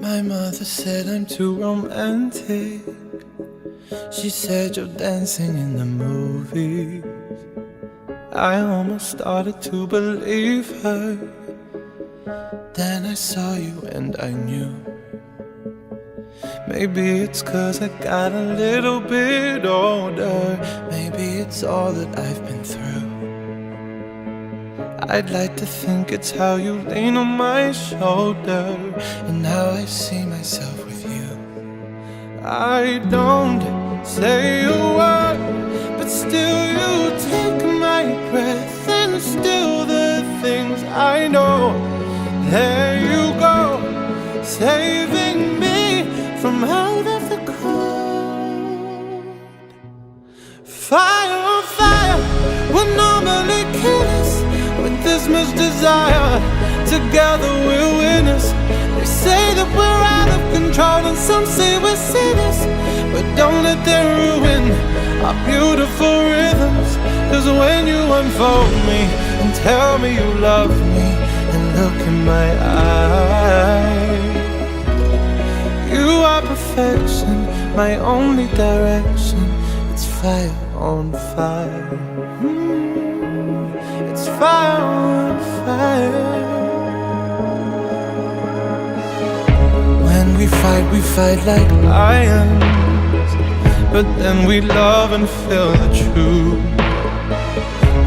My mother said I'm too romantic. She said you're dancing in the movies. I almost started to believe her. Then I saw you and I knew. Maybe it's 'cause I got a little bit older. Maybe it's all that I've been through. I'd like to think it's how you lean on my shoulder, and how I see myself with you. I don't say a word, but still you take my breath, and still the things I know. There you go, saving me from out of the cold. Fire on fire would normally kill us. With this much desire, together we're winners. They say that we're out of control, and some say we're sinners. But don't let them ruin our beautiful rhythms. 'Cause when you unfold me and tell me you love me, and look in my eyes, you are perfection, my only direction. It's fire on fire. It's fire on fire. When we fight like lions. But then we love and feel the truth.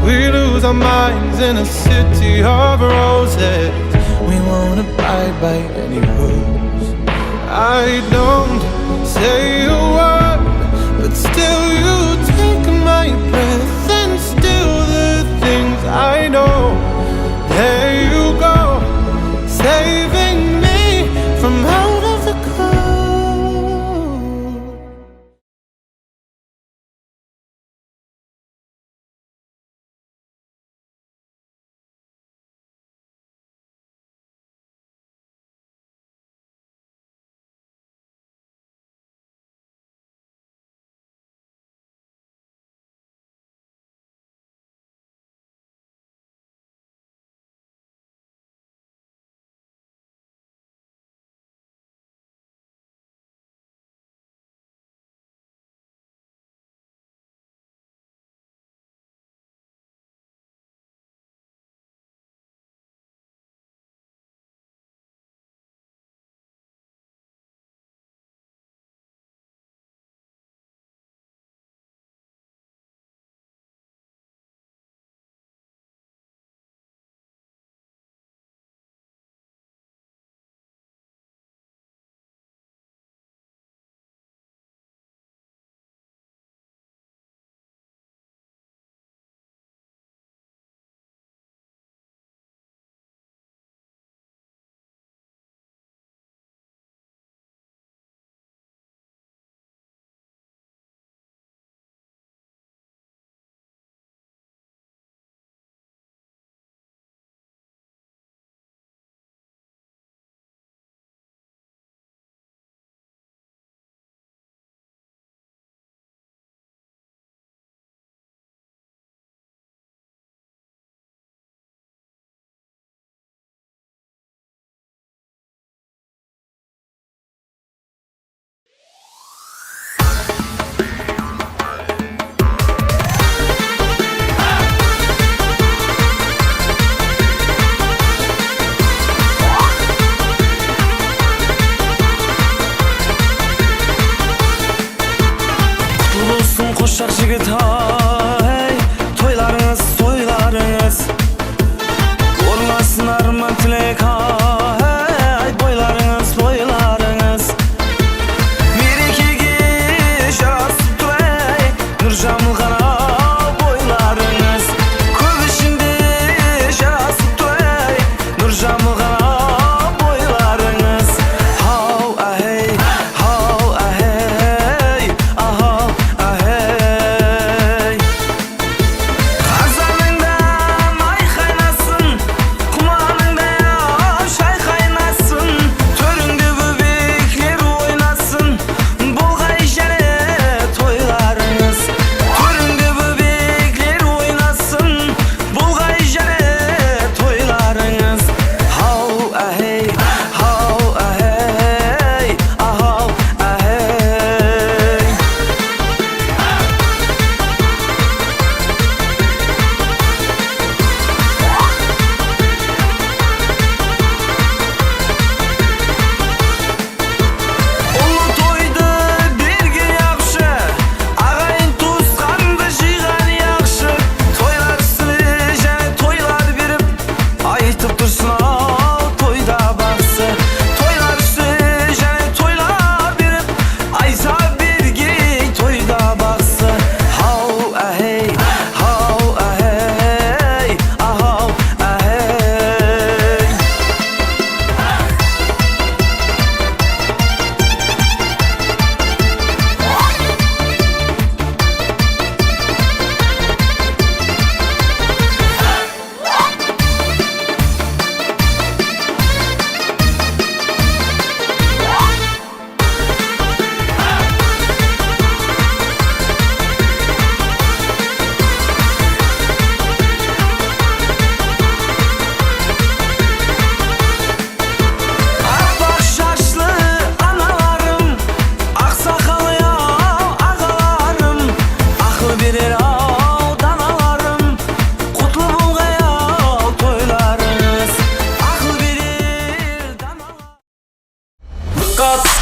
We lose our minds in a city of roses. We won't abide by any rules. I don't say a word, but still you take my breath, and still the things I know. There you go, saving me from out of the cold.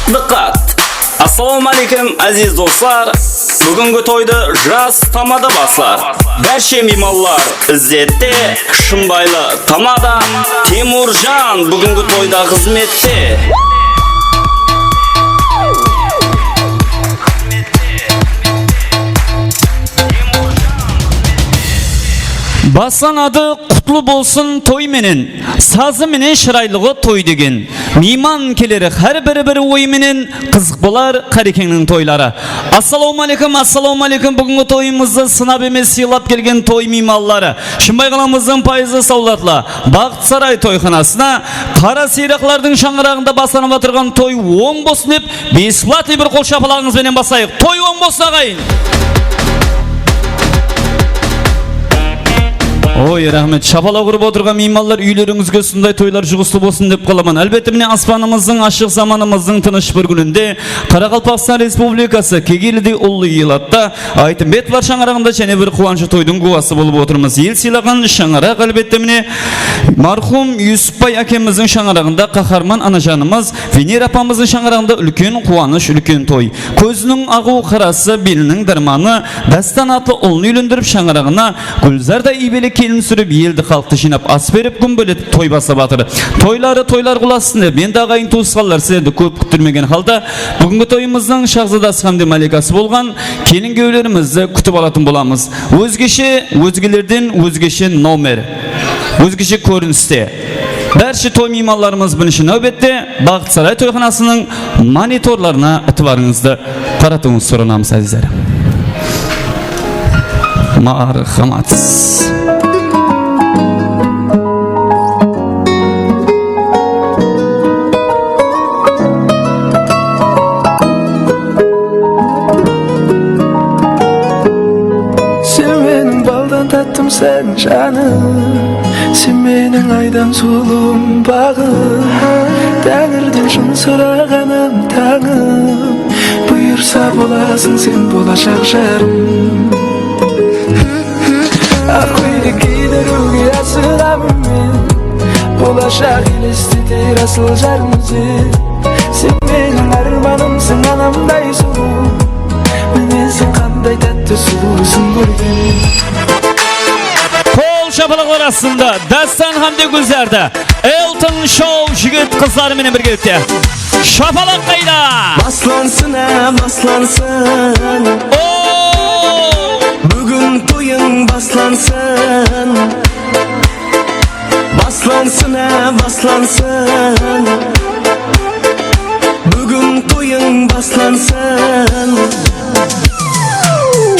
Diqqat! Assalomu alaykum aziz do'stlar. Bugungi to'yda jaz tamada baslar. Barcha mehmonlar izzetda, shunbayli tamada Temurjon bugungi to'yda xizmatda. Basan adı kutlu bolsun toy menen, sazı menen şıraylığı toy degen. Miman keleri her biri oy menen, kızık bolar Kareken'in toyları. Assalamu alaikum, bugünkü toyumuzda sınap emes sılap gelgen toy mimalları. Şunbay kalamızın payızı savlatla, Baqt Saray toyxanasına, Kara seyraklardın şangırağında baslanıp atırgan toy oң bosun dep, besplatly bir kol şapalağınız menen basayık. Toy oң bosun ağayın. Oy rahmet, şapala kurup oturgan mimallar üylerinizge sunday toylar juguslu bolsun dep kalaman. Elbette mine asmanımızın aşık zamanımızın tыныç bir gününde Qaraqalpaqstan Respublikası Kegilidi ullu yılatta aytın bet var şаңарағында çene bir kuvançı toydun kuvası bolup oturmaz. El silagan şаңарaq elbette mine marhum Yusupbay akemizin şаңарағында kaharman anajanımız Venir apamızın şаңарағында ülkün kuvanış ülkün toy. Közünün ağı karası belinin dermanı dastan atlı olunu ülündürüp şаңарағына Gülzarda ibeli kelin sürüp yeldi halkты жинап ас берip gün bölüp toy basa batırı. Toylar kulasında ben de ağayın tuğusqallar sizlerdi көп kütürmegen halda bugünkü toyumuzdan şahzadası hamdi malikası bolgan kelin gövlerimizni kütüp alatın bolamız. Özgelerden özgeşi nomer, özgeşi көріністе. Barcha toy mimallarımız bilişi növbette Baqt Saray toyxanasının monitorlarına etibarınızda qaratığınız soranamız azizlerim. Marhamat. Tattım sen canım, sen benim aydan sulum bağım, Tangırdan şunu sorağanım tağım, buyursa bolasın sen bolacak jarım. Akıydı giderim yasılamım men, bolacak ilestidi asıl jarımızı. Sen benim armanımsın anamday sulu, menesin kanday tatlı sulusun bugün. Şapalak arasında Dastan Hamdi Gülzar'da Elton Show jigit kızları menen birgelikte. Şapalak kayda. Baslansın ha baslansın. Bugün toyun baslansın. Baslansın ha baslansın. Bugün toyun baslansın.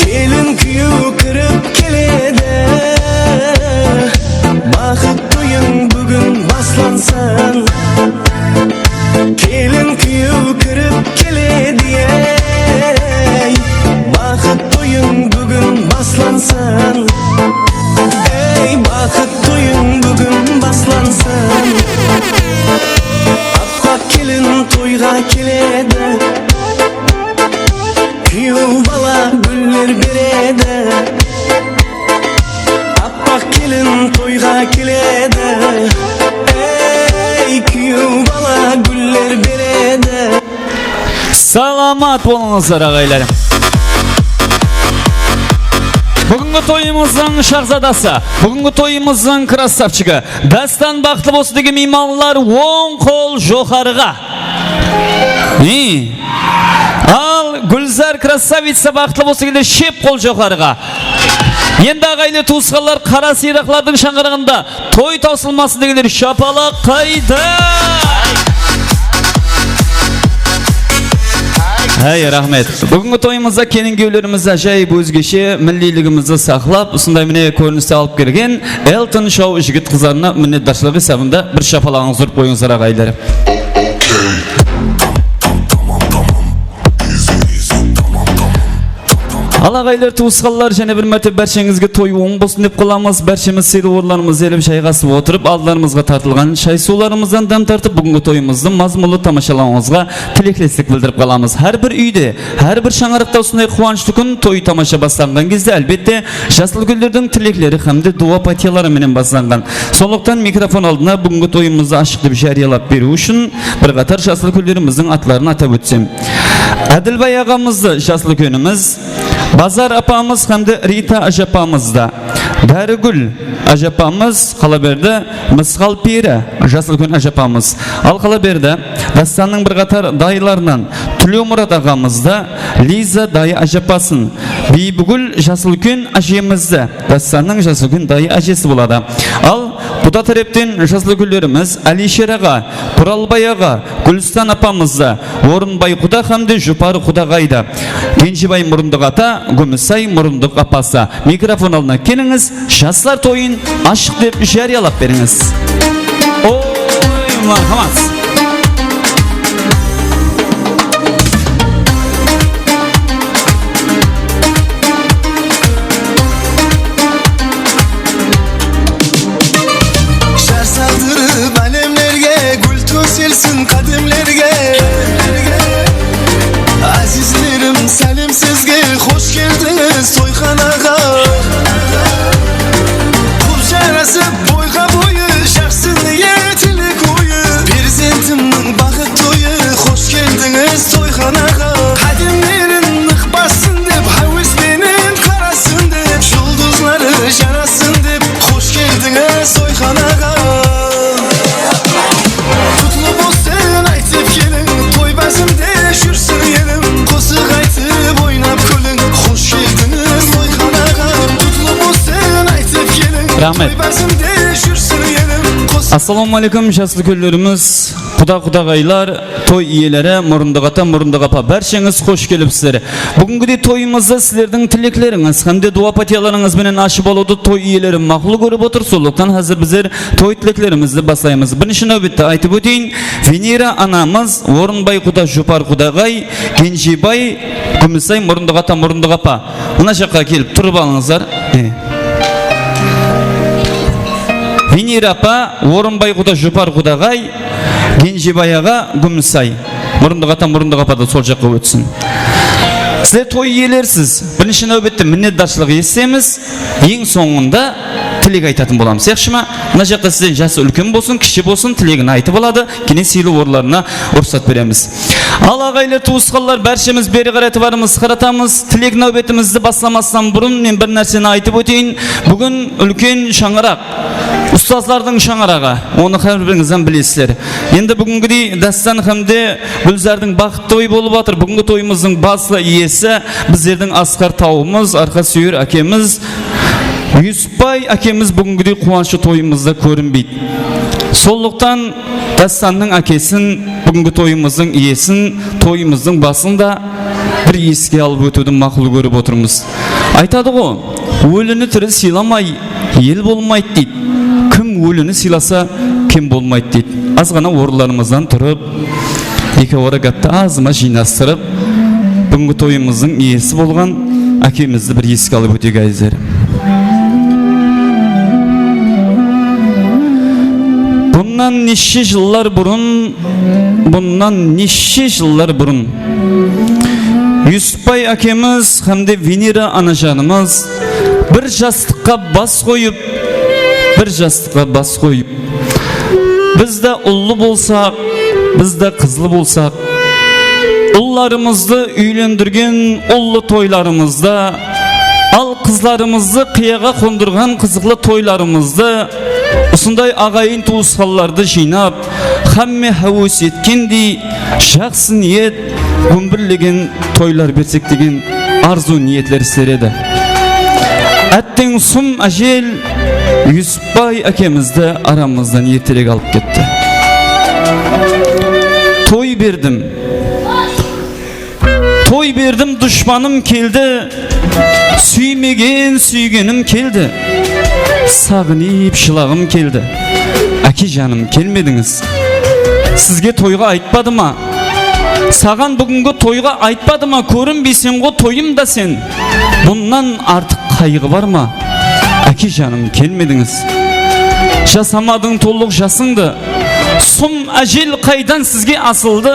Kelin kuyu kırıp kelede. Bakıp toyun bugün baslansın. Kelin kuyu kırıp keledi. Bakıp toyun bugün baslansın. Ey bakıp toyun bugün baslansın. Appak kelin toyga keledi. Kuyu bala güller beredi. Kelin toyga keledi. Ey kuyu bala güller beredi. Salamat bolunuzlar ağaylarım. Bugünkü toyumuzun şahzadası, bugünkü toyumuzun krasavçıgı Dastan Baqtlı bolsun degen mimallar oң kol joxarıga. Al Gülzar krasavitsa Baqtlı bolsun degen şep kol joxarıga. Endi ağaylı tuğusqallar Kara seyraklardın şаңарағында toy tausılmasın degeler şapalak kayda. Hey rahmet. Bugünkü toyumuzda kelin gövlerimiz ajayip özgeşe milliligimizni saqlab, usunday mine ko'rinishda olib kelgan Elton Show jigit qizlarına minnatdorchilik hisobida bir şapalağınızı urib qo'yingizlar ağaylar. Alagaylar tuğuskallar jene bir mertebe berşengizge toy oң bolsun dep kalamız. Berşemiz seyli uğurlarımız elip şaygasıp oturup aldılarımızga tartılgan şay sularımızdan dam tartıp bugünkü toyumuzdun mazmulu tamaşalamamızga tilekleslik bildirip kalamız. Her bir üyde, her bir şаңарыкta usундай кубанычтуу күн toy tamaşa başlangan кезде elbette жасыл güllerden tilekleri hem de dua patiyaları menen başlangan. Sonuqtan mikrofon aldına bugünkü toyumuzda aşıklı bir jariyalap berүү üçün bir qatar жасыл güllerimizin atlarını atap ötsem. Adilbay ağamızdı жасыл könümüz, Bazar apamız hem de Rita ajapamız da. Darigül ajapamız Kalaberde, Mısgal Pire жасыл kön ajapamız. Al Kalaberde Dastanның bir qatar dayılarından Tülü Murat ağamız da Liza dayı ajapasın. Bibugül жасыл kön ajemizde. Dastanның жасыл kön dayı ajesi buladı. Al Buda tarepten жасыл güllerimiz Alişer ağa, Puralbay ağa, Gülstan apamız da Orunbay Kuda hem de Jupar Kudagayda. Gençibay Murunduk ata, Gümüsay Murunduk apasa. Mikrofon alına keliniz, жаслар toyun aşık dep jariyalap beriniz. Oy marhamat. Şer saldırıp alemlerge, gül töselsin kadimlerge. Azizlerim selim sizge, hoş geldiniz toyxanaga. Kul şarası boyga boyu, şahsın niyetili koyu. Prezentimnin bakıt toyu, hoş geldiniz toyxanaga. Kadimlerin ıkbasın dep, havizlenin karasın dep, yulduzları janasın dep, hoş geldiniz toyxanaga. Kutlu bolsun aytıp gelin, toy bazımda jürsün yelim. Kosuk aytıp oynap kulun, hoş geldiniz toyxanaga. Kutlu bolsun aytıp gelin, Rahmet. toy bazımda jürsün yelim. Assalamu alaikum жасlı güllerimiz, Kudagaylar, toy iyelere, murunduk apa, berşeniz hoş gelipsizler. Bugünkü toyumuzda sizlerden tilekleriniz hem de dua patiyalarınız menen aşıp oludu toy iyeleri makul görüp otursuluktan hazır bizler toy tileklerimizi basayımız. Birinci nöbette aytıp öteyin, Venera anamız, Orunbay Kuda Jupar Kudagay, Gençibay, Gümüsay Murunduk apa. Mına şaka kelip turup alыңыздар. Venera apa, Orunbay Kuda Jupar Kudagay, Gençibay ağa, Gümüsay. Murunduk apa da sol жаққа өтсін. Sizler toy iyelersiz. Birinci nöbette minnetdarçılık etsemiz, ең soňunda tilek aytatın bolamız. Yakşıma, mına жаққа sizden jası ülkün bolsun, kişi bolsun, tilegini aytıp aladı. Kine siyli orlarına ruhsat beremiz. Al ağaylar, tuğuskallar, berşemiz beri qaratibarımız, qaratamız, tilek nöbetimizni baslamasdan burun men bir narseni aytıp öteyin. Bugün ülkün şаңarak, ustazlardan şаңarağı, onu her birinizden bilesizler. Endi bugünkü dastan hamde Gülzar'dın bakıt toyu bolup atır. Bugünkü toyumuzun baslı iyesi bizlerden Askar Tavumuz, Arka Suyur akemiz, Yusupbay akemiz bugünkü kuvançlı toyumuzda görünbeydi. Solluktan dastanның akesin bugünkü toyumuzun iyesin, toyumuzun basında bir eski alıp ötüdün makul görüp oturumuz. Aytadı o, ölünü tiri silamay, el bolmaydı deydi. Kim ölünü silasa, kim bolmaydı deydi. Azgana orlarımızdan turıp, iki oragatda azıma jinastırıp, bugünkü toyumuzun iyesi bolgan akemizdi bir eski alıp ötüdü gayizlerim. Bundan nice yıllar burun Yusupbay akemiz hem de Venera anacanımız bir jastıkka bas koyup biz de ullu bolsak, biz de kızlı bolsak, ullarımızды üylendürgen ullu toylarımızda, al kızlarımızды kıyaga kondurgan kızıklı toylarımızda usunday ağayın tuğuskallardı jinap, hamme havus etkendi, şahsı niyet, gümbürlegen toylar bersek degen arzu niyetler seredi. Atten sum ajel Yusupbay akemizde aramızdan yeterek alıp gitti. Toy berdim düşmanım keldi, süymegen suygenim keldi, sağınıp şılağım keldi. Aki canım kelmediniz. Sizge toyga aytmadı mı? Саған бүгінгі тойға айтпады ма, көрінбесең ғой тойым да сен. Бұннан артық қайғы бар ма? Әке жаным, келмедіңіз. Жасамадың толық жасыңды. Сұм әжел қайдан сізге асылды.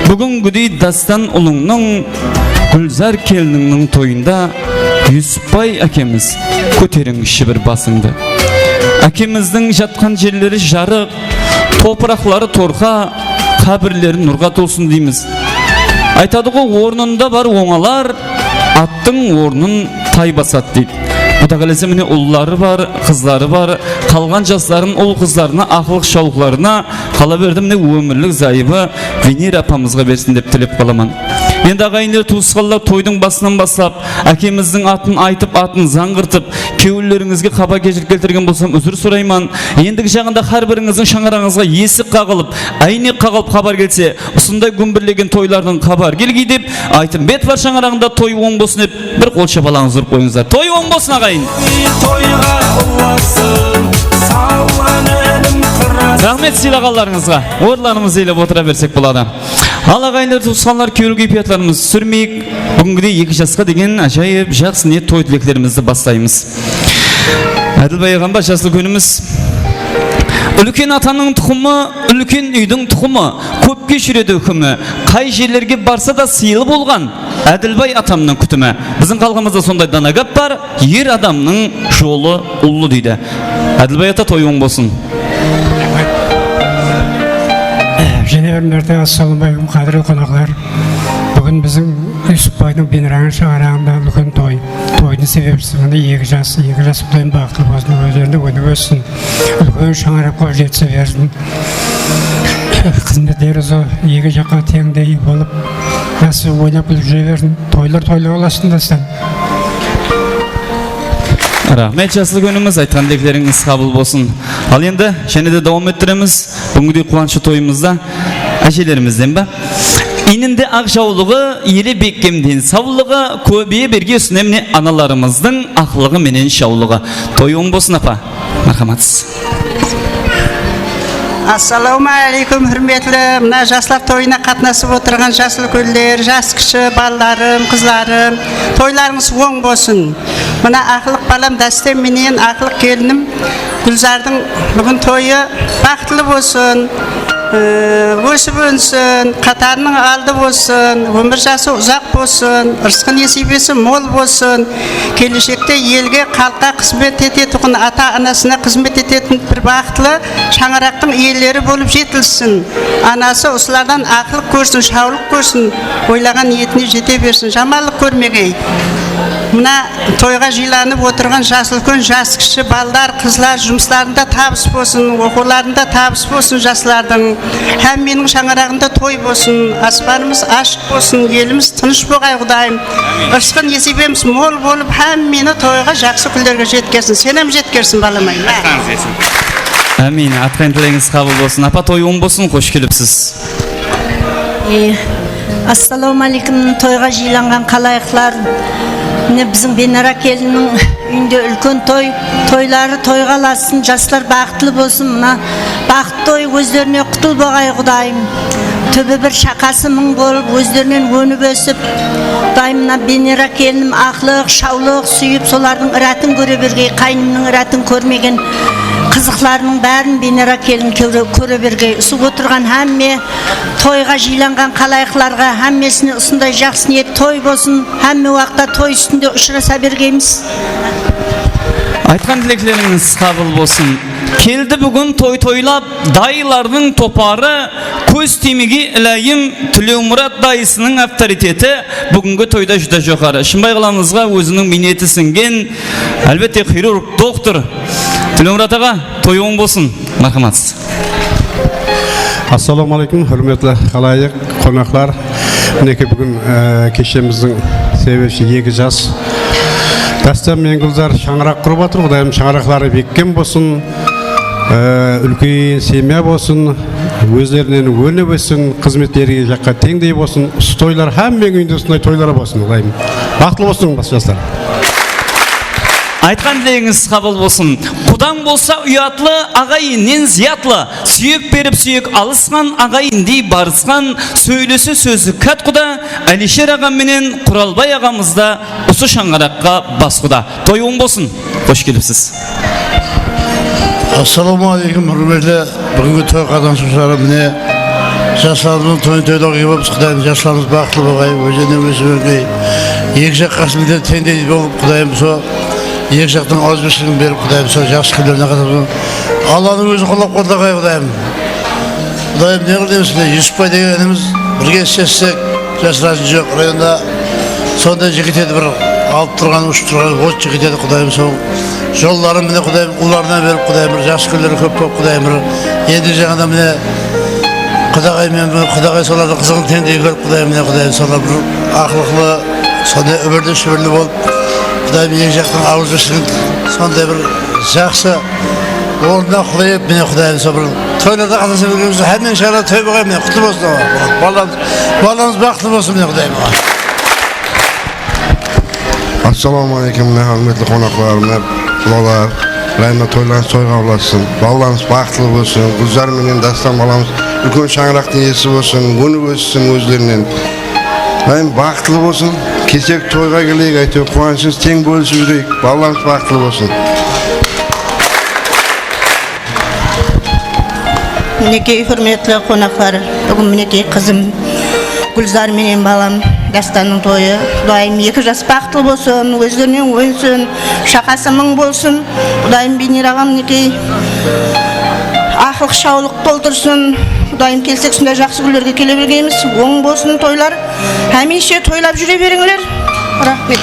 Бүгінгідей дастан ұлыңның, Гүлзар келініңнің тойында Юсупбай әкеміз көтеріңізші бір басыңды. Әкеміздің жатқан жерлері жарық, топырақлары торқа, қабірлері нұрға толсын дейміз. Айтады ғой, орнында бар оңалар, аттың орнын тай басады дейді. Бұда қалесе міне ұллары бар, қызлары бар, қалған жастарын ұл қызларына, ақылық шаулықларына қала берді, міне өмірлік зайыбы Венера апамызға берсін деп тілеп қаламан. Енді ағайындар, туысқандар тойдың басынан бастап, әкеміздің атын айтып, атын заңғыртып, кеуілеріңізге қаба кешір келтірген болсам үзір сұрайман. Ендігі жағында har біріңіздің шаңырағыңызға есік қағылып, әйнек қағылып хабар келсе, ұсындай гүмбірлеген тойлардың хабар келгей деп, айтым бет бар шаңырағында той оң болсын деп, бір қол шапалаңыз ұрып қойыңыздар. Той оң болсын ағайын. Рахмет сыйлағандарыңызға. Орларымыз елеп отыра берсек болады. Ал ағайындар, туысқандар, кеуілгі күйпиятларымыз сүрмейік. Бүгінгідей 2 жасқа деген ажайып жақсы ниет той тілектерімізді бастаймыз. Әділбай ағамба жасыл күніміз. Үлкен атаның тұқымы, үлкен үйдің тұқымы, көпке жүреді үкімі. Қай жерлерге барса да сыйлы болған Әділбай атамның күтімі. Біздің қалғымызда сондай данагап бар, ер адамның жолы ұлы дейді. Әділбай ата, той оң болсын. Және өрмерді ассалаумағалейкум, қадірлі қонақтар. Бүгін біздің Юсупбайдың бенраңын шағарағында үлкен той. Тойдың себепшісі міне 2 жас тойын бақытты болсын, өздерінде өніп өссін. Үлкен шаңыраққа жетсе берсін. Қызметтері зор, 2 жаққа теңдей болып, жасы ойнап күліп жүре берсін. Тойлар боласын да сен. Рахмет жасыл күніміз, айтқан тілектеріңіз қабыл болсын. Ал енді және де давам еттіреміз. Бүгінгі қуанышты тойымызда әжелерімізден ба? Инінде ақ жаулығы, елі беккемден саулығы, көбие берге үстінеміне аналарымыздың ақылығы менен шаулығы. Той оң болсын апа. Мархаматсыз. Ассалаумағалейкум, хүрметлі, мына жаслар тойына қатынасып отырған жасыл көлдер, жас кіші балаларым, қызларым, тойларыңыз оң болсын. Мына ақылық балам дәстем менен ақылық келінім Гүлзардың бүгін тойы бақытлы болсын, өсіп өнсін, қатарының алды болсын, өмір жасы ұзақ болсын, ырысқы несібесі мол болсын, келешекте елге халыққа қызмет ететін, ата анасына қызмет ететін бір бақытлы шаңырақтың иелері болып жетілсін. Анасы осылардан ақылық көрсін, шаулық көрсін, ойлаған ниетіне жете берсін, жамалық көрмегей. Мына тойға жиыланып отырған жасыл күн, жас кіші балдар, қызлар жұмыстарында табыс болсын, оқуларында табыс болсын жасылардың. Һәм менің шаңырағымда той болсын, аспанымыз ашық болсын, еліміз тыныш болғай Құдайым. Ырысқы несібеміз мол болып, һәм мені тойға жақсы күндерге жеткерсін. Сенем жеткерсін баламай. Әмин, атқан тілегіңіз қабыл болсын. Апа, той оң болсын, қош келіпсіз. Ассалаумағалейкум, тойға жиыланған қалайықлар. Біздің Бенара келіннің үйінде үлкен той, тойлары тойға аласын, жастар бақытлы болсын. Мына бақыт той өздеріне құтыл болғай Құдайым. Төбі бір шақасы мың болып, өздерінен өніп өсіп, Құдайымна Бенара келінім ақлық, шаулық сүйіп, солардың іратын көре бергей, қайнымның іратын көрмеген қызықларының бәрін Бенара келін көре бергей. Үсіп отырған әмме тойға жиыланған қалайықларға әммесіне ұсындай жақсы ниет той болсын, әмме уақытта той үстінде ұшыраса бергейміз. Айтқан тілектеріңіз қабыл болсын. Келді бүгін той тойлап, дайылардың топары, көз тимеге ілайым, Тілеумұрат дайысының авторитеті бүгінгі тойда жүда жоғары. Шынбай қаламызға өзінің минеті сіңген, әлбетте хирург доктор Тілеумұрат аға, той оң болсын. Мархаматсыз. Ассалаумағалейкум, хүрметлі қалайық, қонақтар. Мінеке бүгін кешеміздің себепші 2 жас. Дәстем мен Гүлзар шаңырақ құрып отыр, Құдайым шаңырақлары беккен болсын, үлкен семья болсын, өздерінен өніп өссін, қызметтерге жаққа теңдей болсын, тойлар һәм мен үйінде осындай тойлар болсын, Құдайым. Бақытлы болсын бас жастар. Айтқан тілегіңіз қабыл болсын. Құдаң болса ұятлы, ағайыннен зиятлы. Сүйек беріп сүйек алысқан, ағайындей барысқан. Сөйлесі сөзі кәт құда. Әлишер ағам менен Құралбай ағамызда осы шаңыраққа бас құда. Той оң болсын. Қош келіпсіз. Ассалаумағалейкум, құрметті бүгінгі той қатысушылары, міне жастарымыздың тойын тойлауға келіп, Құдайым жастарымыз бақытты болғай, өзіне өсіп екі жақ қасымда теңдей болып, Құдайым со екі жақтың ауызбіршілігін беріп, Құдайым со жақсы күндеріне қатысып, Алланың өзі қолап қолдағай, Құдайым. Құдайым не қылдеміз, Юсупбай дегеніміз бірге істессек, жасыратын жоқ, районда сондай жігітеді бір алып тұрған, ұшып тұрған, от жігітеді, Құдайым со жолларын міне Құдайым ұларына беріп, Құдайым жас күндері көп болып, Құдайым енді жаңада міне Құдағай солардың қызығын теңдей көріп, Құдайым міне Құдайым солар бір ақылықлы, сондай өмірді шүбірлі болып, Құдайым ең жақтың ауызбіршілігін сондай бір жақсы орнына қойып, міне Құдайым сол бір тойларда қатаса білгеніміз, әмен шағыра той болғай, міне құтты болсын, баламыз бақытты болсын, міне Құдайым. Ассалаумағалейкум, құрметті қонақтарым, құлалар, райымда тойларыңыз тойға ұласын, балаларыңыз бақытты болсын, қыздар менен дастан баламыз үлкен шаңырақтың иесі болсын, өніп өссін өздерінен. Райым бақытты болсын, кесек тойға келейік, әйтеуір қуанышыңыз тең бөлісіп жүрейік, балаларыңыз бақытты болсын. Мінекей құрметті қонақтар, бүгін мінекей қызым Гүлзар менен балам Дастанның тойы. Құдайым екі жас бақытты болсын, өздерінен ойынсын, шақасы мың болсын. Құдайым Бейнер ағам мінекей ақылық шаулық толтырсын. Құдайым келсек сондай жақсы күндерге келе бергенбіз. Оң болсын тойлар. Хәмеше тойлап жүре беріңдер. Рахмет.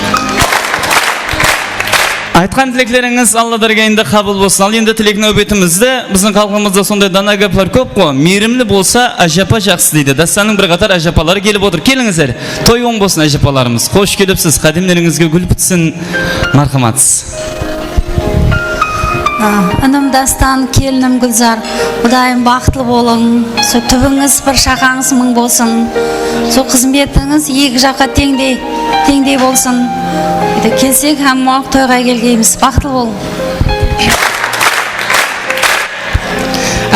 Айтқан тілектеріңіз Алла дәргейінде қабыл болсын. Ал енді тілек нәубетімізді біздің халқымызда сондай дана гәплер көп қой. Мейірімлі болса әжапа жақсы дейді. Дастанның бір қатар әжапалары келіп отыр. Келіңіздер. Той оң болсын әжапаларымыз. Қош келіпсіз. Қадемлеріңізге гүл бітсін. Мархаматсыз. Анам Дастан, келінім Гүлзар, Құдайым бақытлы болың, со түбіңіз бір шақаңыз мың болсын, со қызметіңіз екі жаққа теңдей болсын. Келсек һәм мақ тойға келгейміз, бақытлы болың.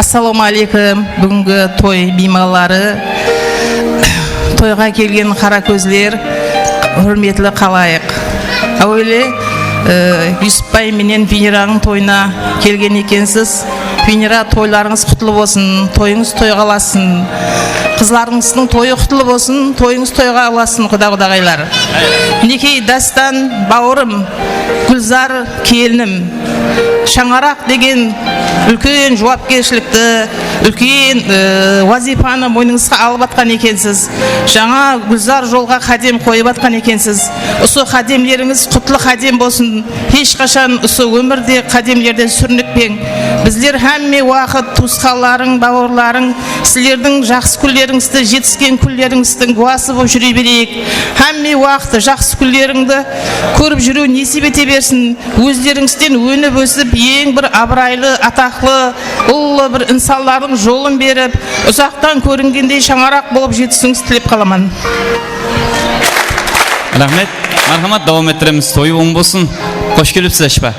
Ассалаумағалейкум, бүгінгі той беймалары, тойға келген қара көзлер, құрметлі қалайық. Әуелі Юсупбай менен Венераның тойына келген екенсіз. Венера, тойларыңыз құтлы болсын, тойыңыз тойға аласын. Қызларыңыздың тойы құтлы болсын, тойыңыз тойға аласын, құдағайлар. Мінекей Дастан бауырым, Гүлзар келінім. Шаңарақ деген үлкен жауапкершілікті, үлкен вазифаны мойныңызға алып атқан екенсіз. Жаңа Гүлзар жолға қадем қойып атқан екенсіз. Осы қадемлеріңіз құтлы қадем болсын. Ешқашан осы өмірде қадемлерден сүрінікпен. Біздер әмме уақыт туысқаларың, бауырларың, сілердің жақсы күллеріңізді, жетіскен күллеріңіздің гуасы болып жүре берейік. Әмме уақыт жақсы күллеріңді көріп жүру несіп ете берсін. Өздеріңізден өніп өсіп, ең бір абырайлы, атақлы, ұлы бір инсанлардың жолын беріп, ұзақтан көрінгендей шаңарақ болып жетісіңіз тілеп қаламан. Рахмет. Мархамат, давам еттіреміз. Тойы оң болсын. Қош келіпсіз әшпа.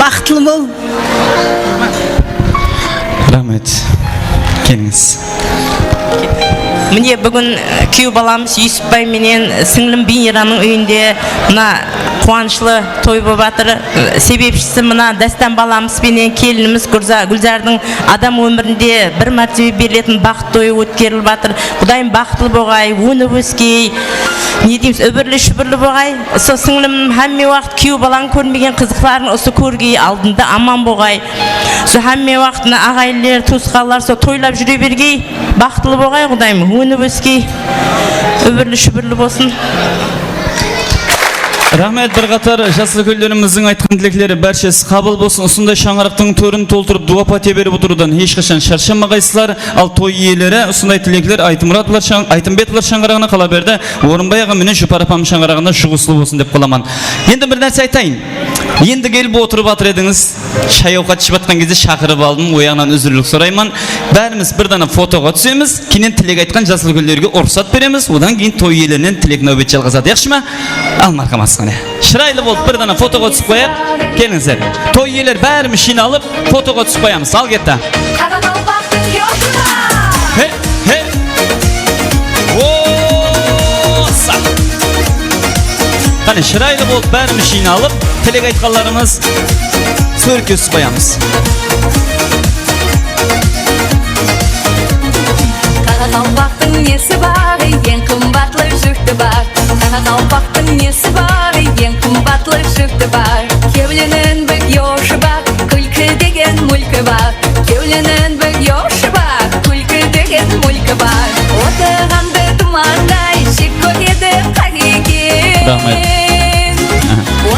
Бақытлы бол. Рахмет. Келіңіз. Міне бүгін күйеу баламыз Юсупбай менен сіңлім Бейнераның үйінде мына қуанышлы той болып жатыр. Себепшісі мына Дастан баламыз менен келініміз Гүлзардың адам өмірінде бір мәртебе берілетін бақыт тойы өткеріліп жатыр. Құдайым бақытлы болғай, өніп өскей, не дейміз, өбірлі шүбірлі болғай. Со сіңлім әмме уақыт күйеу балаң көрмеген қызықларын осы көргей алдында аман болғай. Со әмме уақытына ағайлар, туысқалар со тойлап жүре бергей, бақытлы болғай. Құдайым өніп өскей, өбірлі шүбірлі болсын. Рахмет, бір қатар жасыл көйлеріміздің айтқан тілеклері бәршесі қабыл болсын. Осындай шаңырақтың төрін толтырып дуапате беріп отырудан ешқашан шаршамағайсызлар. Ал той иелері осындай тілеклер Айтымбетовлар шаңырағына қала берді. Орынбай аға менен Жұпар апам шаңырағына шығысылы болсын деп қаламан. Енді бір нәрсе айтайын. Енді келіп отырып атыр едіңіз, шай ауқат ішіп атқан кезде шақырып алдым, ояғынан үзірлік сұраймын. Бәріміз бір дана фотоға түсеміз, кейін тілек айтқан жасыл гүлдерге ұрсат береміз, одан кейін той иелерінен тілек нәубет жалғасады. Яқшы ма? Ал марқамас қане. Шырайлы болып бір дана фотоға түсіп қояйық. Келіңіздер. Той иелер бәріміз жиналып фотоға түсіп қоямыз. Ал кетті. Қане шырайлы болып бәріміз жиналып, тілек айтқанларымыз суретке түсіп қоямыз. Қарақалпақтың несі бар, ең қымбатлы жұрты бар. Қарақалпақтың несі бар, ең қымбатлы жұрты бар. Кеуленің бір yoшы бар, күлкі деген мүлкі бар. Кеуленің бір yoшы бар, күлкі деген мүлкі бар. Отырғанды тұмардай, жек көреді қарекен.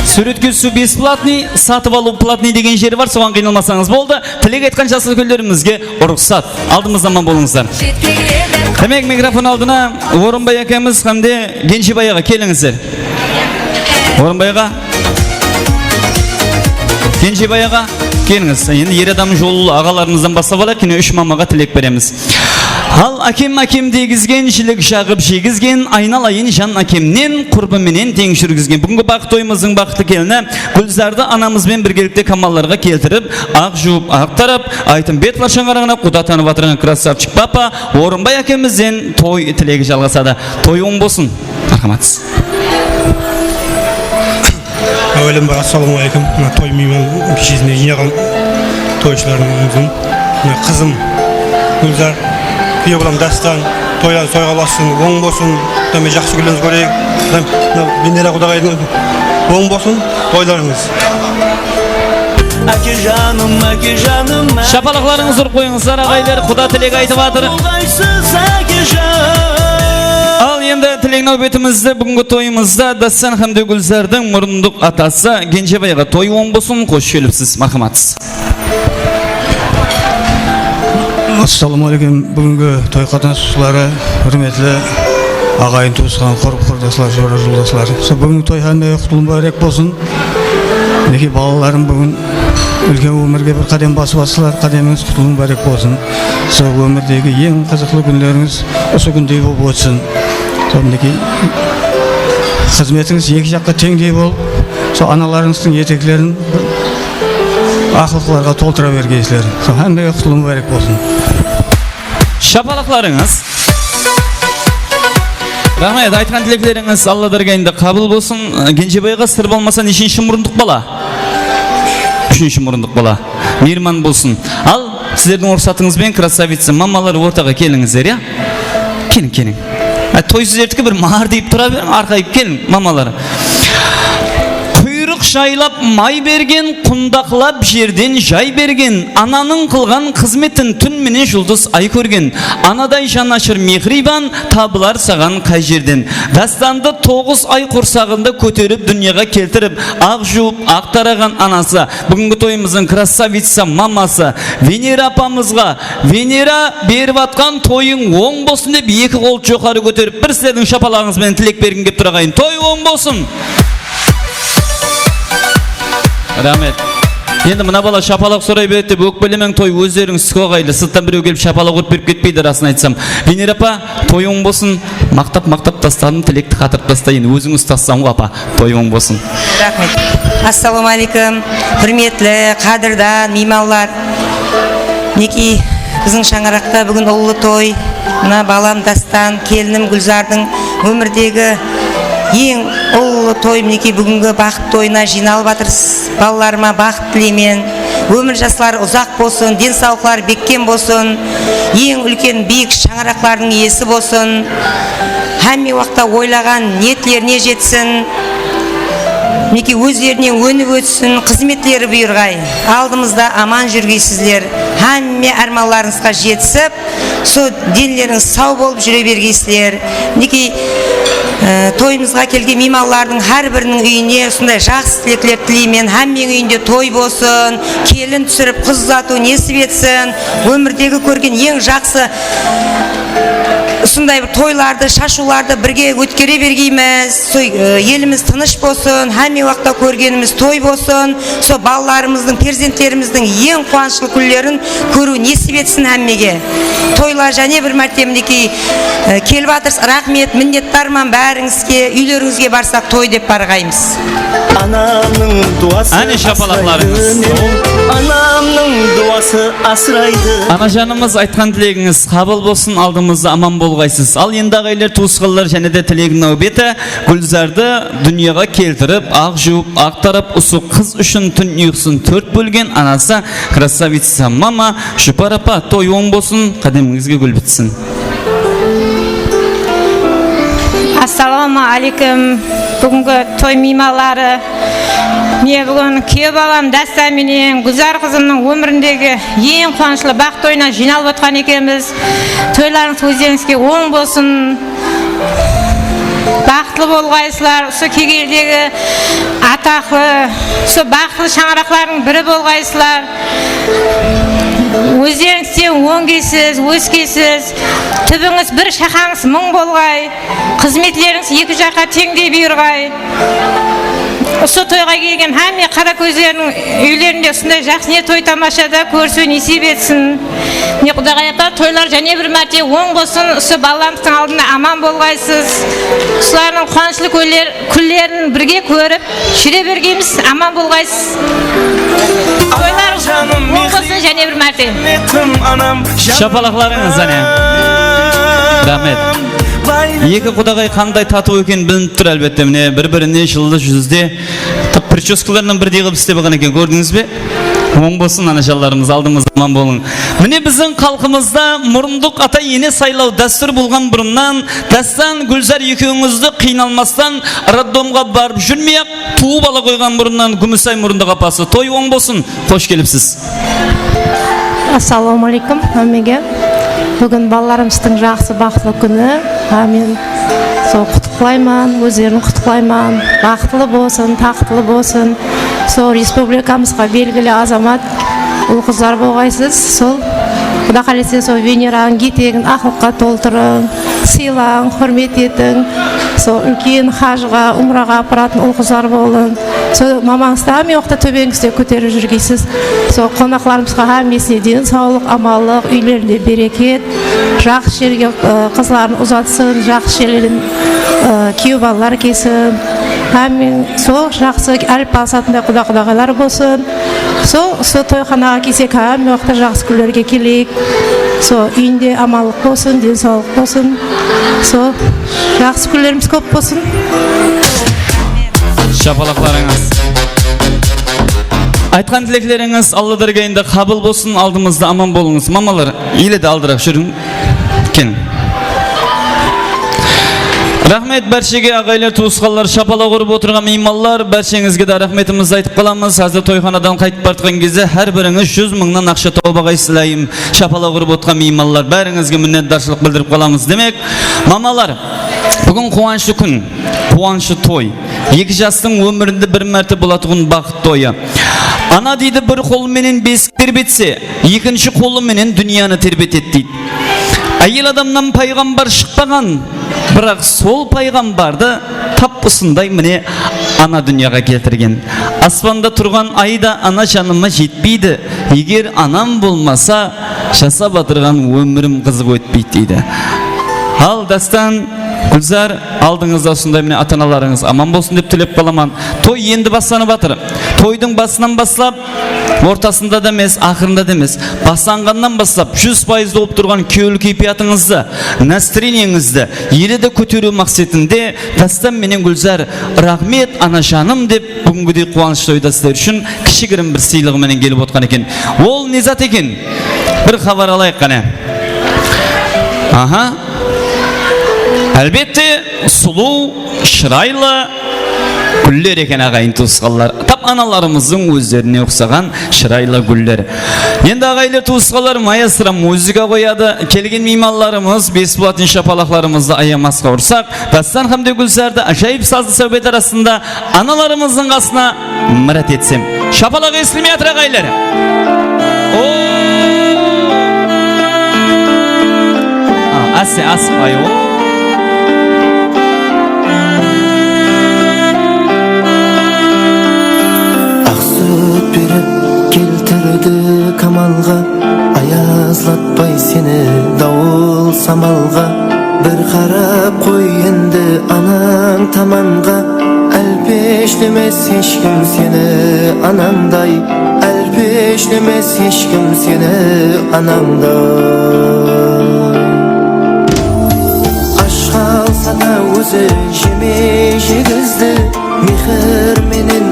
Суретке түсу бесплатный, сатып алу платный деген жері бар, соған қиналмасаңыз болды. Тілек айтқан жасыл гүлдерімізге рұқсат. Алдымыздан аман болыңыздар. Демек микрофон алдына Орынбай әкеміз hamde Gençebay ağa келіңіздер. Орынбай аға, Gençebay ağa келіңіз. Енді ер адам жолы ағаларымыздан бастап алайық, кейін 3 мамаға тілек береміз. Ал әкем дегізген, шілік шағып жегізген, айналайын жан әкемнен, құрбыменен тең жүргізген. Бүгінгі бақыт тойымыздың бақыты келіні Гүлзарды анамызбен біргелікте камалларға келтіріп, ақ жуып, ақ тарап, айтын бет лашаңарағына құда танып атырған красавчик папа Орынбай әкемізден той тілегі жалғасады. Той оң болсын. Рахмат. Әуелен бар, ассалаумағалейкум. Той мейман кешесіне жинаған тойшыларымыздың қызым Гүлзар, күйеу балам Дастан, тойлан тойға бассын, оң болсын, мен жақсы күліңіз көрейік. Венера құдағайдың оң болсын, тойларыңыз. Әке жаным, Шапалақларыңыз ұрып қойыңыздар, ағайлар, құда тілек айтып атыр. Ал енді тілек нәубетімізді бүгінгі тойымызда Дастан hamde Гүлзардың мұрындық атасы Gençebayға той оң болсын, қош келіпсіз, мархаматсыз. Ассалаумағалейкум. Бүгінгі той қатынасушылары, құрметті ағайын туысқан, құрдаслар, жора жолдаслар. Бүгінгі той hamde құтылым барек болсын. Неке балаларым бүгін үлкен өмірге бір қадам басып атсылар, қадамыңыз құтылым барек болсын. Сол өмірдегі ең қызықты күндеріңіз осы күндей болып өтсін. Неке қызметіңіз екі жаққа теңдей болып, сол аналарыңыздың етеклерін ақылқыларға толтыра бергейсілер. Сол hamde құтылым барек болсын. Шапалақларыңыз. Рахмет, айтқан тілектеріңіз Алла дәргейінде қабыл болсын. Gençebayға сыр болмаса нешінші мұрындық бала? 3-ші мұрындық бала. Мейірман болсын. Ал сіздердің орсатыңызбен красавица мамалар ортаға келіңіздер, я? Келің. Той сіздердікі бір мағар дейіп тұра берің, арқайып келің, мамалар. Шайлап май берген, құндақлап жерден жай берген, ананың қылған қызметін түн менен жұлдыз ай көрген, анадай жанашыр мехрибан табылар саған қай жерден. Дастанды 9 ай құрсағында көтеріп дүнияға келтіріп, ақ жуып, ақ тараған анасы, бүгінгі тойымыздың красавица мамасы Венера апамызға, Венера беріп атқан тойың оң болсын деп екі қол жоғары көтеріп, бір сіздердің шапалағыңызбен тілек берген кеп тұрағайын. Той оң болсын. Рахмет. Енді мына бала шапалақ сұрай береді деп өкпелемең, той өздеріңіз қоғайлы. Сырттан біреу келіп шапалақ ұрып беріп кетпейді, расын айтсам. Венера апа, той оң болсын. Мақтап тастадым, тілекті қатырып тастайын. Өзіңіз тастасаң ғой апа, той оң болсын. Рахмет. Ассалаумағалейкум. Құрметлі, қадырдан, меймандар. Неке біздің шаңырақта бүгін ұлы той. Мына балам Дастан, келінім Гүлзардың өмірдегі ең ұлы той. Мінекей бүгінгі бақыт тойына жиналып жатырсыз. Балаларыма бақыт тілеймін. Өмір жастары ұзақ болсын, денсаулықтары бекем болсын, ең үлкен биік шаңырақтардың иесі болсын. Әмме уақытта ойлаған ниетлеріне жетсін. Мінекей өздерінен өніп өтсін, қызметлері бұйырғай. Алдымызда аман жүргейсіздер. Әмме арманларыңызға жетсіп, сол денлеріңіз сау болып жүре бергейсіздер. Мінекей тойымызға келген мейманлардың әрбірінің үйіне сондай жақсы тілектер тілеймін. Әмменің үйінде той болсын, келін түсіріп қыз ұзату несіп етсін, өмірдегі көрген ең жақсы Ушундай бир тойларды, шашууларды бирге өткөрө бергейmiz. Элimiz тыныч болсун, хамма убакта көргенimiz той болсун. Со балаларымыздын, перзенттеримиздин эң кубанычлуу күнлөрүн көрүү несип этсин хаммеге. Тойлар және бир мәрте минеки келип атырсыз. Рахмет, миннеттарман бәріңізге, үйлөрүңүзгө барсак той деп баргайбыз. Anamның дуасы. Әне шапалақларыңыз. Anamның дуасы асырайды. Анажанымыз айтқан тілегіңіз қабыл болсын, алдымызда аман болғайсыз. Ал енді ағайлар, туысқандар және де тілегінің нәубеті Гүлзарды дүнияға келтіріп, ақ жуып, ақ тарап, ұсы қыз үшін түн ұйқысын төрт бөлген анасы красавица мама Шүпар апа, той оң болсын, қадеміңізге гүл бітсін. Ассаламу алейкум. Бүгінгі той меймалары. Мен бүгін күйеу балам Дастаменен Гүлзар қызымның өміріндегі ең қуанышлы бақ тойына жиналып отқан екенбіз. Тойларыңыз өздеріңізге оң болсын. Бақытлы болғайсызлар. Осы кегелдегі атақлы, осы бақытлы шаңырақлардың бірі болғайсызлар. Өздеріңізде оң келсіз, өскесіз. Түбіңіз бір, шақаңыз мың болғай. Қызметлеріңіз екі жаққа теңдей бұйырғай. Осы тойға келген хамме қара көздерінің үйлерінде осындай жақсы не той тамашада көрсу несіп етсін. Не Құдағай апа, тойлар және бір мәрте оң болсын, осы баламыздың алдында аман болғайсыз. Осылардың қуанышлы күллерін бірге көріп, жүре бергейміз, аман болғайсыз. Тойларыңыз оң болсын және бір мәрте. Шапалақларыңыз әне. Рахмет. Екі Құдағай қандай тату екен білініп тұр әлбетте. Міне бір-біріне жылды жүзде прическаларынан бірдей қылып істеп алған екен, көрдіңіз бе? Оң болсын анашаларымыз, алдымыз аман болың. Міне біздің халқымызда мұрындық ата ене сайлау дәстүр болған бұрыннан, Дастан, Гүлзар екеуіңізді қиналмастан роддомға барып жүрмей-ақ туып ала қойған бұрыннан Күмісай мұрындық апасы. Той оң болсын, қош келіпсіз. Ассаламу алейкум, әмеге. Бүгін балаларымыздың жақсы бақытлы күні. Мен сол құттықтаймын, өздерін құттықтаймын. Бақытлы болсын, тақтылы болсын. Сол республикамызға белгілі азамат ұл қыздар болғайсыз. Сол Құда қаласа сол Венераның кетегін ақылыққа толтырың, сыйлаң, құрмет етің. Сол үлкен хажға, умраға апаратын ұл қыздар болың. Сол мамаңызда мен оқта төбеңізде көтеріп жүргейсіз. Сол қонақларымызға хамесіне ден саулық, амалық, үйлерінде берекет, жақсы жерге қызларын ұзатсын, жақсы жерлерін күйеу балалар келсін. Мен сол жақсы әліп алсатындай құдағайлар болсын. Сол тойханаға келсек, мен оқта жақсы күлерге келейік. Сол үйінде амалық болсын, ден саулық болсын. Сол жақсы күлеріміз көп болсын. Шапалақларыңыз. Айтқан тілеклеріңіз Алла дәргейінде қабыл болсын, алдымызда аман болыңыз. Мамалар, елі де алдырақ жүрің. Кен. Рахмет бәршеге ағайлар, туысқалар, шапалақ ұрып отырған меймаллар, бәршеңізге де рахметімізді айтып қаламыз. Азыр тойханадан қайтып бартқан кезде әр біріңіз 100 мыңнан ақша тауып сілейім. Шапалақ ұрып отырған меймаллар, бәріңізге міннетдаршылық білдіріп қаламыз. Демек, мамалар, бүгін қуанышты күн, қуанышты той. Екі жастың өмірінде бір мәрте болатығын бақыт тойы. Ана дейді бір қолыменен бесік тербетсе, екінші қолыменен дүнияны тербетет дейді. Әйел адамнан пайғамбар шықпаған, бірақ сол пайғамбарды тап осындай міне ана дүнияға келтірген. Аспанда тұрған айда ана жаныма жетпейді, егер анам болмаса жасап атырған өмірім қызық өтпейді дейді. Ал Дастан, Гүлзар, алдыңызда осындай міне ата-аналарыңыз аман болсын деп тілеп қаламан. Той енді бастанып жатыр. Тойдың басынан бастап, ортасында да емес, ақырында да емес, бастанғаннан бастап 100% болып тұрған күйеулік кейпиятыңызды, настроениеңізді елді көтеру мақсатында Дастан менен Гүлзар рахмет анашаным деп бүгінгідей қуаныш тойда сіздер үшін кішігірім бір сыйлығымен келіп отқан екен. Ол не зат екен? Бір хабар алайық қане. Аха. Әлбетте, сұлу, шырайлы гүллер екен ағайын туысқалар. Тап аналарымыздың өздеріне ұқсаған шырайлы гүллер. Енді ағайлы туысқалар маэстро музыка қояды. Келген мейманларымыз, бесплатный шапалақларымызды аямасқа ұрсақ, Дастан хамде Гүлзарды ажайып сазды сәубет арасында аналарымыздың қасына мұрат етсем. Шапалақ естілмей атыр ағайлар. Asse asıqpay. Ақсүйт беріп келтірді камалға, аязлатпай сені дауыл самалға. Bir қарап қой енді анаң таманға, әлпешлемес ешкім сені анаңдай, әлпешлемес ешкім сені анаңдай. Аш қалса да өзі жемей жегізді, мехір менен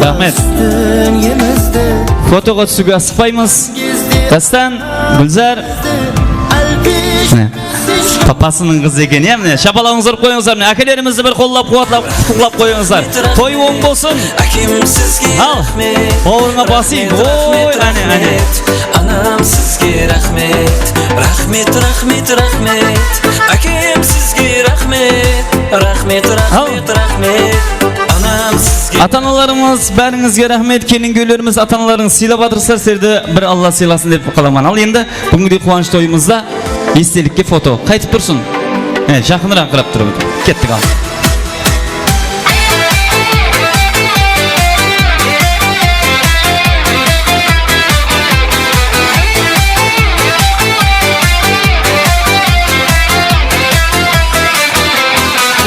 Рахмет. аппастың емізді. Фотоға түсуге асықпаймыз. Дастан, Гүлзар. Папасының қызы екен, міне шапалаңыздар қойыңыздар, міне әкелерімізді бір қоллап қуатлап қойыңыздар. Той оң болсын. Ал, бауырыңа басайын. Ой, әне. Анам сізге рахмет, рахмет, рахмет, рахмет. Әкем сізге рахмет, рахмет, рахмет, рахмет. Анам сізге. Ата-аналарымыз бәріңізге рахмет, келін-күйлеріміз ата-аналарыңыз сыйлап жатырсыздар, сіздерді бір Алла сыйласын деп қаламын. Ал енді бүгінгі қуаныш тойымызда естелікке фото қайтып тұрсын. Жақынырақ қарап тұрып кеттік ал.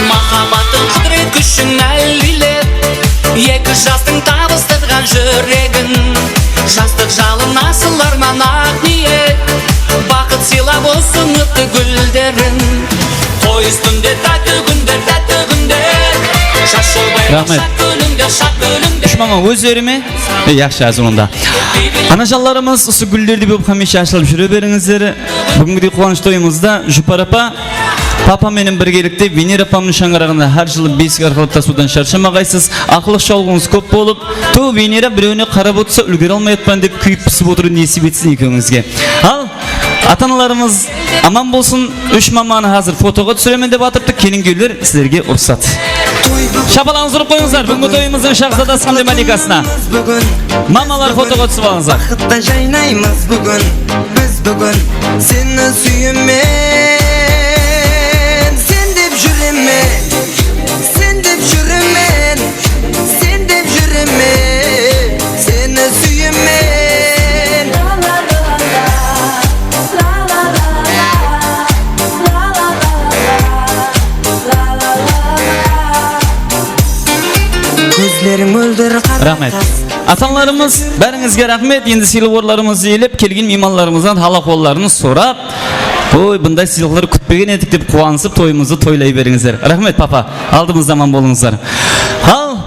Махаббаттың құдірет күшін әлдилеп, екі жастың табыстырған жүрегін, жастық жалын асыл арман ақ ниет, бақыт сыйлап осы үмітті гүлдерін. Той үстінде тәтті күндер, жас жолбай шат бөліңдер, шат бөліңдер. Шумама өздеріме яқшы азуында. Анажаларымыз осы гүлдерді болып хамеша ашылып жүре беріңіздер. Бүгінгі қуаныш тойымызда Жұпар апа, папа менен біргелікте Венера апамның шаңырағында әр жылы бесік арқылы тасудан шаршамағайсыз. Ақылық шалғыңыз көп болып, то Венера біреуіне қарап отырса үлгере алмай атпан деп күйіп пісіп отыру несіп етсін екеуіңізге. Ал ата-аналарымыз аман болсын. Үш маманы қазір фотоға түсіремін деп атырды. Келін-күйлер сіздерге ұрсат. Шапалаңыз ұрып қойыңыздар бүгінгі тойымыздың шахзадасы қандай маликасына. Мамалар фотоға түсіп алыңыздар. Бақытта жайнаймыз бүгін, біз бүгін сені сүйемен, сен деп жүремен, сен деп жүремен, сен деп жүремен, сені сүйемен. Көзлерің мөлдір Рахмет. Ата-аналарымыз бәріңізге рахмет. Енді сыйлық еліп келген меймандарымыздан хала қолларын сұрап, ой, бұндай сыйлықтар күтпеген едік деп қуанысып тойымызды тойлай беріңіздер. Рахмет папа, алдымыз заман болыңыздар. Ал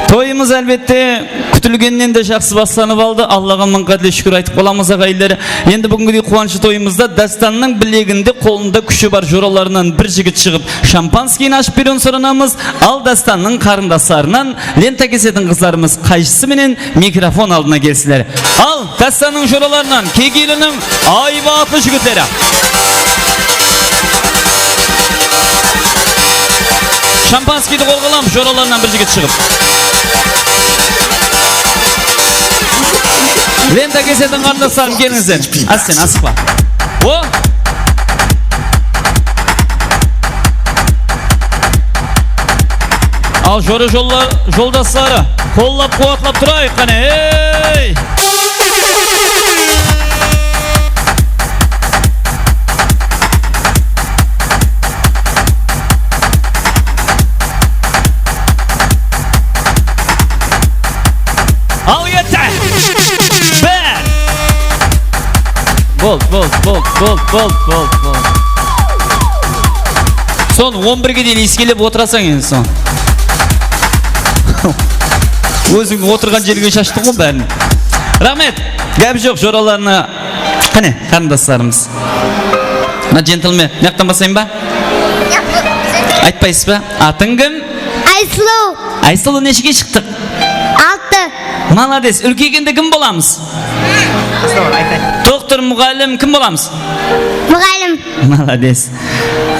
тойымыз әлбетте күтілгеннен де жақсы бастанып алды. Аллаға мың қадірлі шүкір айтып боламыз ағайындар. Енді бүгінгі қуанышы тойымызда Дастанның білегінде қолында күші бар жораларынан бір жігіт шығып шампанскийін ашып беруін сұранамыз. Ал Дастанның қарындастарынан лента кесетін қыздарымыз қайшысы менен микрофон алдына келсілер. Ал Дастанның жораларынан Кегейлінің айбаты жігіттері. Шампанскийді қолғалам, жораларынан бір жігіт шығып. Лента кесетін қарындастарым келіңіздер. Ассен, асықпа. О! Ал жоры жолдастары, қоллап қуатлап тұрайық қане. Ей! Ал кетті! Бәр! Бол. Сон 11-ге дейін ескелеп отырасың енді сон. Өзің отырған жерге шаштың ғой бәрін. Рахмет, гәп жоқ жораларына. Қане, қарындастарымыз. Мына джентлмен, мияқтан басайын ба? Айтпайсыз ба? Атың кім? Айсылу. Айсылу нешеге шықтық? 6. Молодец, үлкейгенде кім боламыз? Доктор, мұғалім, кім боламыз? Мұғалім. Молодец.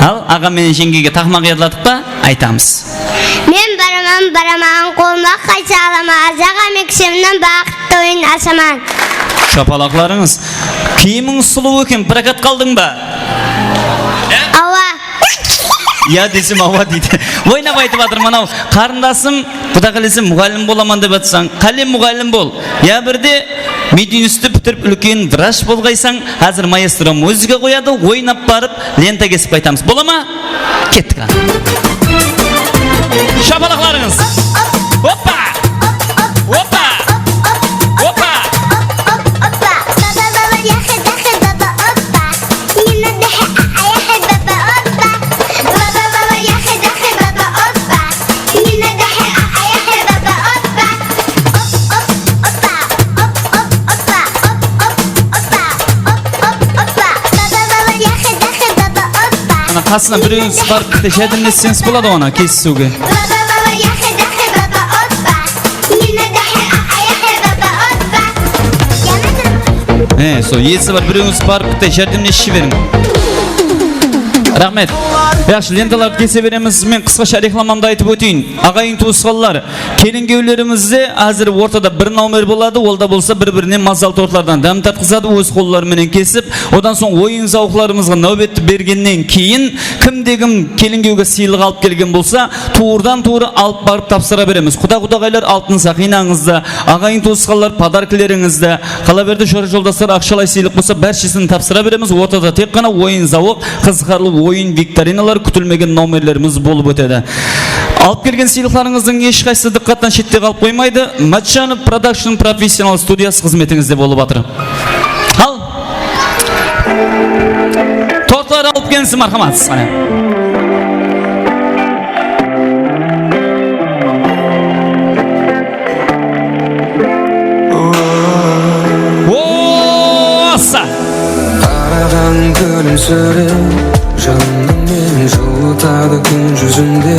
Ал аға мен жеңгеге тақмақ ядладық па? Айтамыз. Мен бараман қолыма қайса алама, азаға мекшемнен бақытты ойын асаман. Шапалақларыңыз. Киімің сұлу екен, прокат қалдың ба? Ya desem ава дейді. Ойнап айтып жатыр мынау қарындасым, құда қаласа мұғалім боламын деп жатсаң, қалем мұғалім бол. Я бірде мединститутты бітіріп үлкен врач болғайсаң, қазір маэстро музыка қояды, ойнап барып лента кесіп қайтамыз. Бола ма? Кеттік. Шапалақларыңыз. Опа! Опа! Опа! Қасына біреуіңіз барып жәрдемдессеңіз болады оны kesісуге. Есі бар біреуіңіз барып жәрдемдесіп жіберіңіз. Рахмет. Yaxşı, lentalarды кесе береміз. Мен қысқаша рекламамды айтып өтейін. Ағайын туысқандар, келін-күйеулерімізде әзір ортада бір номер болады. Ол да болса бір-біріне мазал тортлардан дәм татқызады, өз қолдарымен кесіп, одан соң ойын зауқларымызға нәубетті бергеннен кейін кім-де-кім келін-күйеуге сыйлық алып келген болса, туырдан-туыры алып барып тапсыра береміз. Құда-құдағайлар алтын сақинаңызды, ағайын туысқандар подаркілеріңізді, қала берді жолдастар ақшалай сыйлық болса, бәршесін тапсыра береміз. Ортада тек қана ойын зауық, қызғарлы ойын викториналар, күтілмеген номерлеріміз болып өтеді. Алып келген сыйлықтарыңыздың ешқайсысы диққаттан шетте қалып қоймайды. Матчанов Production профессионал студиясы қызметіңізде болып жатыр. Ал. Тортлар алып келіңіз, мархамат. Оса. Қараған күлімсіреп жаным мен жылытады күн жүзінде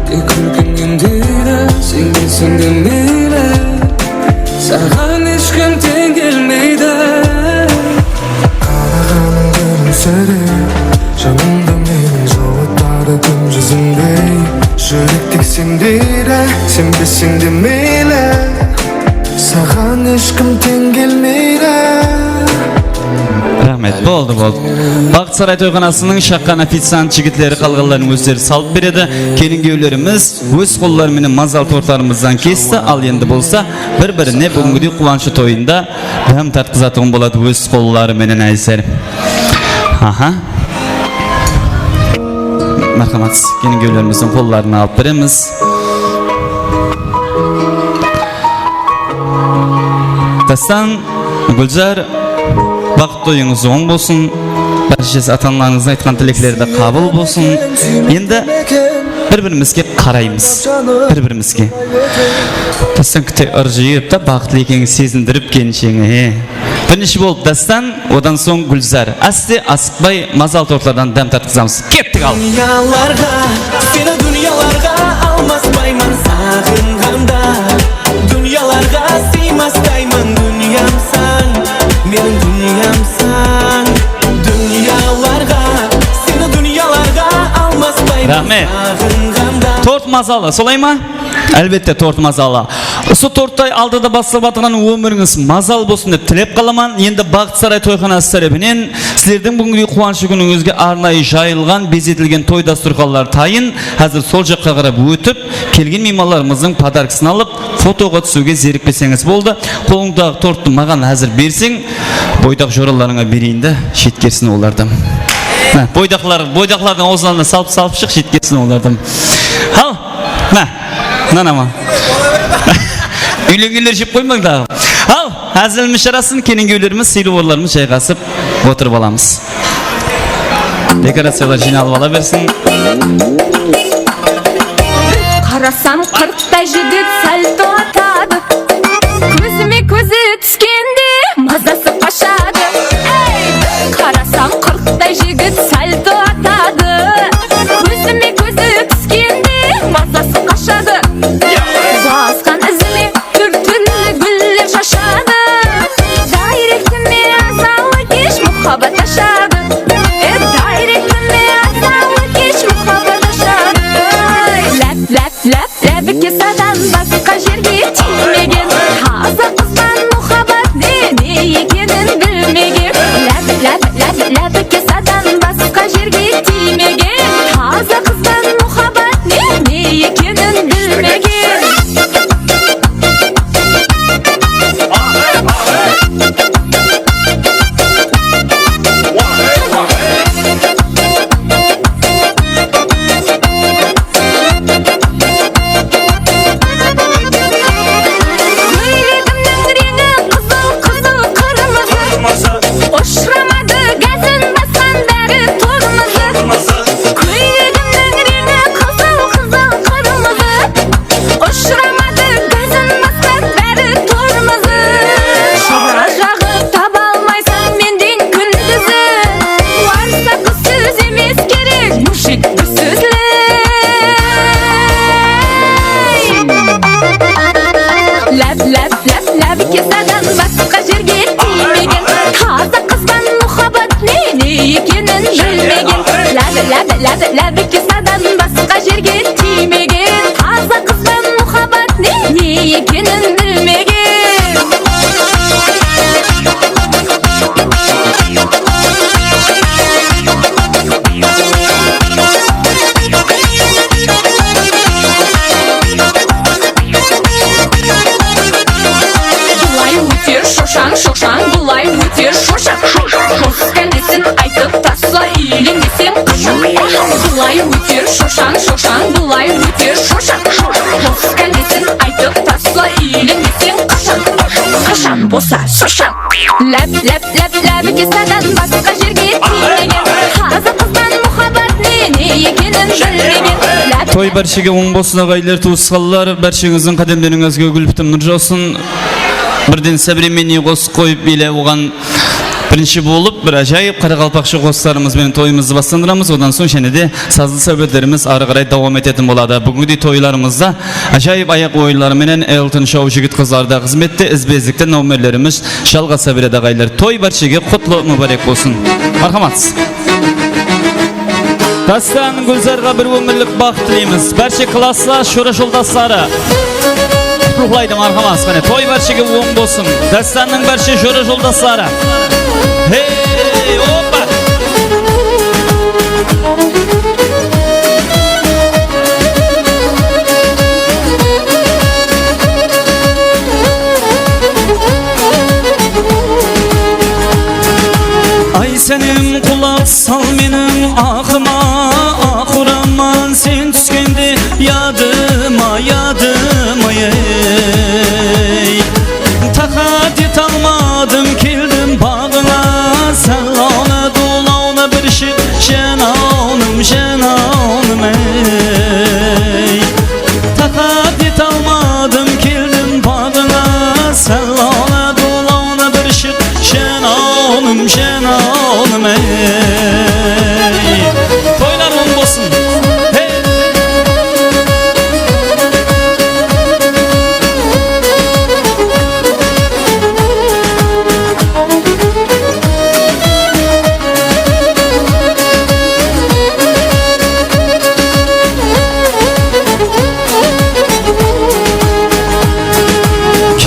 тек күлкіңнен дейді сенбесің де мейлі саған ешкім тең келмейді қарағаның күлімсіреп жанымды мен жылытады күн жүзінде жүрек тек сен дейді сенбесің де мейлі саған ешкім тең келмейді. Рахмет, болды. Бақыт Сарай тойханасының шаққан официант жігітлері қалғанларын өздері салып береді. Келін-күйеулеріміз өз қолдарымен мазал торттарымыздан кесті, ал енді болса бір-біріне бүгінгідей қуанышы тойында дәм тартқызатын болады өз қолдарымен әзір. Аха. Мархамат, келін-күйеулеріміздің қолдарына алып береміз. Дастан, Гүлзар, бақыт тойыңыз оң болсын, бәршесі ата-аналарыңыздың айтқан тілеклерді қабыл болсын. Енді бір-бірімізге қараймыз, бір-бірімізге. Дастан күте ұржиып та бақытлы екенін сезіндіріп келіншеңе. Бірінші болып Дастан, одан соң Гүлзар. Әсте асықпай мазал тортлардан дәм тартқызамыз. Кеттік ал. Сені дүнияларға алмаспаймын сағынғанда дүнияларға сыймастаймын дүниямсың менің дүниямсың дүнияларға сені дүнияларға алмаспаймын сағынғанда. Торт мазалы, солай ма? Әлбетте торт мазалы. Осы торттай алдыда бастап атырған өміріңіз мазал болсын деп тілеп қаламан. Енді Бақыт Сарай тойханасы тарапынан сіздердің бүгінгі қуаныш күніңізге арнайы жайылған, безетілген той дастархандар тайын. Қазір сол жаққа қарап өтіп, келген меймандарымыздың подаркасын алып, фотоға түсуге зерікпесеңіз болды. Қолыңдағы тортты маған әзір берсең, бойдақ жораларыңа берейін де, шеткерсін оларды. Бойдақлардың аузынан салып шық, шеткерсін оларды. Ал, нанама. Үйленгендер жеп қоймаңдағы. Ал, әзіліміз жарасын, келін-күйеулеріміз, сыйлы-борларымыз жайғасып отырып аламыз. Декорациялар жиналып ала берсін. Қарасам қырықта жігіт сальто атады, көзіме көзі түскенде мазасы қашады. Қарасам қырықта жігіт сальто атады, көзіме көзі түскенде мазасы қашады. Басқан ізіме түр-түрлі гүлдер шашады, дайректіме азалы кеш мұхаббат ашады. Дайректіме азалы кеш мұхаббат ашады. Ләп-ләп кесадан басқа жерге тимеген, таза қыздан мұхаббат не екенін білмеген. Ләп кесадан басқа жерге тимеген, таза қыздан bilmegin. Ләбі кесадан басқа жерге тимеген, таза қызбан мұхаббат не екенін білмеген. Бұлай өтер шошаң, шошаң, бұлай өтер шошақ, қос кәлесін айтып тасла үйленесен қашан. Бұлай өтер шошаң, шошаң, бұлай өтер шошақ, қос кәлесін айтып тасла үйленесен қашан. Қашан болса шошаң. Ләбі кесадан басқа жерге тимеген, таза қыздан мұхаббат не екенін білмеген. Той бәршеге оң болсын ағайлар, туысқалар, бәршеңіздің қадемдеріңізге гүліптім нұр жаусын. Бірден современный қос қойып еле оған бірінші болып, бір ажайып қарақалпақшы қостарымызбен тойымызды бастандырамыз. Одан соң және де сазды сәбеттеріміз ары қарай давам ететін болады. Бүгінгі тойларымызда ажайып аяқ ойларыменен Элтон Шоу жігіт қызларда қызметте ізбездікті номерлеріміз жалғаса береді ағайлар. Той баршеге құтлы мүбәрек болсын. Мархамат. Дастан Гүлзарға бір өмірлік бақыт тілейміз. Бәрше класса шөре жолдастары. Құтлайды мархамат. Той баршеге оң болсын. Дастанның бәрше шөре жолдастары. Hey, опа! Ay senin kulak sal benim aklıma, akuraman sen tüskendi yadıma, yadıma ey. Takadet almadım keldim bağına, Sallana dolana bir şey Şenanım, şenanım ey. Takadet almadım keldim bağına, Sallana dolana bir şey Şenanım, şenanım ey. Toylar on olsun. Hey.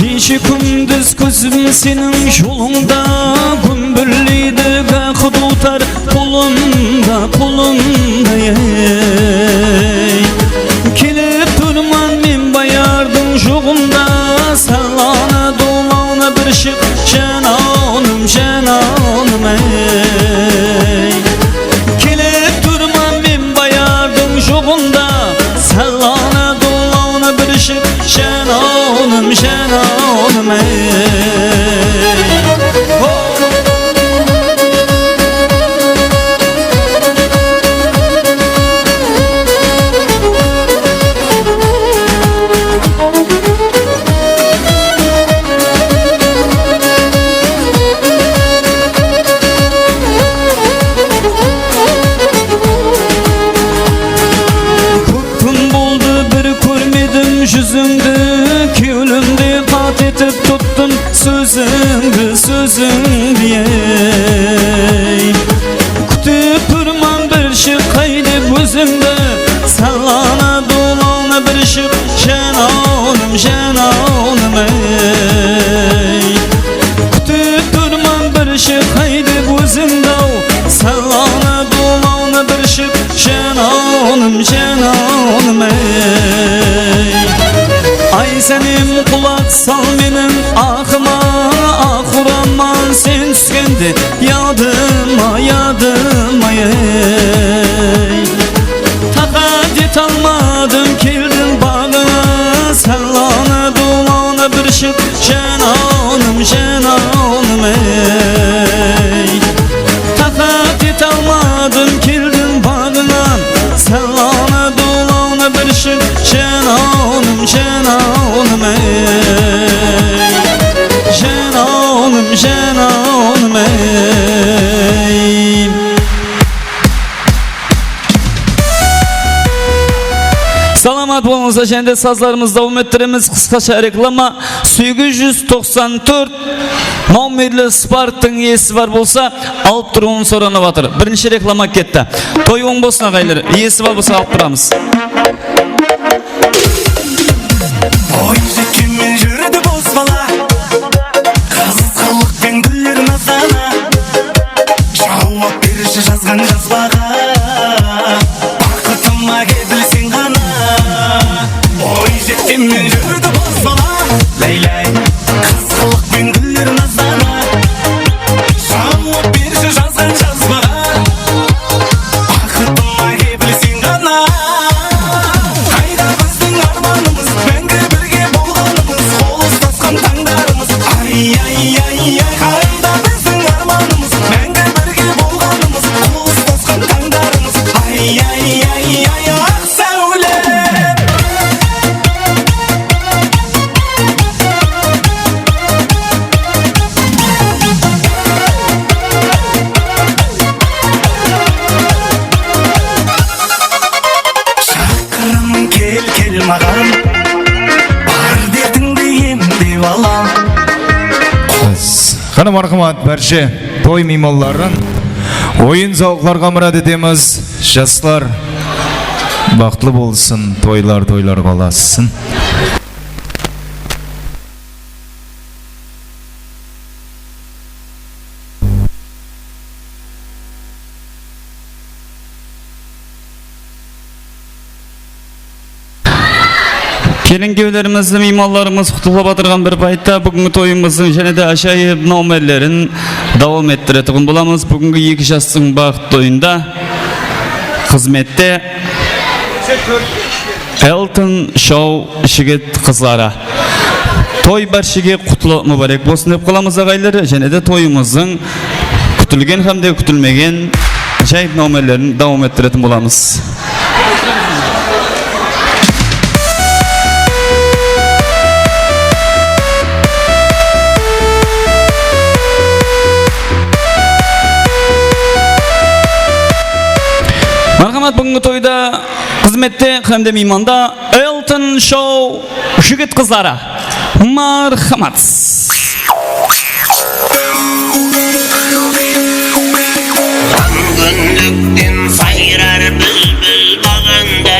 Gece gündüz gözüm senin yolunda, gümbürliydi gakı tutar kolunda, kolunda ey. Kelip durman men bayardım joğunda, sallana dolana bir şık şenanım, şenanım ey. Kelip durman men bayardım joğunda, sallana dolana bir şık şenanım, şenanım ey. Yüzündü, külümdü, pat etip tuttun sözündü, sözündü ey. Kütüp durman bir şık kaydı gözümde, sallana dolana bir şık şenanım, şenanım ey. Kütüp durman bir şık kaydı gözümde, sallana dolana bir şık şenanım, şenanım ey. Bälkim kulak sal menin akıma, ahuraman sen tüskende yadıma yadıma ey. Takat et almadım keldim bağına, sellana dolana bir şık jenanım jenanım ey. Takat et almadım keldim bağına, sellana dolana bir şık jenanım jenanım ey. Jenanım jenanım ey. Salamat bolunuzda jende sazlarımız davam ettiremiz. Kıskaça reklama 894 nomerli Spark'tın iyesi var bolsa alıp turuğun sorana batır. Birinci reklama ketті. Toy oң bolsun ağaylar. Iyesi var bolsa alıp turamız. Oyuncukimin yürüdü bozbala Kızıllıkпен güllerin azana Cevap бериши жазган жазбаға Бақытыма келсең ғана Ойжеткенмен жүрді бозбала Ләйләй Кызылlıkпен güllerin azana Cevap бериши жазган жазбаға Бақытыма келсең ғана Қайда біздің арманымыз мәңгі бірге болғанымыз Қол ұстасқан таңдарымыз Ай ай ай ай Қайда біздің арманымыз мәңгі бірге болғанымыз Қол ұстасқан таңдарымыз Ай ай ай ай ақ сәуле Шақырым кел кел маған Бар дертіңді емдеп алам Қаны марқымат бәрше той мейманларын ойын зауқларға мұрат етеміз. Жастар бақытлы болсын, тойлар қаласын. Келінгеулерімізді мейманларымыз құтылып атырған бір байтта бүгінгі тойымыздың және де ашайып номерлерін давам еттіретігін боламыз. Бүгінгі екі жастың бақыт тойында қызметте Elton Show жігіт қызлары. Той баршыге құтлы мүбәрек болсын деп қаламыз ағайлары, және де тойымыздың күтілген һәм де күтілмеген жайып номерлерін давам еттіретін боламыз. Мархамат, бүгінгі тойда қызметте һәм де мейманда Elton Show жігіт қызлары. Мархамат. Күндіктен сайрар бүлбүл бағында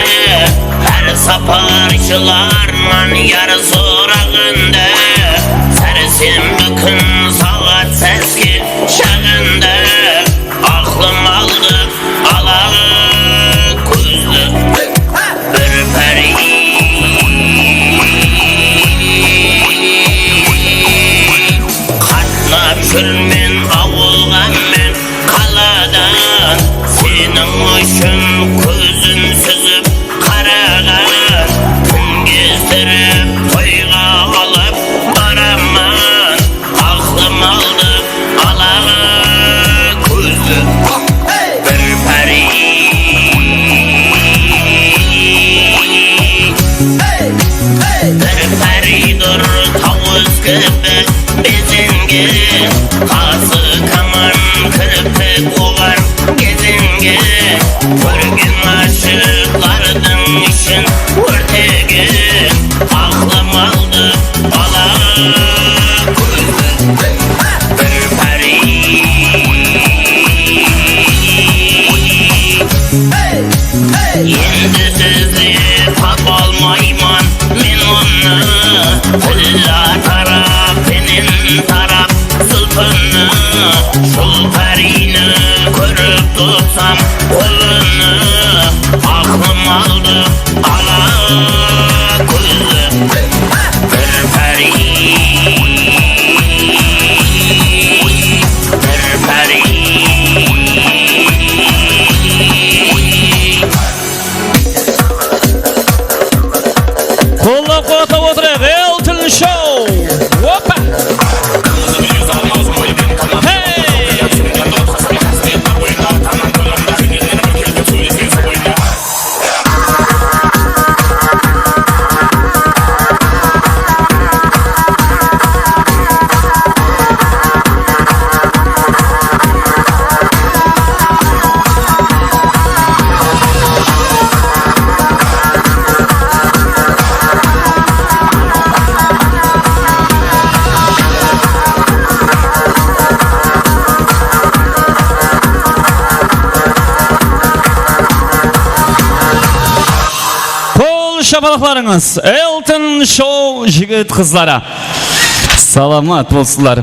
әр сапаршыларман яр сұрағында сәрсенбі күн сағат сәске шағында ақлым алды алағы көзді бір пәри қатнап жүрмен ауылға мен қаладан сенің үшін көзін сүзіп қараған күн кездіріп тойға алып бараман ақлым алды алағы көзді бір пәри бір пәридір тауыз кібі безенген қасы каман кірпік оғар кезенген көрген ғашықтардың ішін өртеген ақлым алды бала көзді бір пәри енді сізді таба алмаймын мен оны тіл тарап Kolla kota oturak Elton Show. Hoppa. Şapalaklarınız Elton Show jigit kızlara salamat bolsunlar.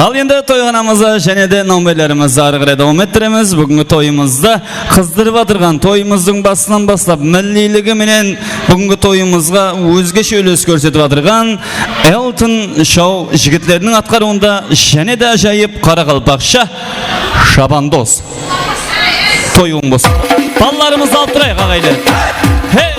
Al endi toyxonamızga және де nomberlerimizni ары қарай davom ettiremiz. Bugungi toyimizda qizdirib atırgan toyimizning basından baslap milliligi menen bugungi toyimizga o'zgacha ulес ko'rsatib atırgan Elton Show jigitlerinin atqaruunda және de ajoyib Qoraqalpoqcha Shabandoz toyun bolsun. Ballarımızı alып turayıq agaylar. Hey!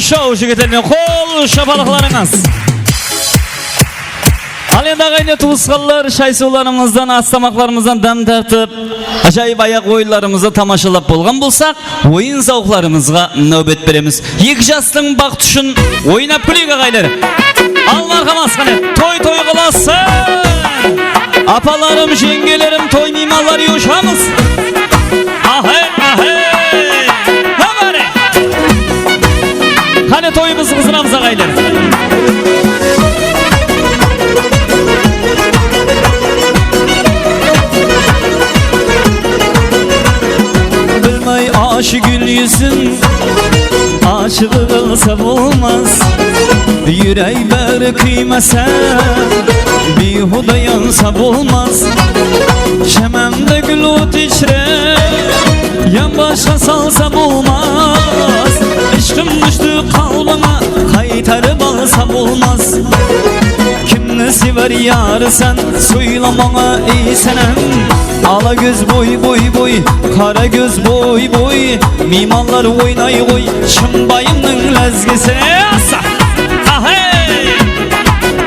Show jigitlerine kol şapalaklarınız. Al endi agayne tuğusqallar şay sularımızdan, astamaklarımızdan dam tartып, ajoyib ayak oyunlarımızı tamaşalap bolgan bolsak, oyun zavuklarımızga nöbet beremiz. Iki jastың bakt üçün oynap kuleyik agaylar. Al marhamas qane, toy qılasın. Apalarım, jengelerim, toy mimallar yoşamız. Ahey, ahey. Hani toyumuzu kızınamıza gaylar. Bilmey aşı gül yüzün aşığı kılsa olmaz. Yüreği beri kıymasa bihuda yansa olmaz. Şememde gül ot içre yan başa salsa olmaz. Aşkım düştü kalbime kaytarıp alsam olmaz. Kimni sever yarı sen söylemana ey senem. Ala göz boy boy boy, kara göz boy boy. Mimallar oynay koy, şımbayımның lezgisine asa. Ahey!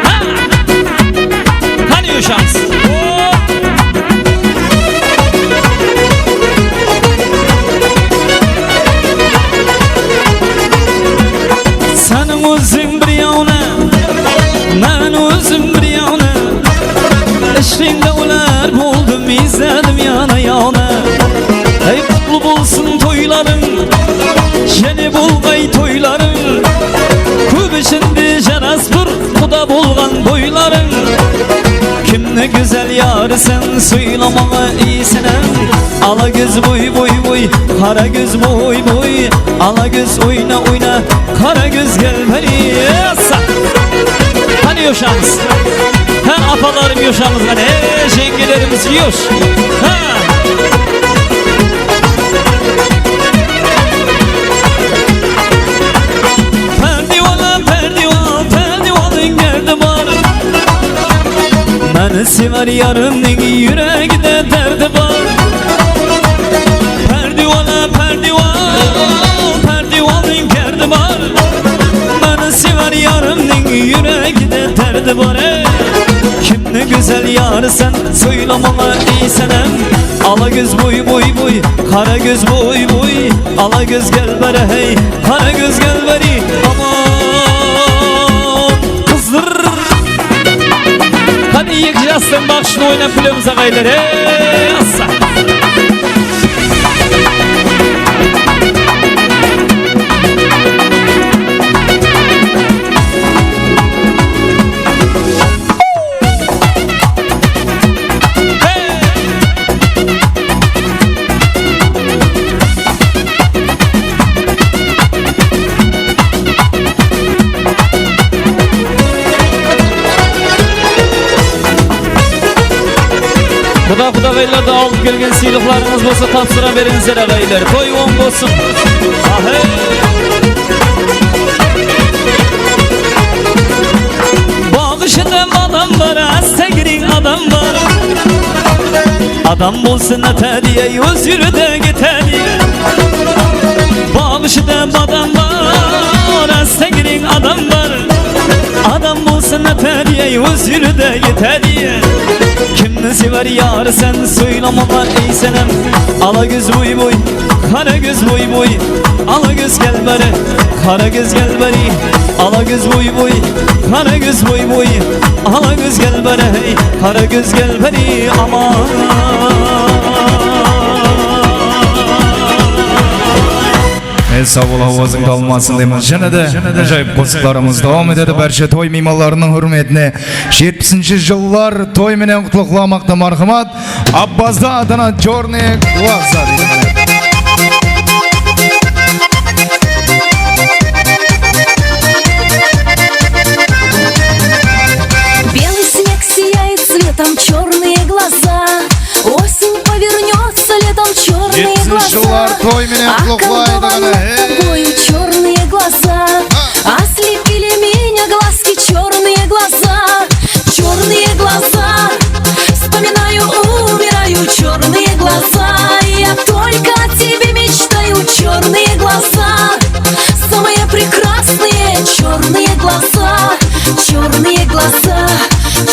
Ha! Hani yaşamız? Özüm bir yana, ben özüm bir yana. Eşliğinde ular buldum, izledim yana yana. Ey kutlu bulsun toylarım, yeni bulgay toylarım. Küp içinde jaraspır, kuda bulgan boylarım. Kimni ne güzel yarısın, suylamağa iyisenem. Ala göz boy boy boy, kara göz boy boy. Ala göz oyna oyna, kara göz gel beni yasa. Hani yoşamız? Ha apalarım yoşamız, hani jengelerimiz yoş. Ha. Məni sever yarımın yüreğinde derdi var. Perdivana perdivanın gerdi var. Məni sever yarımın yüreğinde derdi var. Kim ne güzel yarı sen, söylemama iysenem. Ala göz boy boy boy, kara göz boy boy. Ala göz gel beri hey, kara göz gel beri. Aman kızdır. Hadi yıkacağızsın bak şunu oynayıp biliyoruz ağaylar. Assa. Kudagaylar da alıp gelgen siyliklarınız bolsa tapsıra verinizler ağaylar. Toy on olsun. Ahey. Bağışında adam var, hasta girin adam var. Adam bolsun atadiye, yüz yürü de git hediye. Bağışında adam var, hasta girin adam var. Adam bolsun atadiye, yüz yürü de git hediye. Kimni sever yar sen, söylemama iysenem. Ala göz boy boy, kara göz boy boy. Ala göz gel beri, kara göz gel beri. Ala göz boy boy, kara göz boy boy. Ala göz gel beri hey, kara göz gel beri. Aman sağ ol, havazın kalmasın deymiz. Jene de acayip qo'shiqlarimiz davom etadi. Barcha to'y mehmonlarining hurmatine 70-yillar to'y bilan qutlaqlamoqda marhamat. Abbazda Adana Черный глаза deydi. Белый снег сияет цветом, черные глаза. Осень повернется летом, черные глаза. Тобою черные глаза. Ослепили меня глазки, черные глаза. Черные глаза. Вспоминаю, умираю, черные глаза. Я только о тебе мечтаю, черные глаза. Самые прекрасные черные глаза. Черные глаза,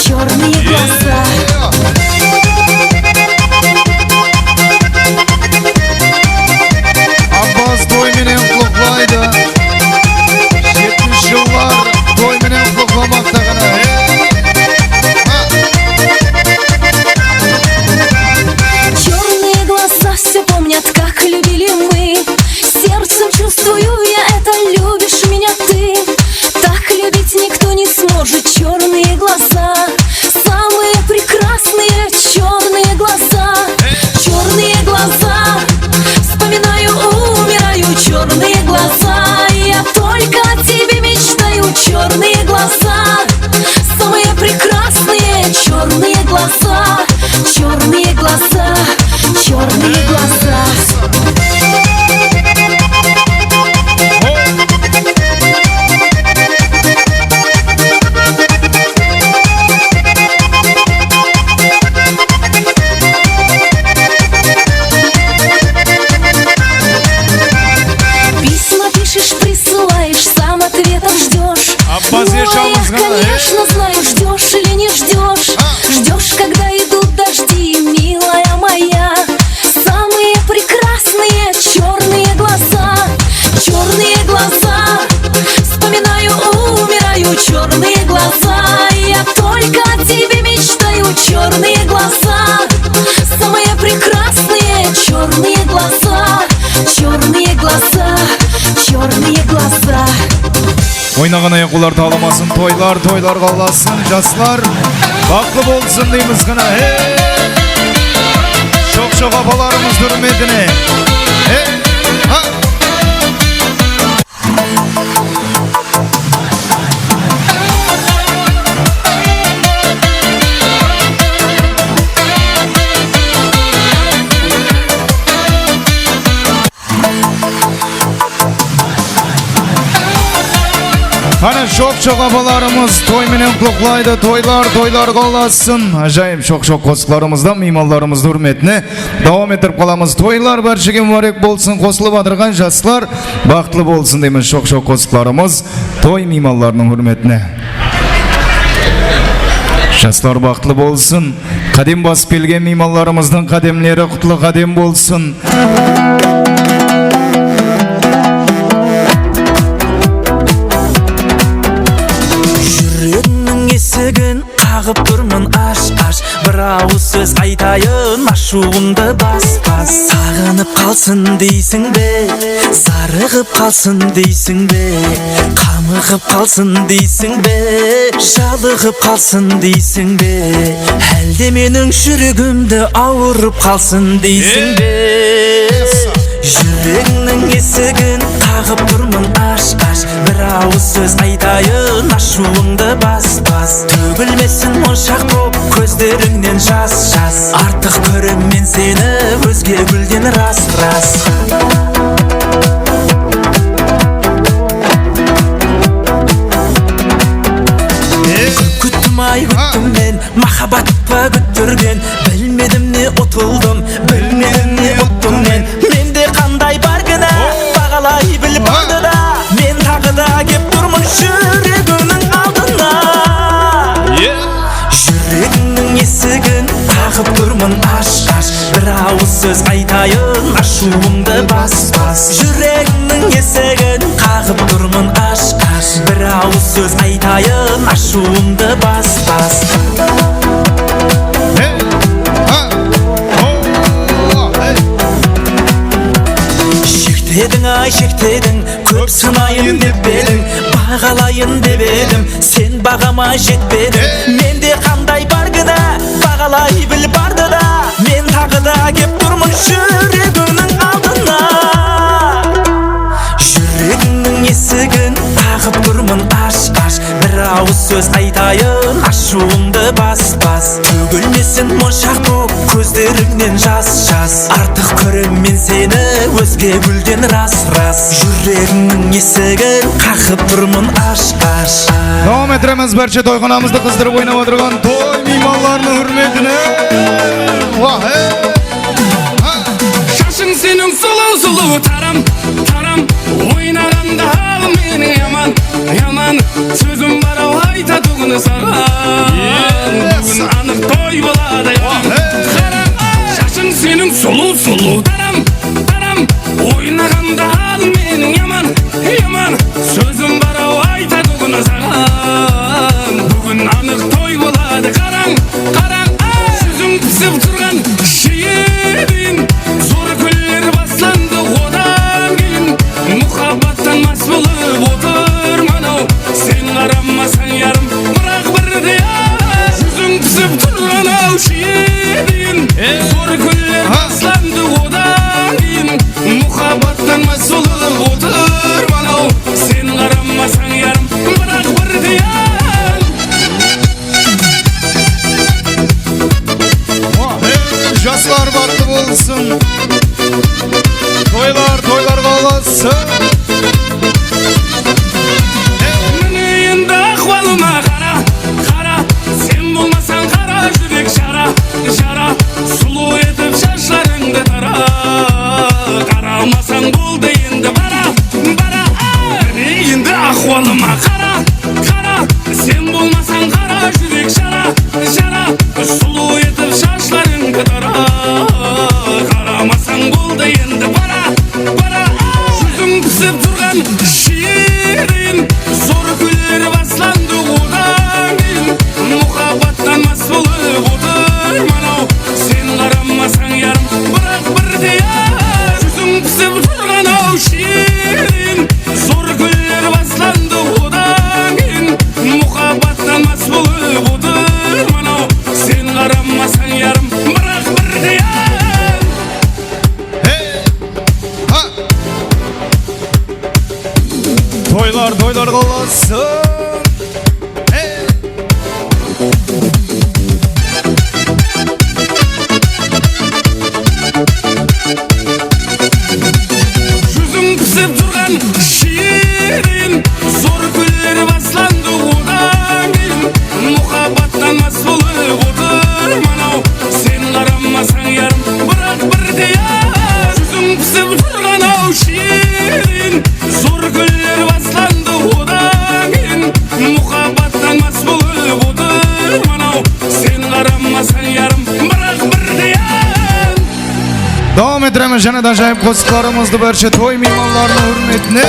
черные глаза. Abbas to'y bilan qutlaqlaydi. 70 yillar to'y bilan qutlaqlamoqda g'ana. Черные глаза все помнят, как любили мы. Сердцем чувствую я это, любишь меня ты. Так любить никто не сможет. Черные глаза, самые прекрасные черные глаза. Черные глаза, вспоминаю, умираю, черные глаза. Я только о тебе мечтаю, черные глаза. Самые прекрасные черные глаза. Черные глаза, черные глаза. Письма пишешь, присылаешь, сам ответов ждешь. Конечно, знаю, ждешь или не ждешь. Ждешь, когда идут дожди, милая моя. Самые прекрасные черные глаза. Черные глаза. Вспоминаю, умираю, черные глаза. Я только о тебе мечтаю, черные глаза. Самые прекрасные черные глаза. Черные глаза, черные глаза. Ойнаған аяқулар таламасын, тойлар қаласын, жаслар Baklı bolsun deyimiz gına. Çok apalarımız hürmetine. Hani çok apalarımız toy menen kutlaydı, toylar qolasın. Acayip çok kosuklarımızdan mimallarımız hürmetine devam ettirip kalamız. Toylar barşıgen mübarek bolsun, kosulup adırgan jaslar baktlı bolsun deyimiz çok kosuklarımız toy mimallarının hürmetine. Jaslar baktlı bolsun. Kadim basıp kelgen mimallarımızdan kademleri kutlu kadem bolsun. Есігін қағып тұрмын аш бір ауыз сөз айтайын ашуымды бас сағынып қалсын дейсің бе зарығып қалсын дейсің бе қамығып қалсын дейсің бе жалығып қалсын дейсің бе әлде менің жүрегімді ауырып қалсын дейсің бе жүрегіңнің есігін қағып тұрмын аш бір ауыз сөз айтайын ашуыңды бас төгілмесін моншақ боп көздеріңнен жас артық көрем мен сені өзге гүлден рас күттім мен махаббат па күттірген білмедім не ұтылдым білмедім не ұттым менде қандай бар кінә бағалай біл барды да мен тағы да кеп тұрмын жүрегіңнің алдына жүрегіңнің есігін қағып тұрмын аш бір ауыз сөз айтайын ашуымды бас жүрегіңнің есігін қағып тұрмын аш бір ауыз сөз айтайын ашуымды бас шектедің көп сынайын деп едің бағалайын деп едім сен бағама жетпедің менде қандай бар кінә бағалай біл барды да мен тағы да кеп тұрмын жүрегіңнің алдына жүрегіңнің есігін қағып тұрмын аш бір ауыз сөз айтайын ашуымды бас төгілмесін моншақ боп көздеріңнен жас артық көрем мен сені өзге гүлден рас жүрегіңнің есігін қағып тұрмын аш Devam ettiremiz barcha to'yxonamizda qizdirib o'ynab o'tirgan to'y mehmonlarning hurmatine. Şaşın senin sulu taram oynaganda al meni yaman sözüm var o ayta tugunu saran bugün anık toy bo'ladi Şaşın senin sulu taram oynaganda al meni yaman sözüm var o ayta tugunu saran bugün anık toy bo'ladi qarang sözüm pisib turgan şiirin zor güller baslandı odan keyin muhabbattan mas bo'lib o'tirman sen qaramasan yarım biroq birde sözüm pisib turgan şiirin zor güller baslandı odan keyin muhabbattan mas bo'lib o'tirman sen qaramasan yarım biroq birde Jaslar baktı bolsun. Toylar qolasın. Meni endi ahvolimga qara sen bo'lmasang qara yurek shara sulu etib shashlaringni tara qaramasang bo'ldi endi bara meni endi ahvolimga qara sen bo'lmasang qara yurek shara sulu etib shashlaringni tara qaramasang bo'ldi endi bara sözüm pisib turgan şiirin zor güller baslandı odan keyin muhabbattan mas bo'lib o'tirman sen qaramasan yarım biroq birde sözüm pisib turgan şiirin zor güller baslandı odan keyin muhabbattan mas bo'lib o'tirman Toylar kalasın. Yüzüm kısıp durgan şiirin zor güller baslandı odan keyin muhabbattan mas bolup oturman sen aranmasan yarım bırak bir diyen yüzüm kısıp durgan şiirin zor güller baslandı odan keyin muhabbattan mas bolup oturman sen aranmasan yarım bırak bir diyen. Devam ettiremiz yana da acayip kostuklarımızdı barcha toy mehmonlarının hürmetine.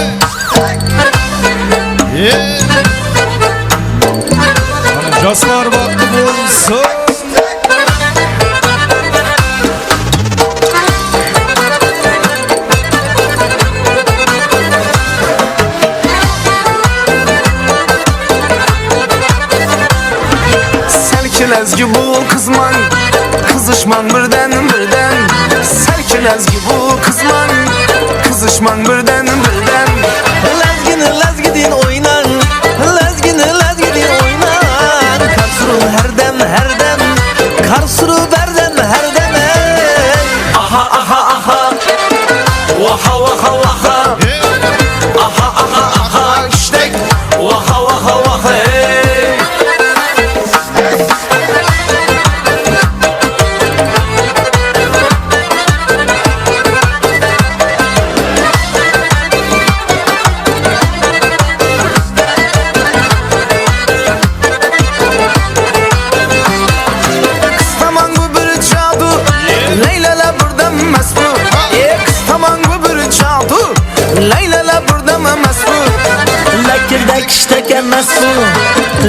Jaslar vakti bulsun. Selkin ezgi bu kızman Kızışman birden Selkin bu kızman Kızışman birden Lezgini oynan Lezgini oynan Karsuru her dem Karsuru berdem her dem Aha Vaha Aha İşte Vaha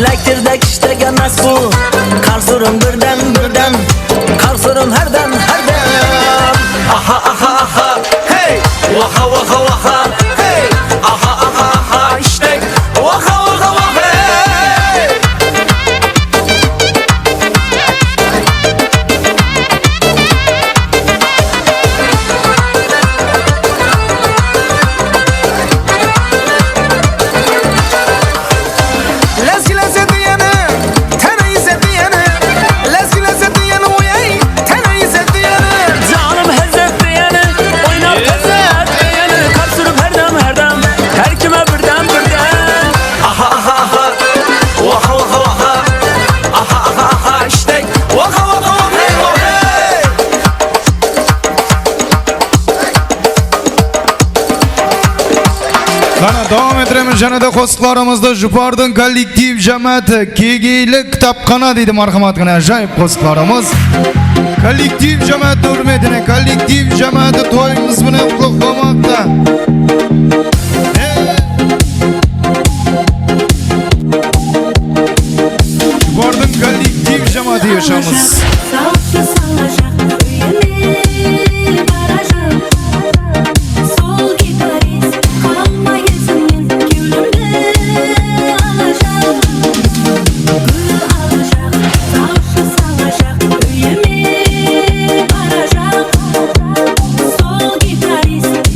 Lektirdek işte gelmez bu Karsurum birden Karsurum her dem Aha Hey Vaha Hey Aha işte Vaha hey Devam ettiremiz yana da kostuklarımızda Jupardın kollektiv cemaati Kegeyli kitapxona deydi marhamatına acayip kostuklarımız. Kollektiv cemaati hürmetine kollektiv cemaati toyimiz bilan qutlaqlamoqda. Jupardın kollektiv cemaati yaşamız.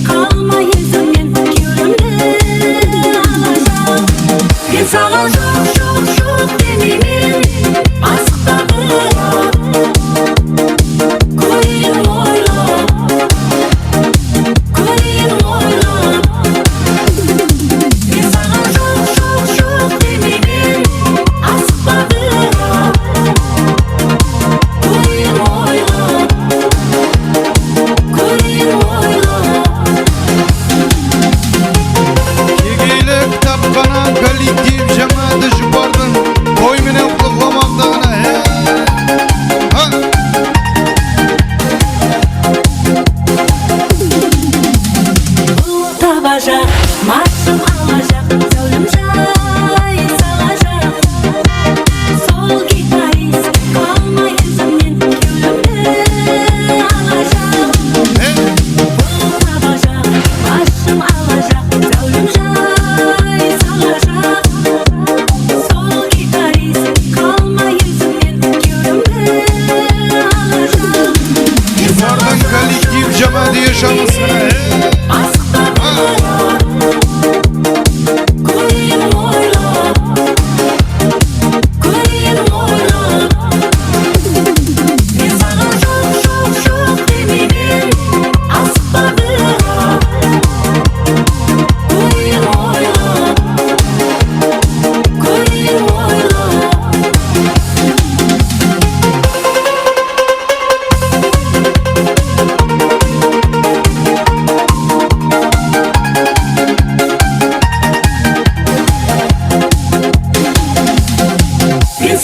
Kalmayız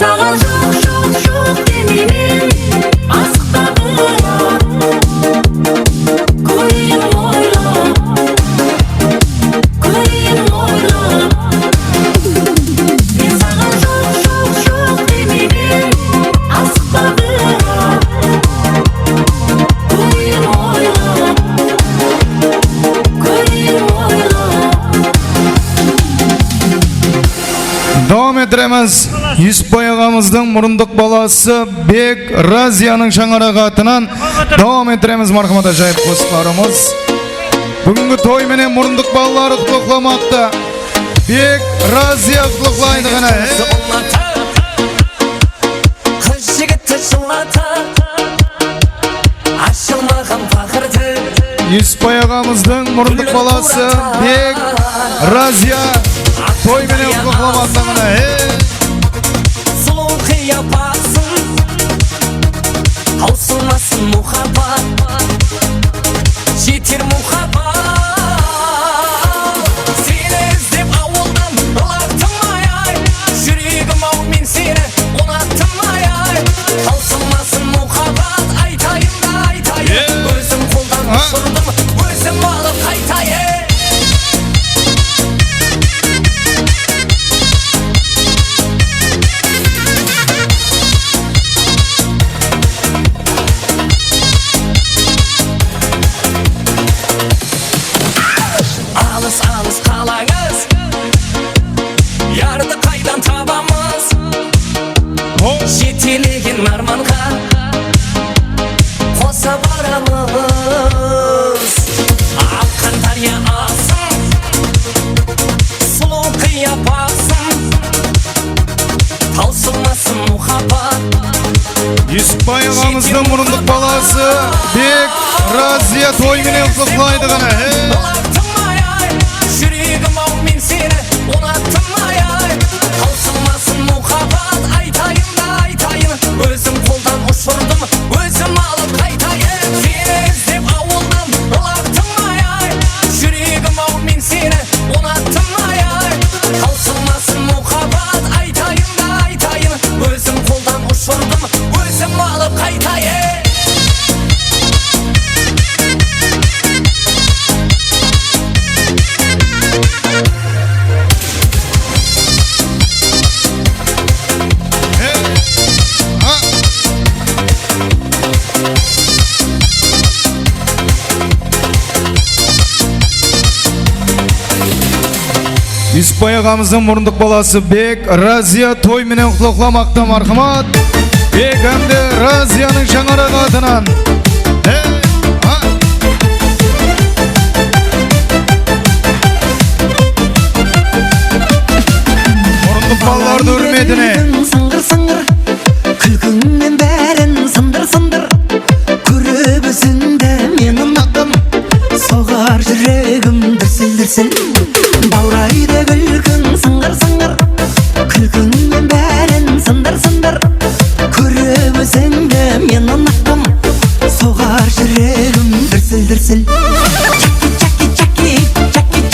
саған жоқ демеймін асықпа бірақ көрейін ойлап мен саған жоқ демеймін асықпа бірақ көрейін ойлап Davam ettiremiz. Yusupbay ağamızın murunduk balası Bek Raziyaның şangarağı atынан davam ettiremiz marhamat ajayip qo'shiqlarimiz. Bugungi to'y menen murunduk balalari qutlaqlamoqda. Bek Raziya qutlaqlaydi gana. Kız yigitni жылатып ашылмаған пақырды Yusupbay ağamızın murunduk balası Bek Raziya to'y menen qutlaqlamoqda gana. Сұлу қияпатсың таусылмасын мұхаббат жетер мұхаббат сені іздеп ауылдан ылақтым ай жүрегім-ау мен сені ұнаттым ай таусылмасын мұхаббат айтайын да айтайын өзім қолдан ұшырдым өзім алып қайтайын Алыс қалаңыз Ярды қайдан табамыз Жетелеген арманға Қоса барамыз Аққан дария асың Сұлу қияпасың Таусылмасын мұхаббат Yusupbay ağamızın murunduk balası Bek Raziya to'y menen qutlaqlaydi gana. Жүрегім-ау мен сені ұнаттым ай таусылмасын мұхаббат айтайын да айтайын өзім қолдан ұшырдым өзім алып қайтайын сені іздеп ауылдан ылақтым ай жүрегім-ау мен сені ұнаттым ай таусылмасын мұхаббат айтайын да айтайын өзім қолдан ұшырдым өзім алып қайтайын Yusupbay ağamızın murunduk balası Bek Raziya to'y menen qutlaqlamoqda marhamat. Bek hamda Raziyaның şangarağı atынан. Murunduk balalardı hürmetine. Сыңғыр күлкіңмен бәрін сындыр көріп өзіңді мен ұнаттым соғар жүрегім дүрсіл баурайды күлкің сыңғыр күлкіңмен бәрін сындыр көріп өзіңді мен ұнаттым соғар жүрегім дүрсіл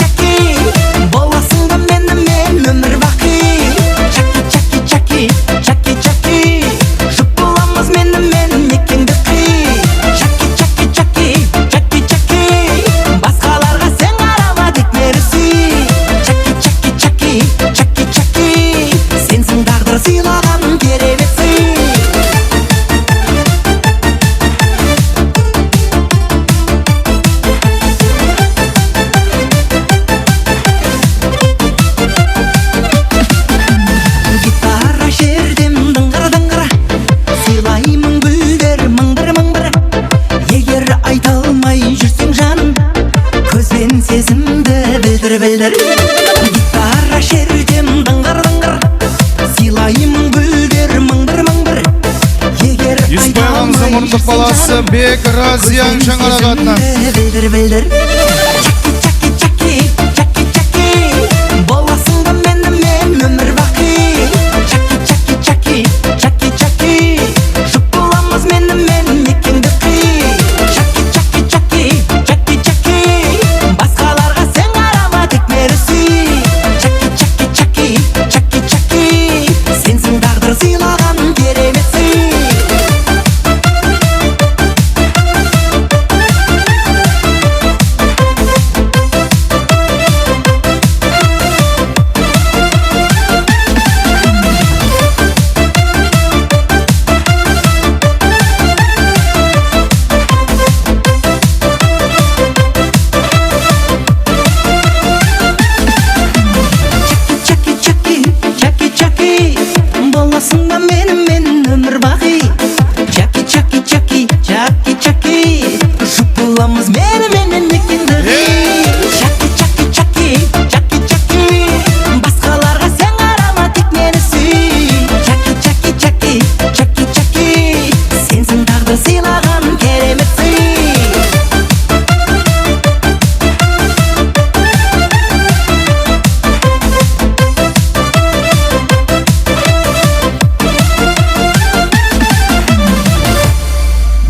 чаки боласың да менімен өмір бақи чаки жұп боламыз менімен некеңді қи чаки басқаларға сен қарама тек мені сүй чаки сенсің тағдыр сыйлаған керемет сый гитара жердем дыңғыр сыйлаймын гүлдер мыңбір егер айта алмай жүрсең жаным көзбен сезімді білдір гитара жердем дыңғыр сыйлаймын гүлдер мыңбір егер Yusupbay ağamızın murunduk balası Bek Raziyaның şangarağı atынан. білдір чаки боласың да менімен өмір бақи чаки жұп боламыз менімен некеңді қи чаки басқаларға сен қарама тек мені сүй чаки сенсің тағдыр сыйлаған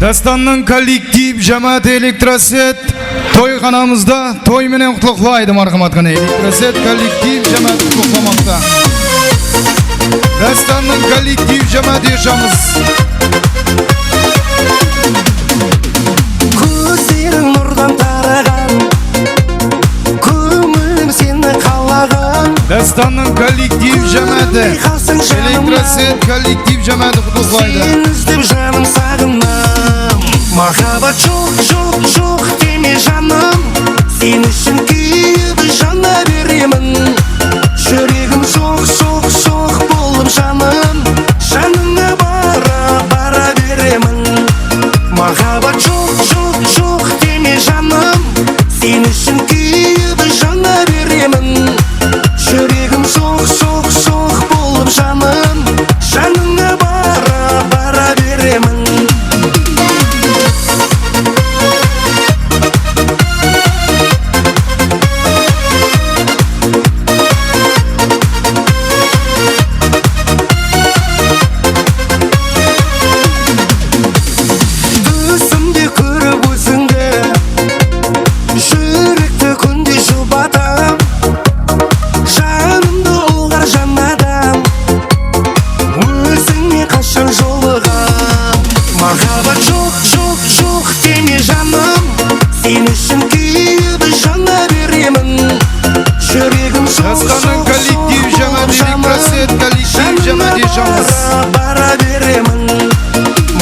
Dastanның kollektiv Cemaat Elektroset toyxonamizda toy menen qutluklaydı marhamat qana. Elektroset kollektiv Cemaat qutluklamaqda. Dastanның kollektiv Cemaat yaşamız. Көздерің нұрдан тараған, көңілім сені қалаған. Dastanның kollektiv Cemaati Elektroset kollektiv Cemaati qutluklaydı. Сені іздеп жаным сағынам. Махаббат жоқ деме жаным. Сен үшін күйіп жана беремін. Жүрегім соқ болып жаным. Жаныңа бара беремін. Махаббат жоқ деме жаным. Сен үшін күйіп жана беремін. Жүрегім соқ болып жаным. Жаныңа бара беремін. Түсімде көріп өзіңді, жүректі күнде жұбатам. Жанымды ұлғар жанадам, өзіңе қашан жолығам. Махаббат жоқ деме жаным. Сен үшін күйіп жана беремін. Жүрегім Dastanның kollektiv Cemaat Elektroset kollektiv Cemaat yaşamız. бара беремін.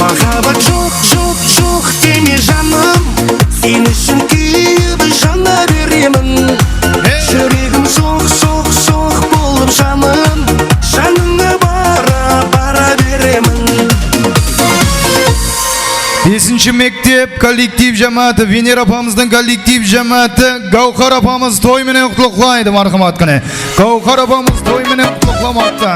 Махаббат жоқ деме жаным. Сен үшін күйіп жана беремін. Жүрегім соқ болып жаным. Жаныңа бара беремін. 5. mektab kollektiv Cemaati Venera apamızın kollektiv Cemaati Gavhar apamız toy menen qutluklaydı marhamat qana. Gavhar apamız toy menen qutluklamaqda.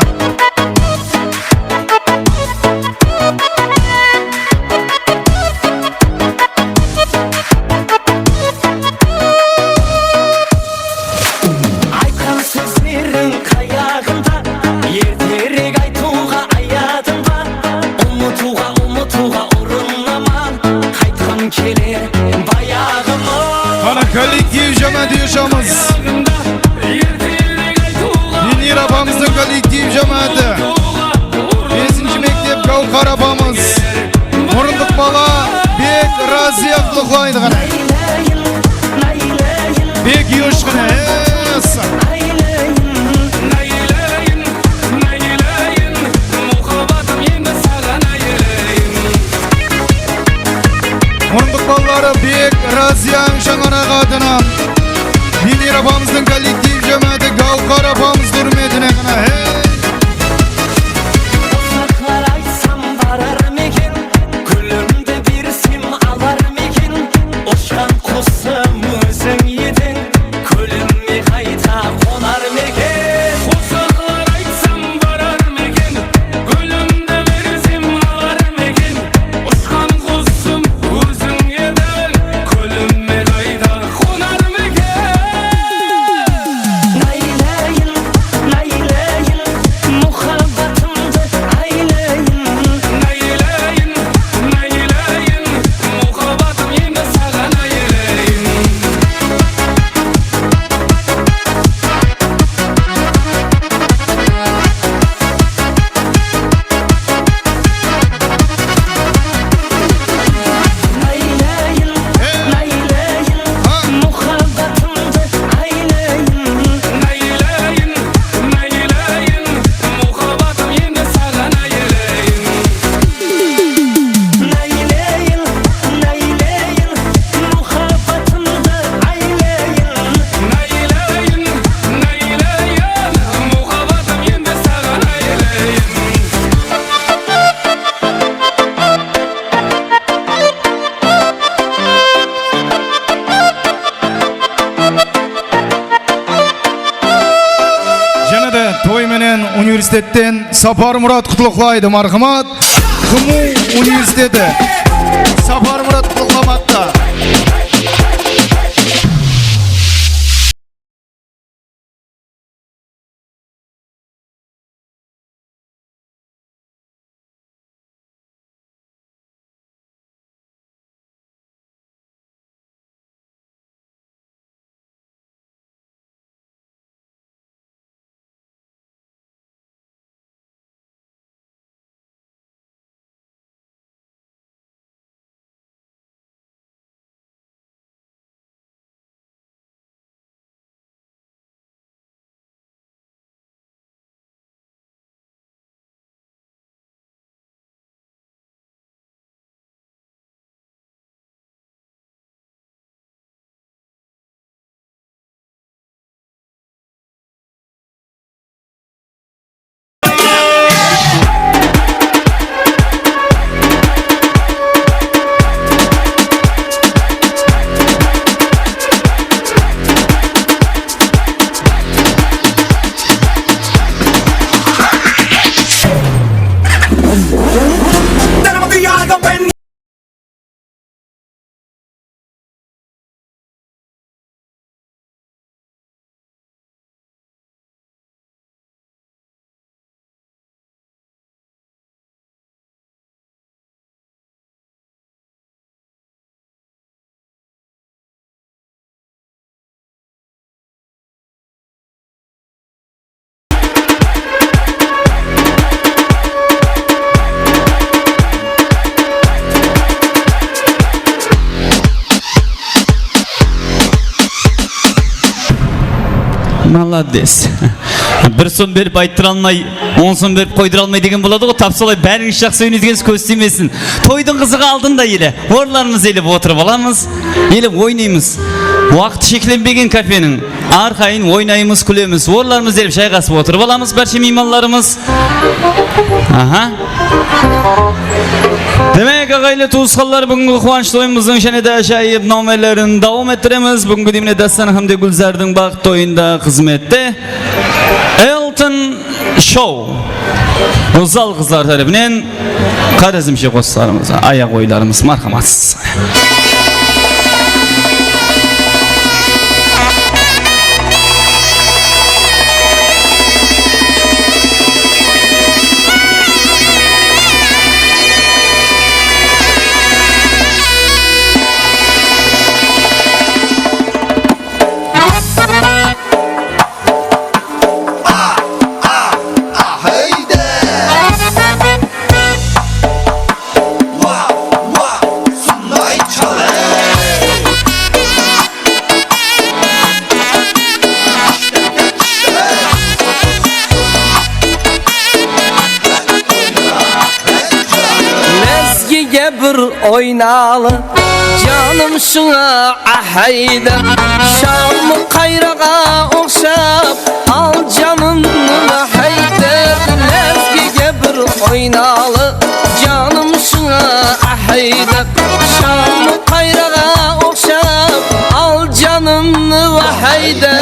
Айтқан сөздерің қаяғында, ертерек айтуға аядым ба. Ұмытуға ұрынама, қайтқым келер баяғыма. Qana kollektiv Cemaat yaşamız. Venera apamızın kollektiv Cemaati 5. mektab Gavhar apamız. Murunduq bala Bek Raziya qutluklaydı qana. Bek yosh qana. Murunduq balları Bek Raziyan şangana qadına. Venera apamızın kollektiv Cemaati Gavhar apamız hürmetine qana. Uzaklar айтсам барар мекен, күлімді бір сен алар мекен. Ұшқан құсым өзің едің, көліме қайта қонар мекен. Uzaklar айтсам барар мекен, гүлімді берсем алар мекен. Ұшқан құсым өзің едің, көліме қайта қонар мекен. Найлайын, мұхаббатымды айлайын. Найлайын, мұхаббатым енді саған айлайын. Найлайын, мұхаббатымды айлайын. Найлайын, мұхаббатым енді саған айлайын. Найлайын, мұхаббатымды айлайын. Найлайын, мұхаббатым енді саған айлайын. Және de toy menen universitetten Sapar Murat qutluklaydı marhamat. Kımu Üniversiteti Sapar Murat qutluklamaqda. Молодец. Bir son berip ayttıra almay, 10 son berip koydura almay degen болады ғой. Tap solay bәріңіз жақсы өнетгеніз көз тимесін. Тойдың қызығы алдында еле. Орларымыз еліп отырып аламыз, еліп ойнаймыз. Уақыт шекленбеген кафенің арқайын ойнаймыз, күлеміз. Орларымыз еліп шайғасып отырып аламыз, бәрше мейманларымыз. Аха. Demek ağaylı tuğuskallar bugünkü kuvanç toyumuzun және de şahit nomelerini devam ettiremiz. Bugünkü dimine Dastan Hamdi Gülzar'dın bak toyunda hizmette Elton Show Uzal kızlar tarafından Karazım şekoslarımıza ayak oylarımız marhamatsız. bir oynalı canım şuna ahayda Şamı kayrağa okşap al canımı ahayda Lezgiye bir oynalı canım şuna ahayda Şamı kayrağa okşap al canımı ahayda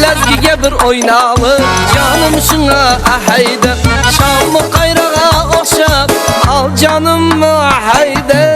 Lezgiye bir oynalı canım şuna ahayda Şamı kayrağa okşap al canımı ahayda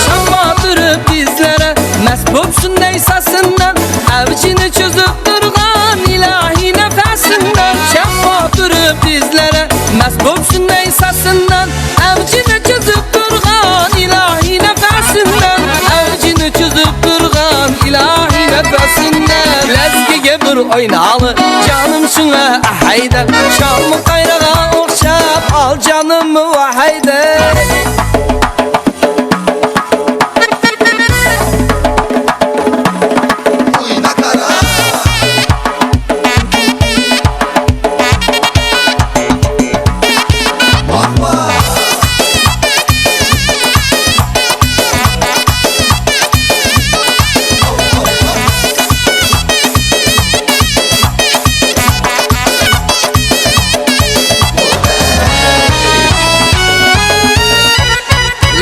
Şam'a durup bizlere mesbupsun neysasından Avcını çözüp durgan ilahi nefesinden Şam'a durup bizlere mesbupsun neysasından Avcını çözüp durgan ilahi nefesinden Avcını çözüp durgan ilahi nefesinden Lezgiye bir oynalı canım şuna ahayda Şam'ı kayrağa okşap al canımı ahayda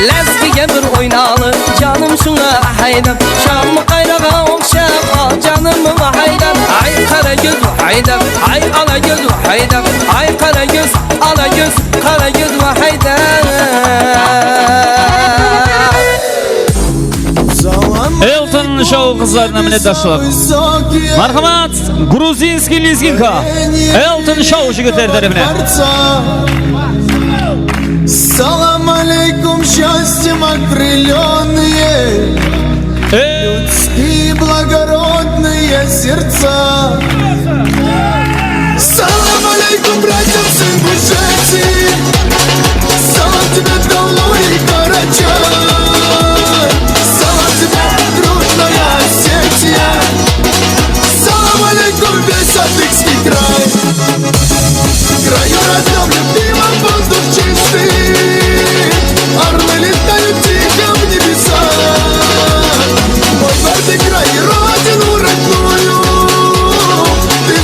Lezgiye bir oynalı canım şuna ahayda Şam'ı kayrağa okşap al canımı ahayda Ay kara göz ahayda ay ala göz ahayda Ay kara göz ala göz kara göz ahayda Elton Show kızlarına minnettarchilik. Marhamat, Gruzinskiy Lizginka. Elton Show жигитлер tarafından. Салам алейкум, счастьем окрыленные Людские благородные сердца Салам алейкум, братьям, сын Буджети Салам тебе, Далой и Карачай Салам тебе, трудная Осетия Салам алейкум, весь Адыгский край В краю родном, любимом, воздух чистый Орлы летают тихо в небеса Мой гордый край и родину родную Ты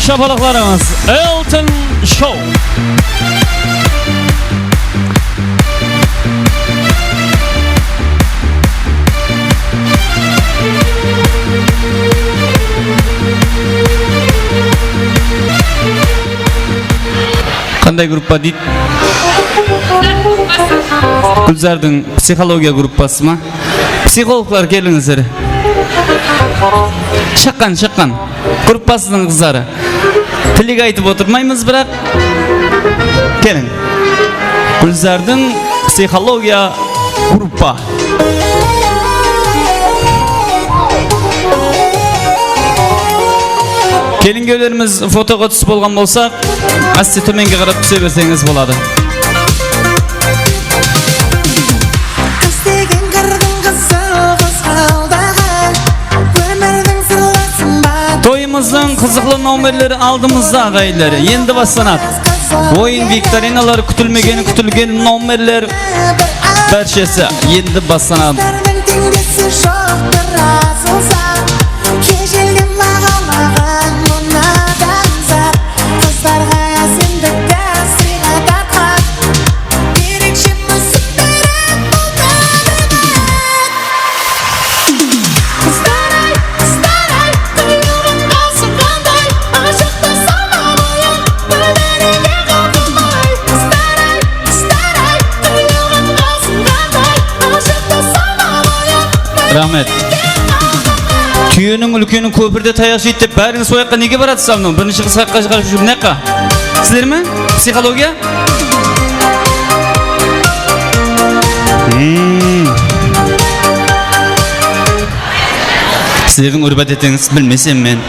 şapalaklarımız Elton Show. Qanday gruppa deydi? Gülzar'dın psixologiya gruppası mı? Psikologlar kelingizler. Şaqqan gruppasının kızları. Tilik aytib oturmaymiz biroq. Keling. Gülzar'dın psixologiya gruppa. Kelingölerimiz fotoga tushib bo'lgan bo'lsa, asti to'menga qarab tusa bersangiz bo'ladi. Toyimizin qiziqli nomerleri aldığımızda ağayları. Endi başlanat. Oyun viktorinalar kutilgan nomerler barchasi endi başlanat. Rahmet. Tüyünün ülkenin köprüde tayaşı itip bäriniz soyaqqa nege baratsam? Birinchi qız haqqa chiqarish uchun bunaqa. Sizlarmi? Psixologiya? Sizlarning urbat etingiz bilmasam men.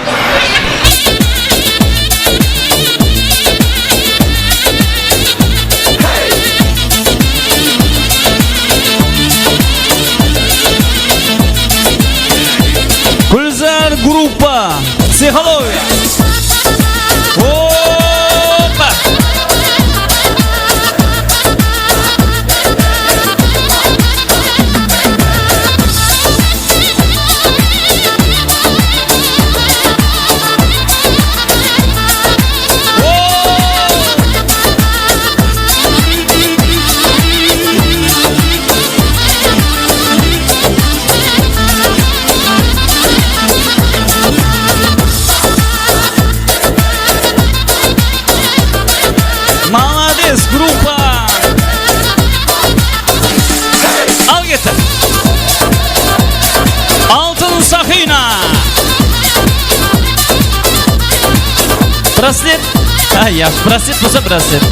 Группа психология. Опа! Группа. Al getir. Altın Safina. Braslet. Ya braslet bo'lsa braslet.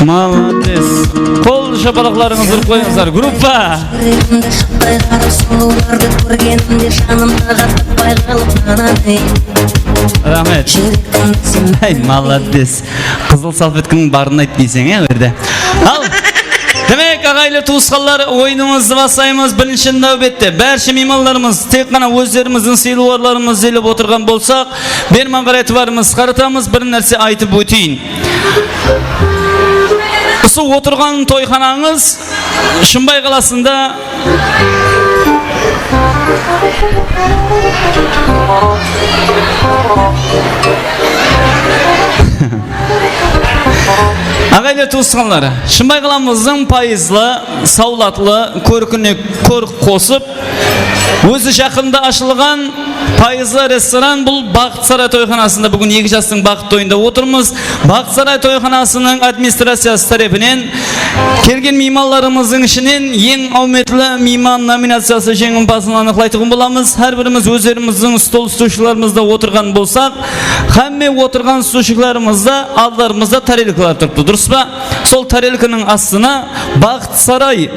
Молодец. Kol şapalaklarınızı koyunuzlar. Gruppa. Rahmet. Hey, молодец. Kızıl salfetkinin barını aytdıysan ya öyle. Al. Demek ağaylı tuğuskallar oyunumuzu basayımız bilinçin növbette. Berşi mimallarımız tek kana özlerimizin siluvarlarımız elip oturgan bolsak, bir mangar etibarımız, karatamız bir nerse aytıp öteyin. Isı oturgan toyxananız Şımbay qalasında Ağaylı tuğuskanları Şımbay qalamızın payızlı, savlatlı, körkünü körk kosip özü жақында ашылған пайызlı restoran бұл Бақыт Сарай тойханасында бүгін 2 жастың Бақыт тойында отырмыз. Бақыт Сарай тойханасының администрациясы тарапынан келген меймандарымыздың ішінен ең ауметлі мейман номинациясы жеңімпазын анықтайтын боламыз. Hər біріміз өздеріміздің стол стушыларымызда отырған болсақ, хамме отырған стушыларымызда алдарымызда тарелкалар тұрыпты, дұрыс па? Сол тарелканың астына Бақыт Сарай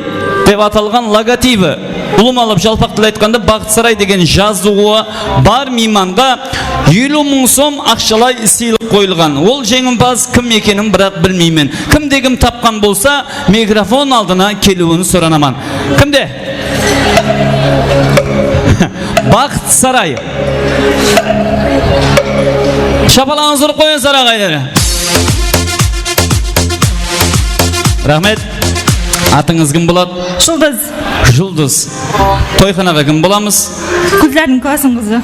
деп аталған логотипі улум алып жалпак тил айтканда Бакыт сарай деген жазуы бар мейманга 50 000 сом акчалай сыйлык коюлган. Ол жеңимпаз ким экенин бирок билмеймин. Кимде ким тапкан болса, микрофон алдына келүүнү суранаман. Кимде? Бакыт сарай. Шапалаңызды коюңуздар агайлар. Рахмет. Атыңыз кім болады? Жұлдыз. Жұлдыз. Тойханаға кім боламыз? Гүлзардың классың қызы.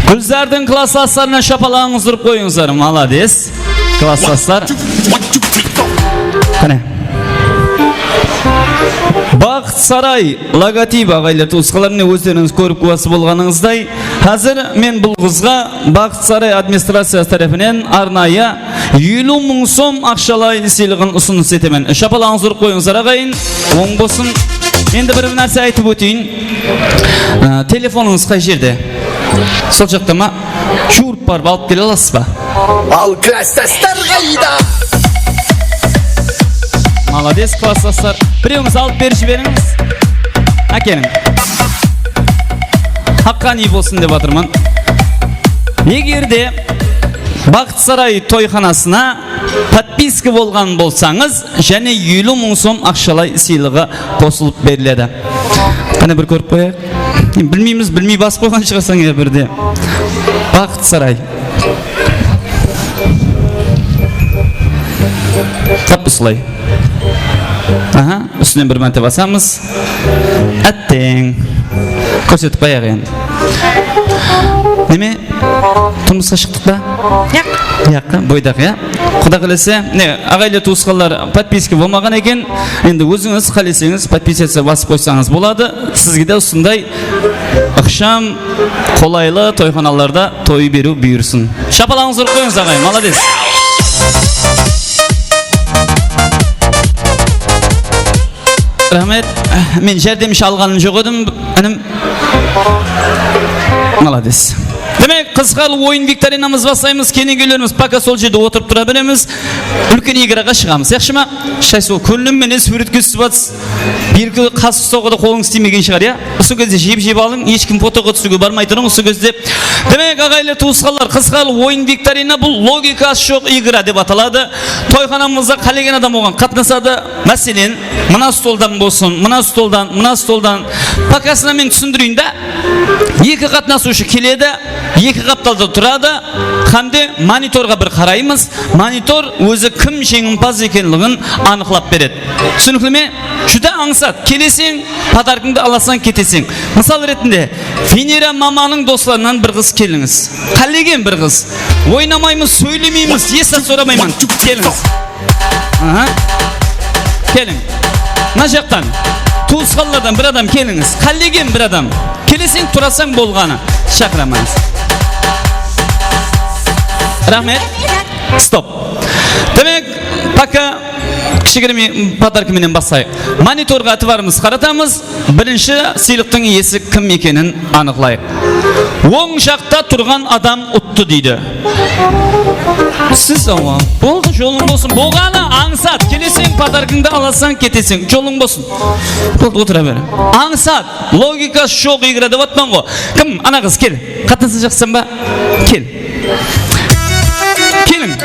Гүлзардың класстастарына шапалағыңыз ұрып қойыңыздар. Маладес. Класстастар. Қане. Бақыт сарай логотип ағайлар туысқаларына өздеріңіз көріп куәсі болғаныңыздай. Қазір мен бұл қызға Бақыт сарай администрациясы тарапынан арнайы 50 000 сом ақшалай сыйлығын ұсыныс етемін. Шапалаңыз ұрып қойыңыздар ағайын. Оң болсын. Енді бір нәрсе айтып өтейін. Телефоныңыз қай жерде? Сол жақта ма? Жүріп барып алып келе аласыз ба? Ал класстастар қайда? Молодец, класстастар. Біреуіңіз алып беріп жіберіңіз. Әкелің. Хаққани болсын деп жатырмын. Егерде Бақыт сарай тойханасына подписка болған болсаңыз, және 50 000 сом ақшалай сыйлығы қосылып беріледі. Қане бір көріп қояйық. Білмейміз, білмей басып қойған шығарсаң бірде. Бақыт сарай. Тап ұсылай. Үстінен бір мәнте басамыз. Әттең. Көрсетіп қаяқ енді. Неме? Тұрмысқа шықтық ба? Яққа, бойдақ, я? Құда қалесе, ағайлы туысқалар подписка болмаған екен. Енді өзіңіз қалесеңіз подписация басып қойсаңыз болады. Сізге де ұсындай ықшам, қолайлы тойханаларда той беру бұйырсын. Шапалаңыз ұрып қойыңыз ағай, молодец. Рахмет, мен жәрдемші алғаным жоқ едім, әнім. Молодец. Демек, қысқалы ойын викторинамыз басаймыз, кенегелеріміз пока сол жерде отырып тұра береміз. Үлкен играға шығамыз, яқшы ма? Шай сол, көлім мен суретке түсіп атыз. Беркі қас ұстауға да қолыңыз тимеген шығар, я? Осы кезде жеп алың, ешкім фотоға түсуге бармай тұрың, осы кезде. Демек, ағайлы туысқалар, қысқалы ойын викторина бұл логикасы жоқ игра деп аталады. Тойханамызда қалеген адам оған қатынасады. Мәселен, мына столдан болсын, мына столдан. Покасына мен түсіндірейін да. Екі қатынасушы келеді, екі қапталда тұрады, хамде мониторға бір қараймыз. Монитор өзі кім жеңімпаз екенлігін анықлап береді. Түсінікті ме? Жүда аңсат. Келесең, подаркыңды аласаң кетесең. Мысал ретінде, Венера маманың достарынан бір қыз келіңіз. Қалеген бір қыз. Ойнамаймыз, сөйлемейміз, естат сорамаймын. Келіңіз. Келің. Мына жақтан. Туысқалардан бір адам келіңіз. Қалеген бір адам. Келесең, тұрасаң болғаны. Шақырамаңыз. Рахмет. Стоп. Демек, пока кішігірім подаркіменен басайық. Мониторға атыварымыз қаратамыз. Бірінші сыйлықтың иесі кім екенін анықлайық. Оң жақта тұрған адам ұтты дейді. Сіз ауа. Болды, жолың болсын. Болғаны аңсат. Келесең, подаркыңды аласаң, кетесең. Жолың болсын. Болды, отыра бері. Аңсат. Логика шоқ игра деп атман ғой. Кім? Ана қыз, кел. Қатынсы жақсан ба? Кел. Келің.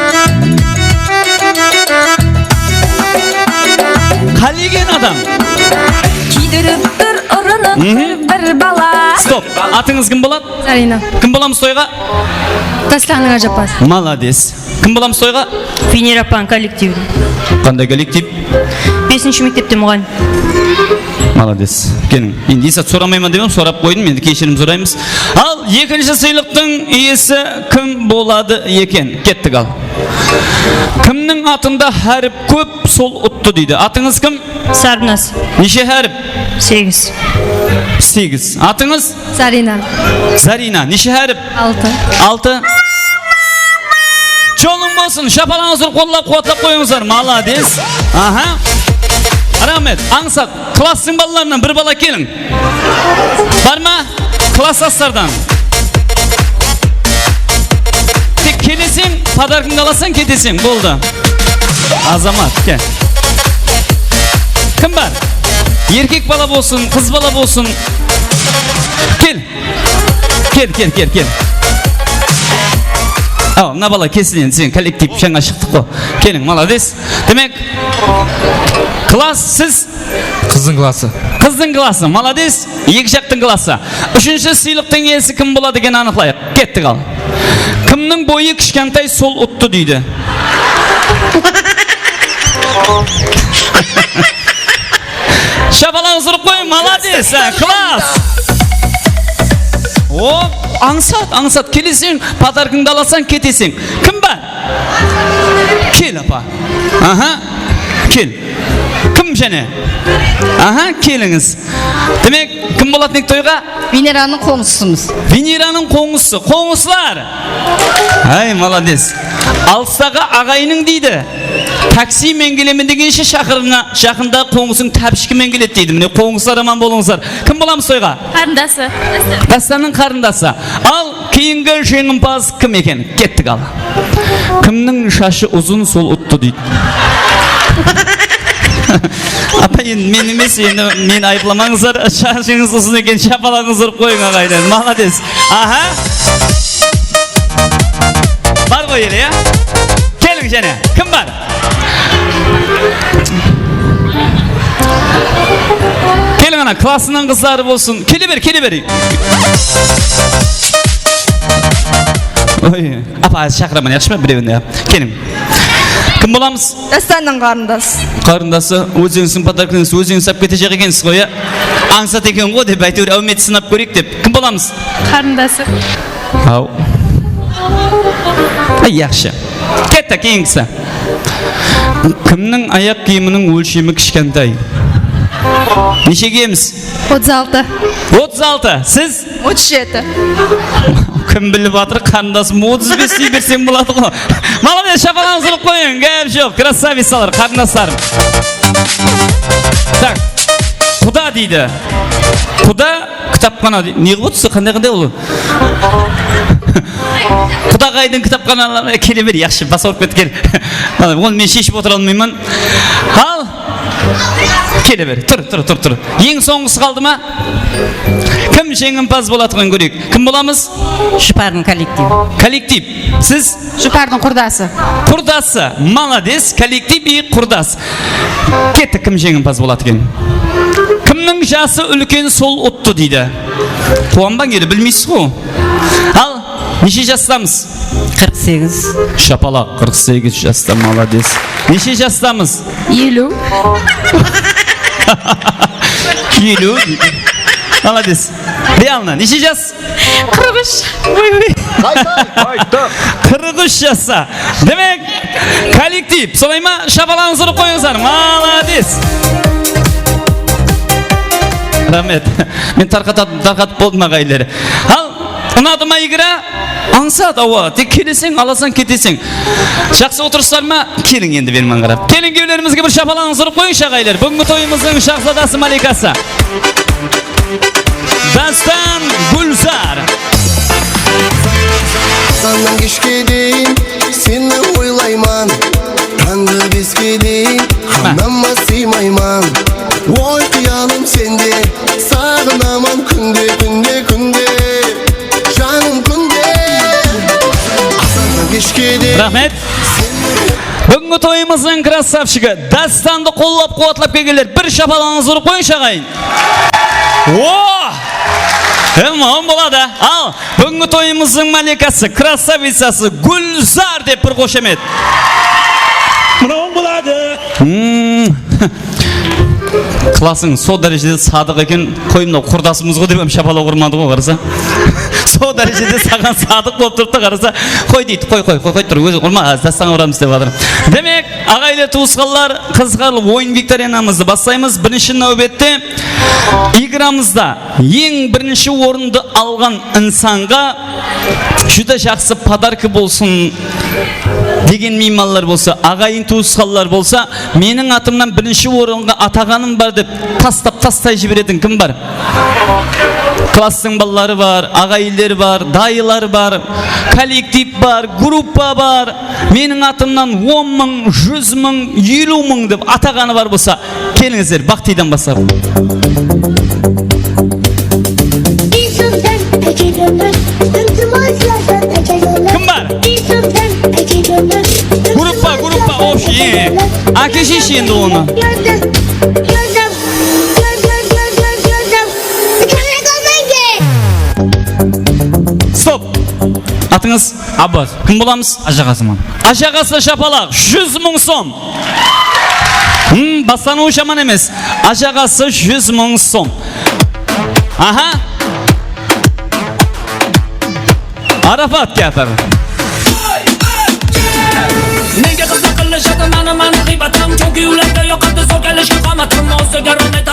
Қалеген адам. Кидіріп бір ұрынып бір бала. Стоп. Атыңыз кім болады? Зарина. Кім боламыз тойға? Тасланың ажапас. Молодец. Кім боламыз тойға? Венерапан коллектив. Қандай коллектив? 5-ші мектепте мұғалім. Молодец. Келің. Енді есат сорамаймын демем, сорап қойдым, енді кешірім сұраймыз. Ал екінші сыйлықтың иесі кім болады екен? Кеттік ал. Кімнің атында әріп көп, сол ұтты дейді. Атыңыз кім? Сарбназ. Неше әріп? 8. 8. Атыңыз? Зарина. Зарина. Неше әріп? 6. Жолың болсын. Шапалаңызды қоллап қуатлап қойыңыздар. Молодец. Рахмет. Аңсат. Класстың балаларынан бір бала келің. Бар ма? Класстастардан. Тек келесең, подаркыңды аласаң, кетесең. Болды. Азамат, кел. Кім бар? Erkek bala bolsun, kız bala bolsun. Gel. Gel. Al, mına bala kesin sen kollektiv şanga çıktık o. Gelin, malades. Demek klas siz Kızın klası. Kыздың klасы, malades. Екі жақтың klасы. Үшінші сыйлықтың иесі кім болады екен анықлайық. Кеттік ал. Кімнің бойы кішкентай сол ұтты дейді. Шапалақ ұрып қой, малades. Класс. О, аңсат. Келесің, подаркыңды аласаң, кетесің. Кім бар? Кел, апа. Аха, кел. Кім және? Аха, келіңіз. Демек, кім болатын тойға? Венераның қоңысымыз. Венераның қоңысы. Қоңысылар. Ай, молодец. Алыстағы ағайының дейді. Таксимен келемін дегенше шақырында қоңысың тәпішкімен келеді дейді. Міне қоңысылар аман болыңыздар. Кім боламыз тойға? Қарындасы. Дастанның қарындасы. Ал кейінгі жеңімпаз кім екен? Кеттік ал. Кімнің шашы ұзын сол ұтты дейді. Апа енді мен емес, енді мен айыпламаңыздар, шашыңыз ұзын екен, шапалаңыз ұрып қойың ағайдан. Молодец. Аха. Бар ғой елі, я? Келің және, кім бар? Келің ана, класының қыздары болсын. Келе бер. Ой, апа шақырамын, яқшы ма біреуінде? Келің. Кім боламыз? Дастанның қарындасы. Қарындасы, өзіңіздің подаркаңыз өзіңіз сап кете жақ екенсіз ғой, я? Аңсат екен ғой деп, әйтеуір әуметті сынап көрейік деп. Кім боламыз? Қарындасы. Ау. Яқшы. Кетті кейінгісі. Кімнің аяқ киімінің өлшемі кішкентай? Неше киеміз? 36. 36. Сіз? 37. Кім біліп атыр, қарындасым 35 дей берсем болады ғой. Молодец, шапалаңыз ұрып қойын, гәп жоқ, красавицалар, қарындастарым. Так, құда дейді. Құда кітапхана дейді. Не қылып отырсыз, қандай ол? Құдағайдың кітапханалары келе бер, яқшы, бас ұрып кетті кел. Оны мен шешіп отыра алмаймын. Ал, келе бер, тұр. Ең соңғысы қалды ма? Кім жеңімпаз болатығын көрейік? Кім боламыз? Жұпардың коллективі. Коллектив. Сіз? Жұпардың құрдасы. Құрдасы. Молодец. Коллектив и құрдас. Кетті, кім жеңімпаз болатығын? Кімнің жасы үлкен сол ұтты дейді. Қуанбаң ері білмейсіз ғой. Ал, неше жастамыз? 48. Шапалақ, 48 жаста, молодец. Неше жастамыз? 50. 50. Молодец. Реально, неше жас? 43. Қайта. 43 жаса. Демек, коллектив. Солай ма? Шапалаңыз ұрып қойыңыздар. Молодец. Рахмет. Мен тарқатып болдым ағайлары. Ал, ұнады ма игра? Аңсат, ауа. Тек келесең, аласаң, кетесең. Жақсы отырсыздар ма? Келің енді бермен қарап. Келін кеулерімізге бір шапалаңыз ұрып қойыңыз ағайлар. Бүгінгі тойымыздың шахзадасы маликасы. Дастан Гүлзар. Саннан кешке дейін сені ойлайман, таңғы 5-ке дейін қанама сыймайман. Ой қиялым сенде, сағынаман күнде. Жаным күнде. Саннан кешке дейін. Рахмет. Бүгінгі тойымыздың красавчығы Дастанды қоллап қуатлап келгендер. Бір шапалаңыз ұрып қойыңыз ағайын. О! Әман болады. Ал, бүгінгі тойымыздың маликасы, красавицасы Гүлзар деп бір қошемет. Мынау болады. Классың со дәрежеде садық екен, қойымда құрдасымыз ғой деп шапалау құрмады ғой, қараса. Со дәрежеде саған садық болып тұрды, қараса. Қой дейді, қой тұр, өзі құрма, дастан ұрамыз деп адыр. Демек, ағайлы туысқалар, қызғарлы ойын викториянамызды бастаймыз. Бірінші нәубетте играмызда ең бірінші орынды алған инсанға жүді жақсы подаркы болсын деген меймандар болса, ағайын туысқалар болса, менің атымнан бірінші орынға атағаным бар деп тастай жіберетін кім бар? Klassın balları var, ağaylar var, dayılar var, kolektiv var, gruppa var. Menin atımdan 10 ming, 100 ming, 50 ming deb atagаны var bolsa, kelingizler Baktiydan basalım. Kim var? Gruppa, of iyi. Akeşi şimdi onu. Stop. Atınız? Abbas. Kim bulamız? Aşağısıman. Aşağısı şapalak 100 ming som. Basana uşaman emez. Aşağısı 100 ming som. Aha. Arafat getir.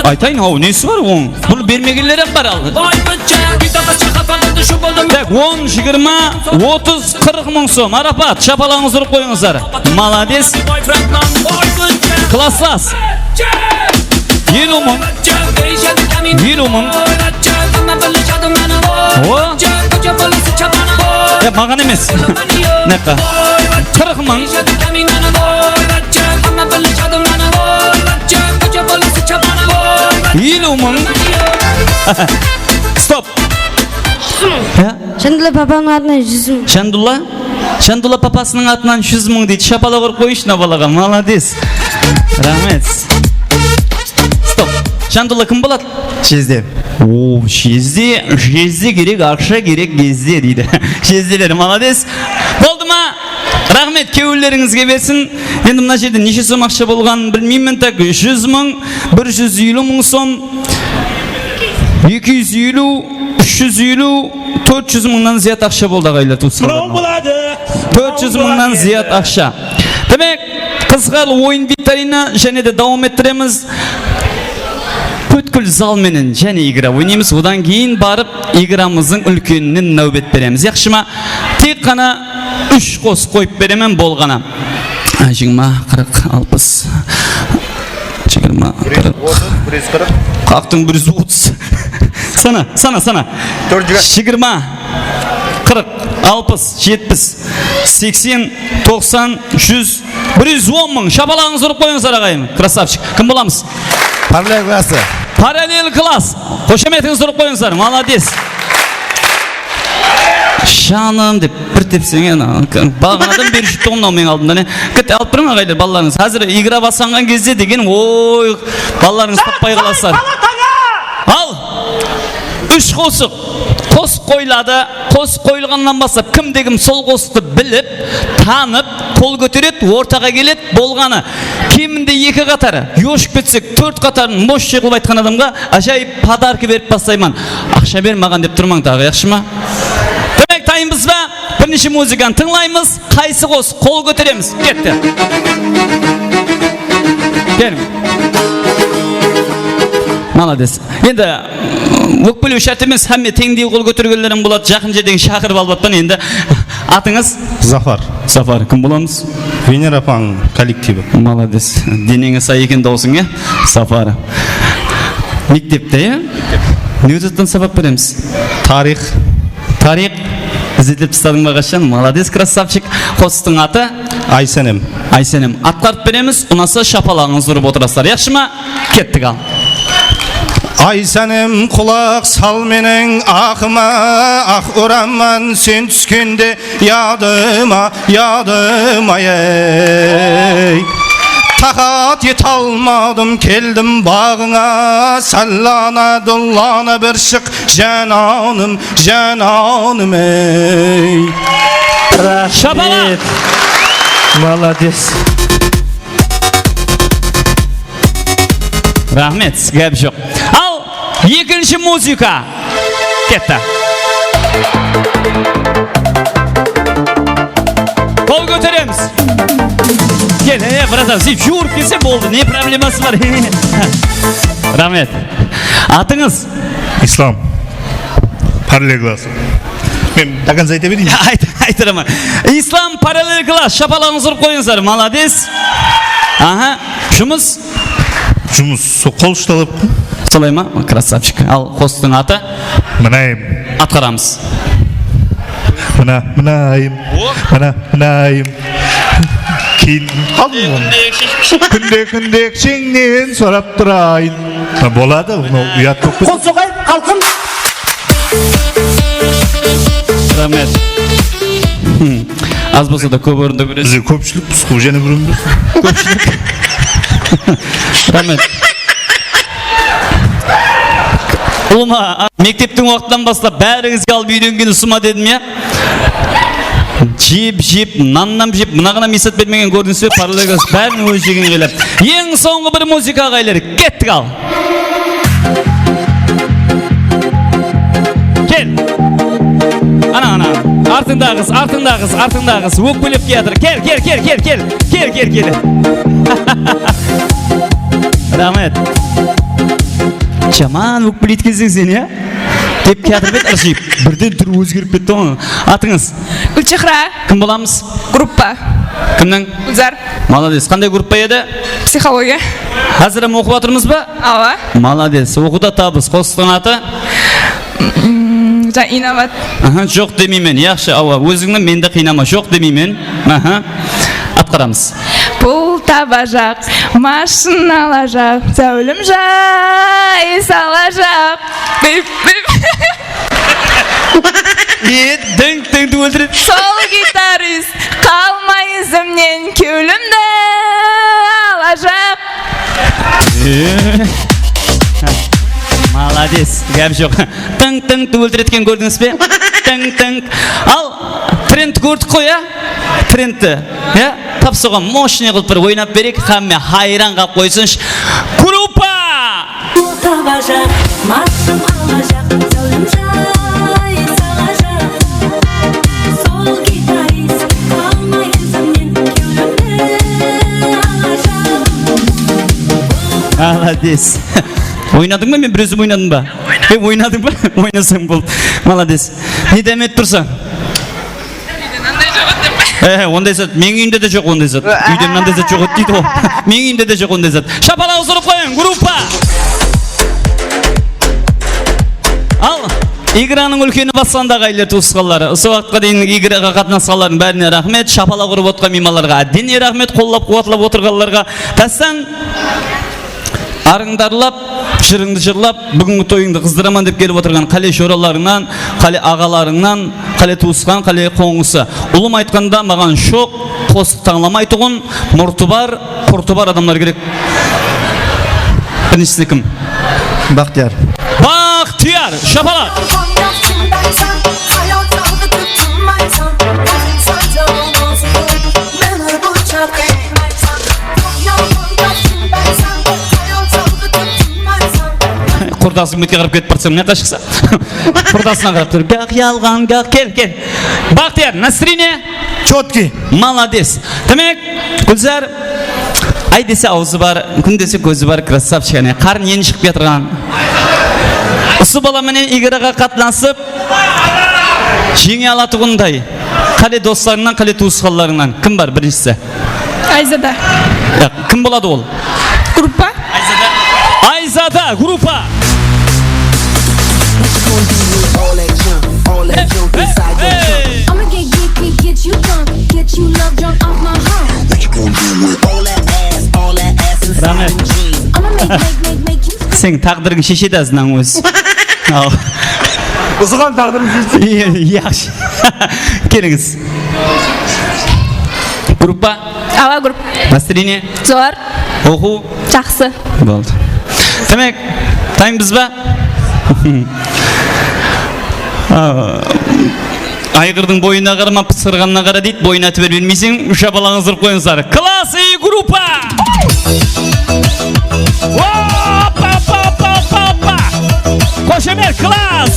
Aytayın o nesi var onun? Bunu bilmeyenler hep var aldı. Tek 10, 20, 30, 40 ming som. Arafat şapalağınızı vurup koyunuzlar. Malades. Klassas. 50 ming. 50 ming. O. Ya mağan emez. Ne kadar? 40 ming. 50 ming. Stop. Şendula babamın adına 100 ming. Şendula papasının adından 100 ming deydi. Şapala vurup koyuşuna balaga. Malades. Rahmet. Stop. Şendula kim bulat? Şezde. Oo, şezde gerek, akşa gerek, gezde deydi. Şezdeler, malades. Oldu mu? Rahmet kevulleringizge bersin. Endi mına жерде neçe som akça bolgan bilmeymen tak 100 ming, 150 ming som, 250, 350, 400 mingdan ziyat akça boldu agaylar tuğsuzlar. 400 mingdan ziyat akça. Demek kızgal oyun viktorina және de davam ettiremiz. Бүткіл зал менен және игра ойнаймыз. Одан кейін барып играмыздың үлкенінен нәубет береміз. Яқшы ма? Тек қана 3 қос қойып беремен болғана. 20, 40, 60. 20, 40. Қақтың 130. Sana. 20, 40, 60, 70, 80, 90, 100, 110 мың. Шапалағыңыз ұрып қойыңыздар ағайын. Красавчик. Кім боламыз? Paralel klası. Paralel klas. Koşametiniz durup koyunuzlar. Malades. Şanım deyip bir tepsene. Bağınadan bir şüpte ondan men aldımda ne? Kıt alıp durun ağaylar ballarınız. Hazır igra basangan gezde degen oy ballarınız tappay kalaslar. Al. 3 kosuk. Kos koyladı. Kos koyulgandan basıp kim sol kostu bilip tanıp kol götürüp ortaga gelip bolgаны. Kiminde 2 katarı yoşup betsek 4 katarın boş şey kılıp aytkan adamga aşayip padarkı verip basayman. Akşa vermağan dep durmang dağı yakşı mı? Demek tayımız va bir neçe muzikan tınlayımız. Kaysı kos kol götüremiz. Ketdi. Gelin. Malades. Endi ökpülü şart emas, hamma tengdey kol götürgenlerin bolat. Жақын жерден шақырып албаттан endi atыңız? Zafar. Kim bolamız? Venera Pan kollektivi. Malades. Denеңе сай екен даусың, ya? Zafar. Мектепте, ya? Ne uzattan sabak береміз? Tarih. İzledip tыстадың ба қашан? Malades, krasavчик. Қостың аты? Айсенем. Атқарып береміз, ұнаса шапалағыңыз ұрып отырасыздар. Яқшы ма? Кеттік ал. Aysenim kulak sal menen akıma, ah uğraman sen tüskünde yadıma ey. Takat yet almadım keldim bağına, sallana dullana bir şık cananım ey. Şabala. Malades. Rahmet, gap yok. Al, ikinci muzika. Ketdi. Kol götüremiz. Gel, birader, sen yürüp gelse oldu. Ne probleması var? Rahmet. Atınız? İslam. Paralel klas. Ben takın zayte vereyim. Aytırama. İslam paralel klas. Şapalağınızı vurup koyunuzlar. Malades. Aha. Şumuz? Жұмыс сол қол ұшталып. Солай ма? Красавчик. Ал қостың аты? Mınayım. Atqaramız. Mınayım. Mınayım. Keyin qalmam. Күндек сеңнен сұрап тұрайын. Болады, ұят болып кетті. Қол соғайын, халқым. Рахмет. Аз болса да көп орында көресіз. Бізде көпшілік бұсқу және бүрімді. Көпшілік. Рахмет. Ұлыма, мектептің уақытынан бастап бәріңізге алып үйренгені сұма дедім я. Жеп, наннан жеп, мынағына месат бермеген көрдіңіз бе, параллелгас бәрін өз жеген келіп. Ең соңғы бір музыка ағайлар, кеттік ал. Кел. Ана, артыңдағыз, өкпелеп келатыр. Кел. Рахмет. Жаман өкпелет кездің сен, я? Деп келатыр бет аршиып. Бірден түрі өзгеріп кетті оны. Атыңыз? Гүлчехра. Кім боламыз? Группа. Кімнің? Гүлзар. Молодец. Қандай группа еді? Психология. Қазір оқып отырмыз ба? Ала. Молодец. Оқуда табыс. Қостың аты? Инабат. Жоқ демеймен. Яқшы, ауа. Өзіңнің менді қинама. Жоқ демеймен. Атқарамыз. Пул табажақ, машиналажақ, зәулім жай салажақ. Дөң өлтіреді. Сол гитарист, қалмай ізімнен кеулімді алажақ. Молодец, гәп жоқ. Тың өлтіреткен көрдіңіз бе? Тың. Ал, тренд көрдік қой, я? Трендті, я? Тап соған мощный қылып бір ойнап берек, қамме хайран қап қойсынш. Группа! Табажақ, машым алажақ, зәулім жай салажақ. Сол гитарист, қалмай ізімнен кеулімді алажақ. Молодец. Ойнадың ба, мен бір өзім ойнадым ба? Ойнадың ба? Ойнасаң болды. Молодец. Не дәмет тұрсаң? Ондай зат, мен үйінде де жоқ ондай зат. Үйде мынандай зат жоқ дейді ол. Мен үйінде де жоқ ондай зат. Шапалақ ұрып қойын, группа! Ал, играның үлкені басқандағы айлер туысқалары. Осы уақытқа дейін играға қатынасқалардың бәріне рахмет. Шапалақ ұрып отқан меймаларға әдене рахмет. Қоллап қуатлап отырғаларға. Тастан арыңдарлап, жырыңды жырлап, бүгінгі тойыңды қыздыраман деп келіп отырған қале шораларыңнан, қале ағаларыңнан, қале туысқан, қале қоңысы. Ұлым айтқанда маған шоқ, қос таңламай тұғын, мұрты бар, құрты бар адамдар керек. Біріншісі кім? Бақтияр. Бақтияр, шапалақ! Құрдасың мүтке қарап кетіп барсам, не қашықса? Құрдасына қарап тұр. Гақ ялған, гақ, кел. Бақтияр, настроение? Четкий. Молодец. Демек, Гүлзар, ай десе аузы бар, күн десе көзі бар, красавчик. Қарын ені шығып кетірған. Осы баламенен играға қатынасып, жеңе алатығындай. Қале достарынан, қале туысқаларынан. Кім бар біріншісі? Айзада. Кім болады ол? Группа. Айзада, группа. I'ma get you drunk, get you love drunk off my heart. What you gonna do with all that ass inside them jeans? I'ma make you. Сен тағдырың шешеді азынан өз. Бұзған тағдырым шешеді. Яқшы. Келіңіз. Группа? Ала группа. Настроение? Зор. Оқу? Жақсы. Болды. Демек, тайымбыз ба? Айғырдың бойына қарама, пысырғанына қара дейді, бойына түбер бермейсің, үш апалаңыз ұрып қойыңыздар. Класс и группа! Қошемер, класс!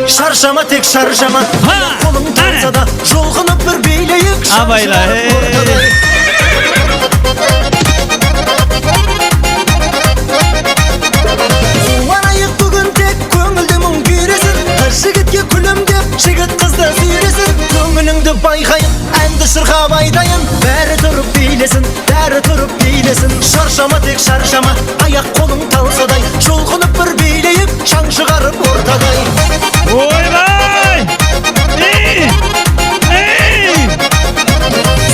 Шаршама тек шаршама, қолың тарса да жолғынып бір билейік. Абайла, Суарайық бүгін тек көңілді мұң күйресін, қыз жігітке күлімдеп Ballarım beri durup bilesin, beri durup bilesin. Şarşama tek şarşama, ayak kolum talsaday. Çolkunup bir bileyip, şan çıkarıp ortaday. Oy vay!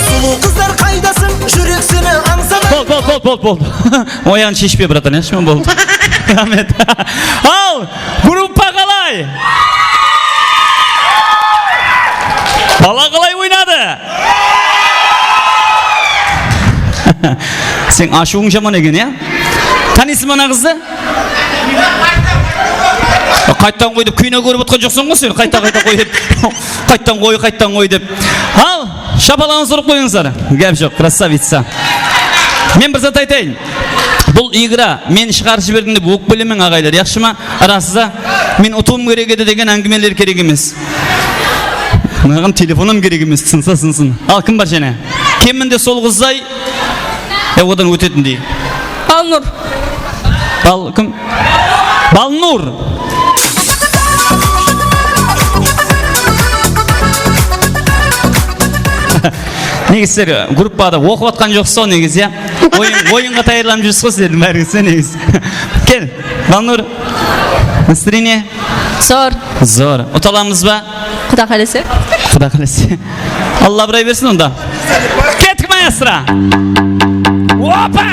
Sulu kızlar kaydasın, jüreksini ansaday. Bol. O yan şişmiyor bratan, yaşmıyor mu bol? Ahmet. Al! Gruppa kalay! Bala kalay oynadı. Sen aşığın jaman egen ya? Tanısın bana kızı? Qaytan koy dep kuyuna görüp отқан жоқсың ғой сен. Qayta koy dep. Qaytan koy dep. Al, шапалаңызды ұрып қойыңыздар. Гәп жоқ, красавица. Мен бір зат айтайын. Бұл игра мен шығарып жібердім деп өкпелемен ағайлар, яқшы ма? Арасызда мен ұтуым керек еді деген әңгімелер керек емес. Маған телефоным керек емес, сынса. Ал кім бар және? Кемінде сол қыздай одан өтетіндей. Балнур. Бал кім? Балнур. Негізі группада оқып атқан жоқсыз негізі, я? Ойынға тайырланып жүрсіз ғой сіздердің бәріңіз, негізі. Кел, Балнур. Настроение? Зор. Ұталамыз ба? Құда қалесе. Алла бұрай берсін онда. Кеттік, маэстро! Опа!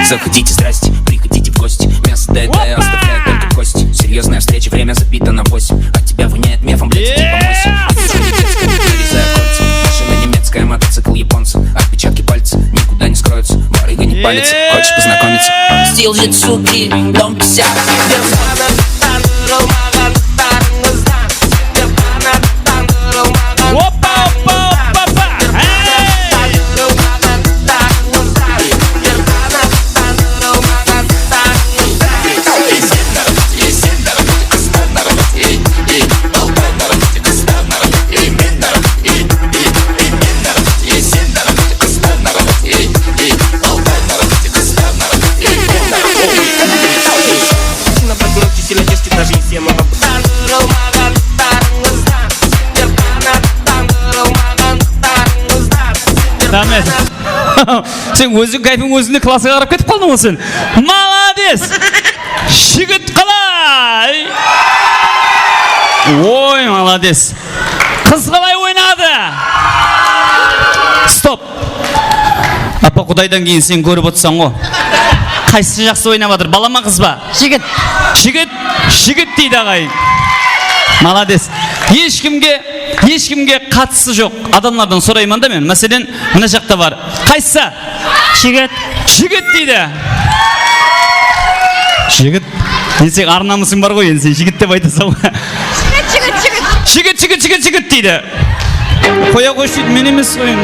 Заходите, здрасте, приходите в гости. Мясо доедая оставляет только кости. Серьезная встреча, время забито на 8. От тебя воняет мефом, блядь, типа мойся. Нарезая кольца, машина немецкая, мотоцикл японца. Отпечатки пальца никуда не скроются. Барыга не палится, хочешь познакомиться? Стил жит, суки, дом 50. Рахмет. Сен өзің кайфың өзіңде классқа қарап кетіп қалдың ғой сен. Молодец! Жігіт қалай? Ой, молодец. Қыз қалай ойнады? Стоп. Апа құдайдан кейін сен көріп отырсаң ғой. Қайсысы жақсы ойнап жатыр? Бала ма қыз ба? Жігіт дейді ағайын. Молодец. Ешкімге қатысы жоқ. Адамдардан сұраймын да мен. Мәселен, мына жақта бар. Қайсысы? Жігіт дейді. Жігіт. Сен арнамысың бар ғой, сен жігіт деп айтасың ғой. Жігіт дейді. Қоя қойшы, мен емес қой.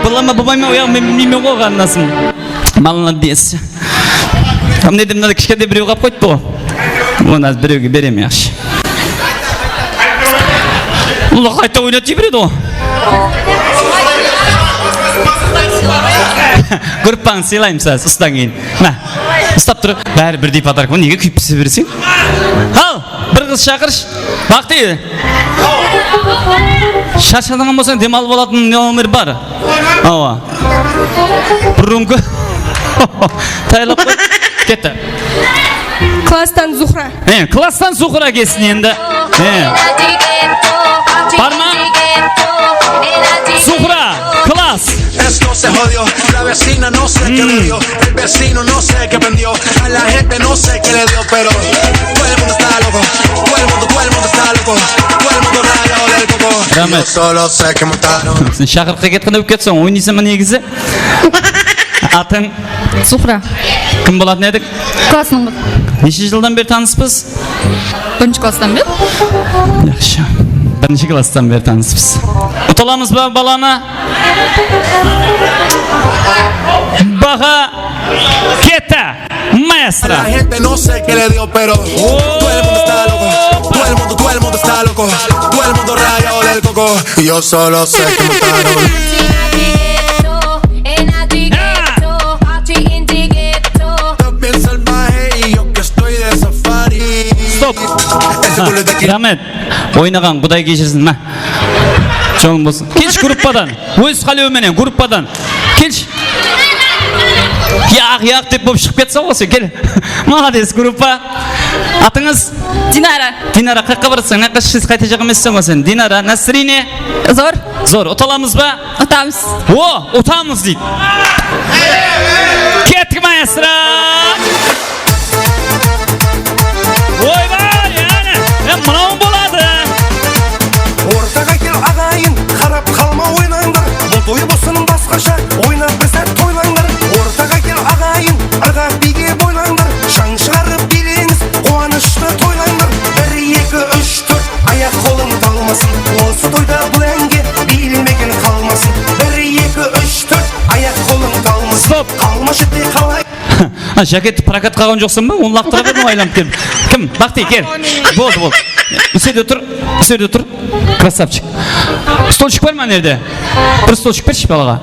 Балама бабайма ояқ мен білмеймін ғой қарнасын. Молодец. Мына дедім, мына кішкентай біреу қап қойды ғой. Оны біреуге берем яқшы. Ұлы қайта ойнат жей береді ғой. Группаңыз сыйлайым сәз, ұстан кейін. Ұстап тұр. Бәрі бірдей подарок. Неге күйіп пісе бересің? Ал, бір қыз шақырш. Бақ дейді. Шаршадыңын болсаң демалып алатын номер бар. Ауа. Бір румка. Тайлап қой. Кетті. Класстан Зухра. Класстан Зухра келсін енді. Parma. Zufra, class. Esto se jodió, la vecina no sé qué le dio, el vecino no sé qué prendió, a la gente no sé qué le dio, pero todo el mundo está loco, todo el mundo está loco, todo el mundo rayado del coco. Yo solo sé que montaron. Sen шақырыққа кеткенде болып кетсің, ойнайсың ба негізі? Атың? Зухра. Кім болатын едік? Классның қыз. Неше жылдан бері таныспыз? 1 класстан бері. Яқшы. 1 класстан бері таныспыз. Ұтыламыз ба баланы? Баға кетті. Маэстро. La gente no sé qué le dio, pero todo el mundo está loco, todo el mundo está loco, todo el mundo rayado del coco. Y yo solo sé que montaron. Стоп. Рахмет. Ойнаған Құдай кешірсін. Çoğun bolsun. Kelç gruppadan. Öz kalıyor menen gruppadan. Kelç. Yak dep bop çıkıp ketsa bolsa gel. Молодец gruppa. Atыңыз? Dinara. Dinara kakka barасың? Накка siz кайтacак эмессиң го sen? Dinara, Nasriне? Zor. Zor. Otalamız ba? Otamiz. O, otamız deydi. Kettik maestro. Oybar yani. Mınау болады. Ортаға кел ағайын, қарап қалма ойнаңдар. Бұл той болсын басқаша, ойнап бір сәт тойлаңдар. Ортаға кел ағайын, ырғақ биге бойлаңдар. Шаң шығарып билеңіз, қуанышты тойлаңдар. 1, 2, 3, 4 аяқ қолың талмасын. Осы тойда бұл әнге билмеген қалмасын. 1, 2, 3, 4 аяқ қолың талмасын. Стоп. Қалмашы де қалай. Жакетті прокат қалған жоқсың ба? Оны лақтыра бердің айланып келіп. Кім? Бақти, кел. Болды. Үстерде тұр. Красавчик. Столчик бар ма нерде? Бір столчик берші балаға.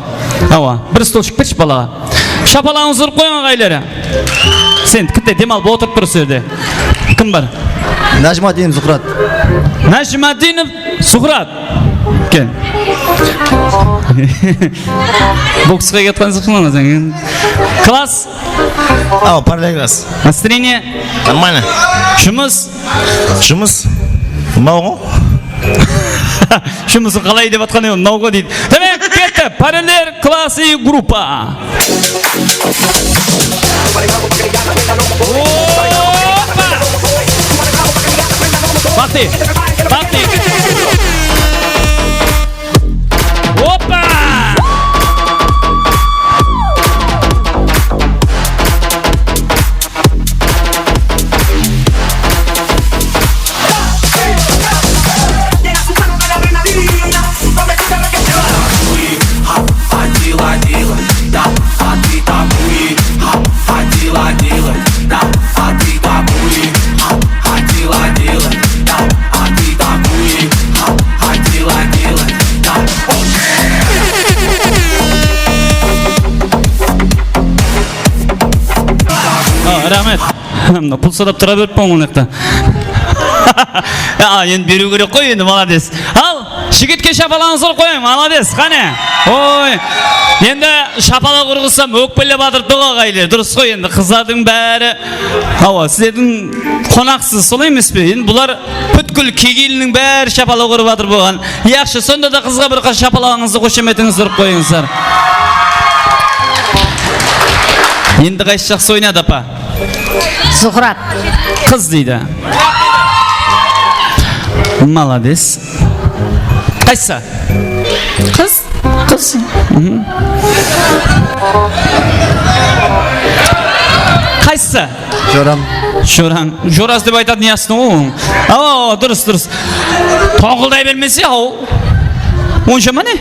Ава, бір столчик берші балаға. Шапалаңыз ұрып қойған ағайлары. Сен кітте демал бұл отырып тұр үстерде. Кім бар? Нәжмадинов Зухрат. Нәжмадинов Зухрат. Кел. Боксқа кеткен зықшылан өзің. Класс? Ау, параллель класс. Настроение? Нормально. Жұмыс? Жұмыс? Мынау ғой? Жұмысын қалай деп атқан ең, мынау ғой дейді. Демек, кетті. Параллель класс и группа. Бақти. Опа! Рахмет. Пұл сұрап тұра беріп пауын өкті. Енді беру керек қой, енді молодец. Ал, жігітке шапалаңыз ұр қойың, молодец, қане. Ой, енді шапала құрғысам өкпелі батыр доға қайлер. Дұрыс қой, енді қыздардың бәрі. Ава, сіздердің қонақсыз, солай емес пе? Енді бұлар бүткіл кегелінің бәрі шапала құрып батыр болған. Яқшы, сонда да қызға бір қаз шапалаңызды қошеметіңіз ұрып қойыңыздар. Енді қайсы жақсы ойнады апа? Зухрат. Қыз дейді. Молодец. Қайсы? Қыз. Қайсы? Жорам. Жораз деп айтады не астың оң? Ау, дұрыс. Тоңғылдай бермесе, ау. Онша ма не?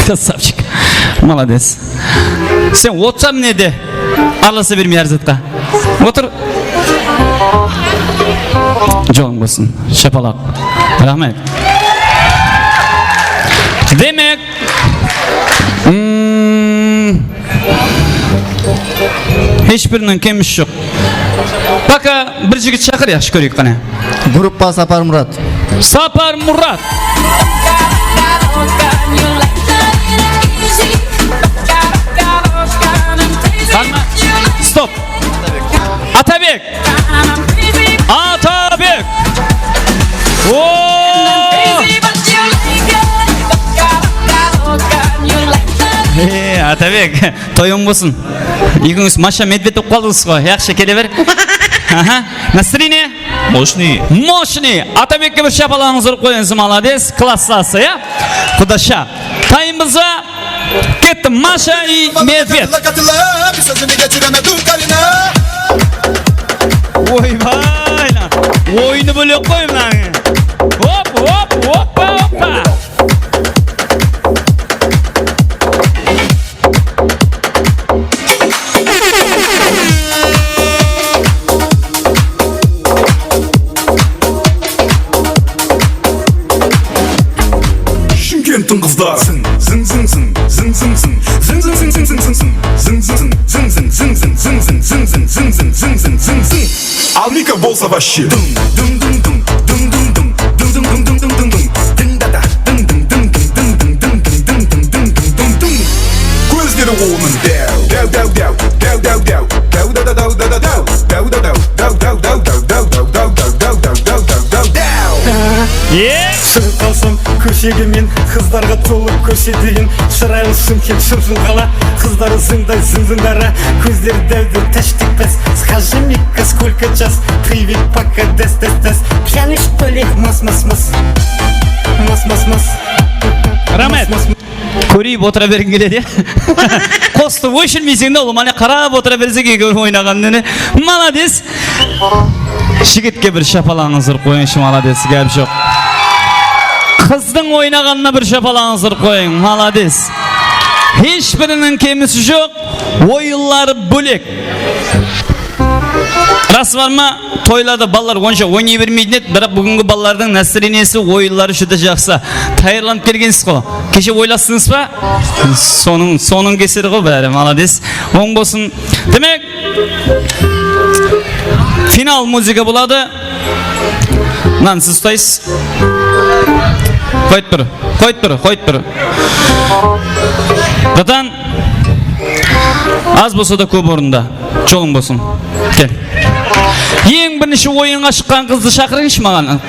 Красавчик. Молодец. Сен отсам не де? Араласа бермей арзатқа. Отыр. Жолың болсын. Шапалақ. Рахмет. Демек. Ешбірінің кеміші жоқ. Бака бір жігіт шақыр яқшы көрейік қане. Группа Сапар Мұрат. Сапар Мұрат. Стоп. Атабек. Атабек, тойың болсын. Екіңіз Маша Медведь болып қалдыңыз ғой. Яқшы келе бер. Настроение? Мощный. Атабекке бір шапалаңыз ұрып қойыңыз, молодец. Классасы, я? Құдаша. Тайымызға кетті Маша и Медведь. Ойбай, ойыны бөлек қойым. Опа. Şünkent'in kızlar zın Al Mika bolsa başı тегі мен қыздарға толып көрсетейін шырайлы шымкент шын қала қыздары зыңдай зың-зыңдара көздері дәу-дәу тәштікпәс скажи мне сколько час привет пока дәс пьяный что ли мас Рахмет. Көрейіп отыра берген келеді, қосты өшірмейсің де, ол мане қарап отыра берсек екеуі ойнағанын. Молодец. Жігітке бір шапалаңызыр қойыңшы, молодец, гәп жоқ. Қыздың ойнағанына бір шапалаңызыр қойың, молодец. Ешбірінің кемісі жоқ, ойылары бөлек. Рас бар ма? Тойлады балалар онша ойнай бермейтін еді, бірақ бүгінгі балалардың настроениесі, ойылары жүді жақсы. Тайырланып келгенсіз ғой. Кеше ойластыңыз ба? Соның кесері ғой бәрі, молодец. Оң болсын. Демек, финал музыка болады. Мынаны сіз ұстайсыз. Қойып тұр. Датан, аз болса да көп орында. Жолың болсын. Кел. Ең бірінші ойынға шыққан қызды шақырыңызшы маған.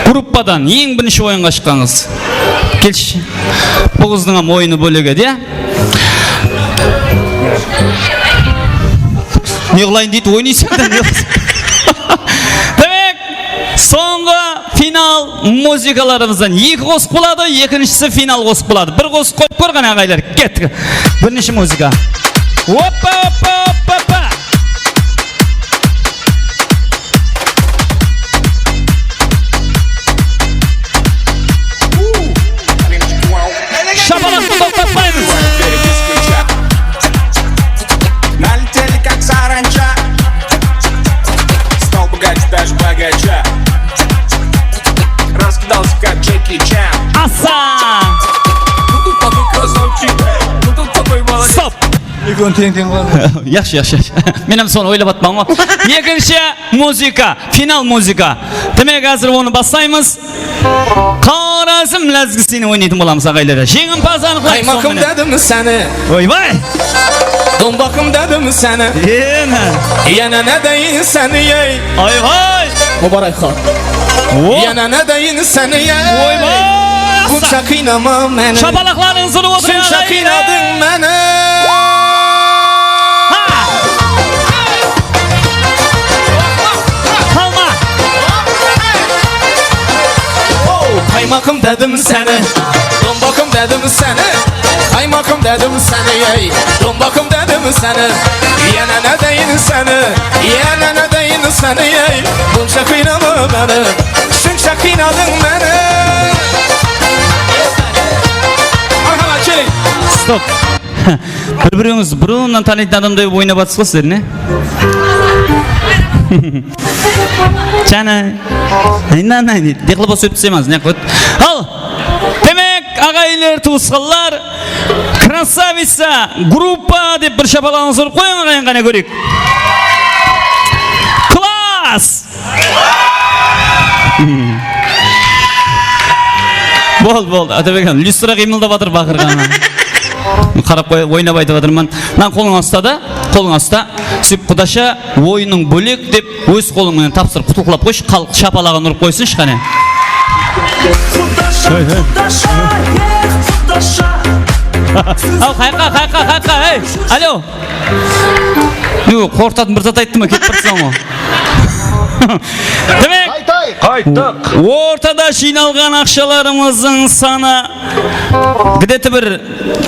Группадан ең бірінші ойынға шыққан қыз. Келші. Бұл қыздың ойыны бөлек еді, иә? Не қылайын дейді, ойнайсың да не қылайсың. Демек, соңғы финал музыкаларымыздан екі қосып болады, екіншісі финал қосып болады. Бір қосып қойып көрген ағайлар. Кеттік. Бірінші музыка. Опа! Шапалақты тоқтатпаймыз. Налетели как саранча, стал богаче, даже богаче, раскидался как Джеки Чан. Аса! Ну тут такой красавчик, ну тут такой молодец. Стоп! Yaxshi. Менің соны ойлап атпам ғой. Екінші музыка, финал музыка. Демек, қазір оны бастаймыз. Қарасым ләзгісін ойнайтын боламыз ағайлары. Жеңімпаз анықтаймыз. Қаймақым дәдім сәні. Ойбай! Домбақым дәдім сәні. Яна нәдәйін сәні ей. Ойбай! Мұбарай хан. Яна нәдәйін сәні ей. Ойбай! Бұнша қинама мәні. Шапалақларыңызды отырын ағайлары. Сөнша қинадың мәні. Қаймақым дәдім сәні, домбақым дәдім сәні. Қаймақым дәдім сәні, ей, домбақым дәдім сәні. Яна нәдәйін сәні, ей. Бұнша қинама мәні, шынша қинадың мәні. Архана, келің. Стоп. Бір-біріңіз бұрыннан танитын адамдай ойнап атсыз ғой сіздер, не? Чана. Айнан, деқлы бос өтпісеміз, не қойд. Ал, демек, ағайлер, туысқалар, красавица, группа деп бір шапалаңыз ұрып қойын ағайын ғана көрек. Класс! Болды. Атабекан, люстра қимылдап атыр бақырғаны. Қарап ойнап айтып атырман. Нан қолың астада, қолың аста. Сөп құдаша ойының бөлек деп өз қолыңмен тапсыр құтылқылап қойшы, шапалаған ұрып қойсын шықане. Ал, қайқа, ей, алло. Қортатын бір зат айтты ма, кетіп біртсің ма? Демек, ортада жиналған ақшаларымыздың саны где-то бір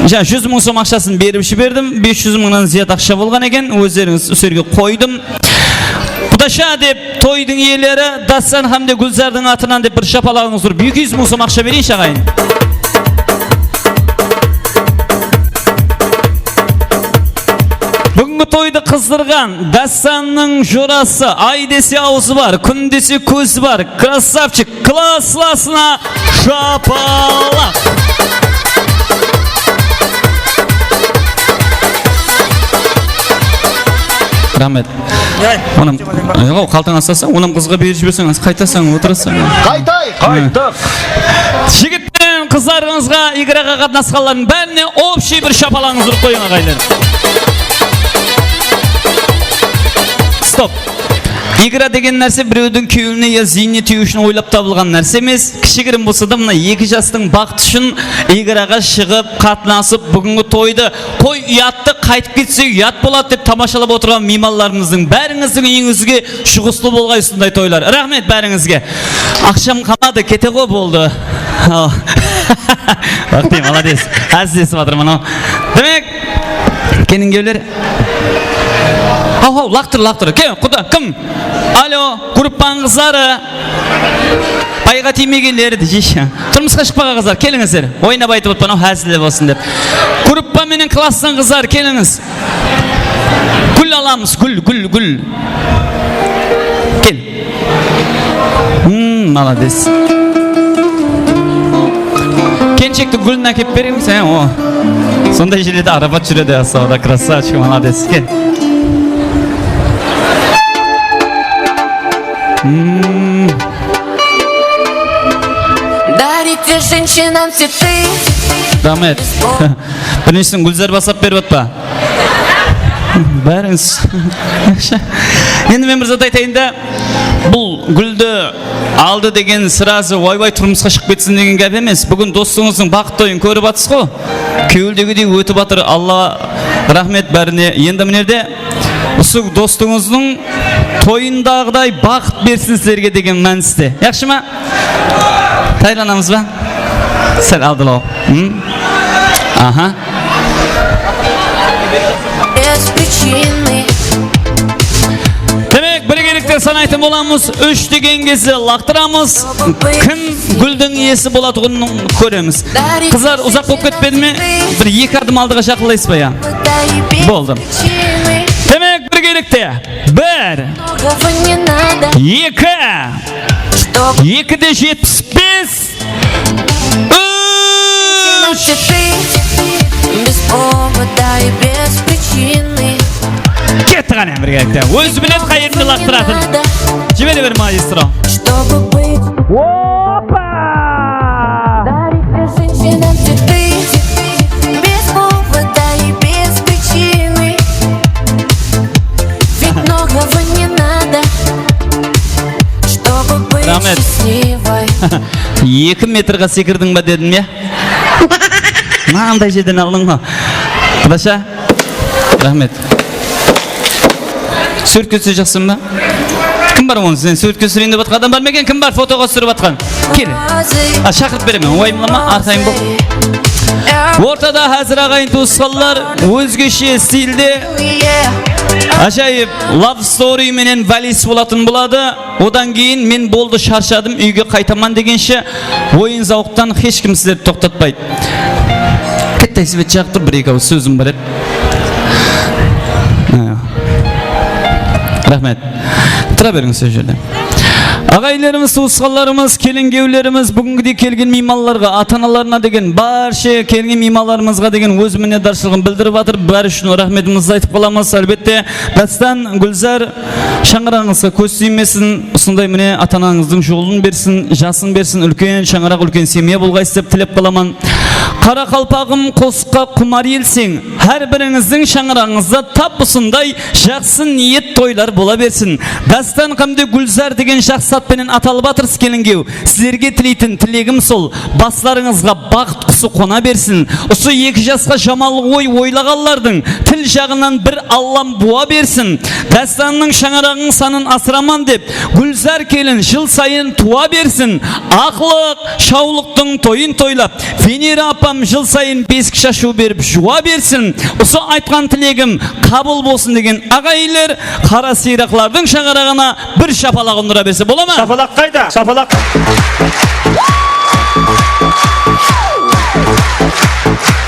100 мың сом ақшасын беруші бердім, 500 мыңнан зият ақша болған екен, өздеріңіз үсерге қойдым. Құдаша деп тойдың иелері Дастан Хамде Гүлзардың атынан деп бір шапалағыңыз ұрып 200 мың сом ақша берейінші ағайын. Бүгінгі тойды қыздырған Дастанның жорасы, ай десе аузы бар, күн десе көзі бар. Красавчик, классласына шапала. Рахмет. Қалтаңа сасаң, оның қызға беріп жіберсең, қайтасаң, отырасаң. Қайттық. Жігіттен қыздарыңызға, играға қатынасқалардың бәріне общий бір шапалаңыз ұрып қойың ағайлар. Стоп. игра деген нәрсе біреудің күйеуіне я зейнеті үшін ойлап табылған нәрсе емес. Кішігірім болса да мына 2 жастың бақыты үшін играға шығып, қатынасып, бүгінгі тойды той ұятты қайтып кетсе ұят болады деп тамашалап отырған меймандарымыздың бәріңіздің үйіңізге шығыслы болғай сондай тойлар. Рахмет бәріңізге. Ақшам қалмады, кете ғой болды. Бақти, молодец. Әзілесіп жатырмын. Демек, келінгеулер. Ау, лақтыр. Құда, кім? Алло, группаның қыздары. Пайға тимегендері де жеші. Тұрмысқа шықпаға қыздар, келіңіздер. Ойнап айтып отпан, әзілі болсын деп. Группа менен класстың қыздар, келіңіз. Гүл аламыз, гүл. Кел. Молодец. Кенчекті гүлін әкеп беремін сен, о. Сондай желеді арабат жүреді, асауда, красавчик, молодец. Кел. Дарите женщинам цветы. Рахмет. Біріншісін гүлзар басап беріп отпа. Бәріңіз. Енді мен бір зат айтайын да, бұл гүлді алды деген сразу вай-вай тұрмысқа шығып кетсін деген гәп емес. Бүгін достыңыздың бақыт тойын көріп атсыз ғой. Кеуілдегідей өтіп атыр. Алла рахмет бәріне. Енді мінерде осы достыңыздың тойындағыдай бақыт берсін сіздерге деген мәністе. Яқшы ма? Тайланамыз ба? Сәл алдылау. Аха. Без причины. Демек, бір керекте санайтын боламыз, 3 деген кезде лақтырамыз, кім гүлдің иесі болатығын көреміз. Қыздар, ұзақ болып кетпеді ме? Бір 2 адым алдыға жақылайсыз ба я? Болды. Демек, бір керекте 1 2 75 Без повода и без причины. Кетті ғана бір керекте. Өзі білет қайырынды лақтыратын. Жібері бір магистро. Чтобы быть. Опа! Дарите женщинам цветы. Без повода и без причины. Ведь многого не надо, чтобы быть счастливой. 2 метрға секірдің ба дедім я? Маңдай жерден алдың ба? Құдаша? Рахмет. Сөрткөсі жақсын ба? Кім бар оны сен сөрткөсі сүрейін деп атқан адам бар ма екен? Кім бар фотоға сүріп атқан? Кел. Шақырып беремін, ойымлама, артайын бұл. Ортада әзір ағайын туысқалар өзгеше стилде ажайып love story менен валис болатын болады. Одан кейін мен болды шаршадым, үйге қайтаман дегенше ойын зауқтан ешкім сіздерді тоқтатпайды. Кеттай себет жақтыр, бір-екі ауыз сөзім бар еді. Рахмет. Тұра беріңіз сөз жерде. Ағайларымыз, туысқандарымыз, келінгеулеріміз, бүгінгідей келген мейманларға, ата-аналарына деген, барша келген мейманларымызға деген өз мінедаршылығын білдіріп жатыр. Бәрі үшін рахметімізді айтып қаламыз. Әлбетте, дастан Гүлзар шаңырағыңызға көз тимесін, осындай міне ата-анаңыздың жолын берсін, жасын берсін, үлкен шаңырақ, үлкен семья болғайсыз деп тілеп қаламын. Қара қалпағым қосқа құмар елсең, әр біріңіздің шаңырағыңызда тап осындай жақсы ниет тойлар бола берсін. Дастан қамды Гүлзар деген жақсатпенен аталып атырсыз келінгеу. Сіздерге тілейтін тілегім сол, басларыңызға бақыт құсы қона берсін. Осы 2 жасқа жамал ой ойлағалардың тіл жағынан бір Аллам буа берсін. Дастанның шаңырағың санын асыраман деп, Гүлзар келін жыл сайын туа берсін. Ақлық, шаулықтың тойын тойлап, Венера апам жыл сайын бесік шашу беріп жуа берсін. Осы айтқан тілегім қабыл болсын деген ағайлар қара сирақлардың шаңырағына бір шапалақ ұндыра берсе бола ма? Шапалақ қайда? Шапалақ.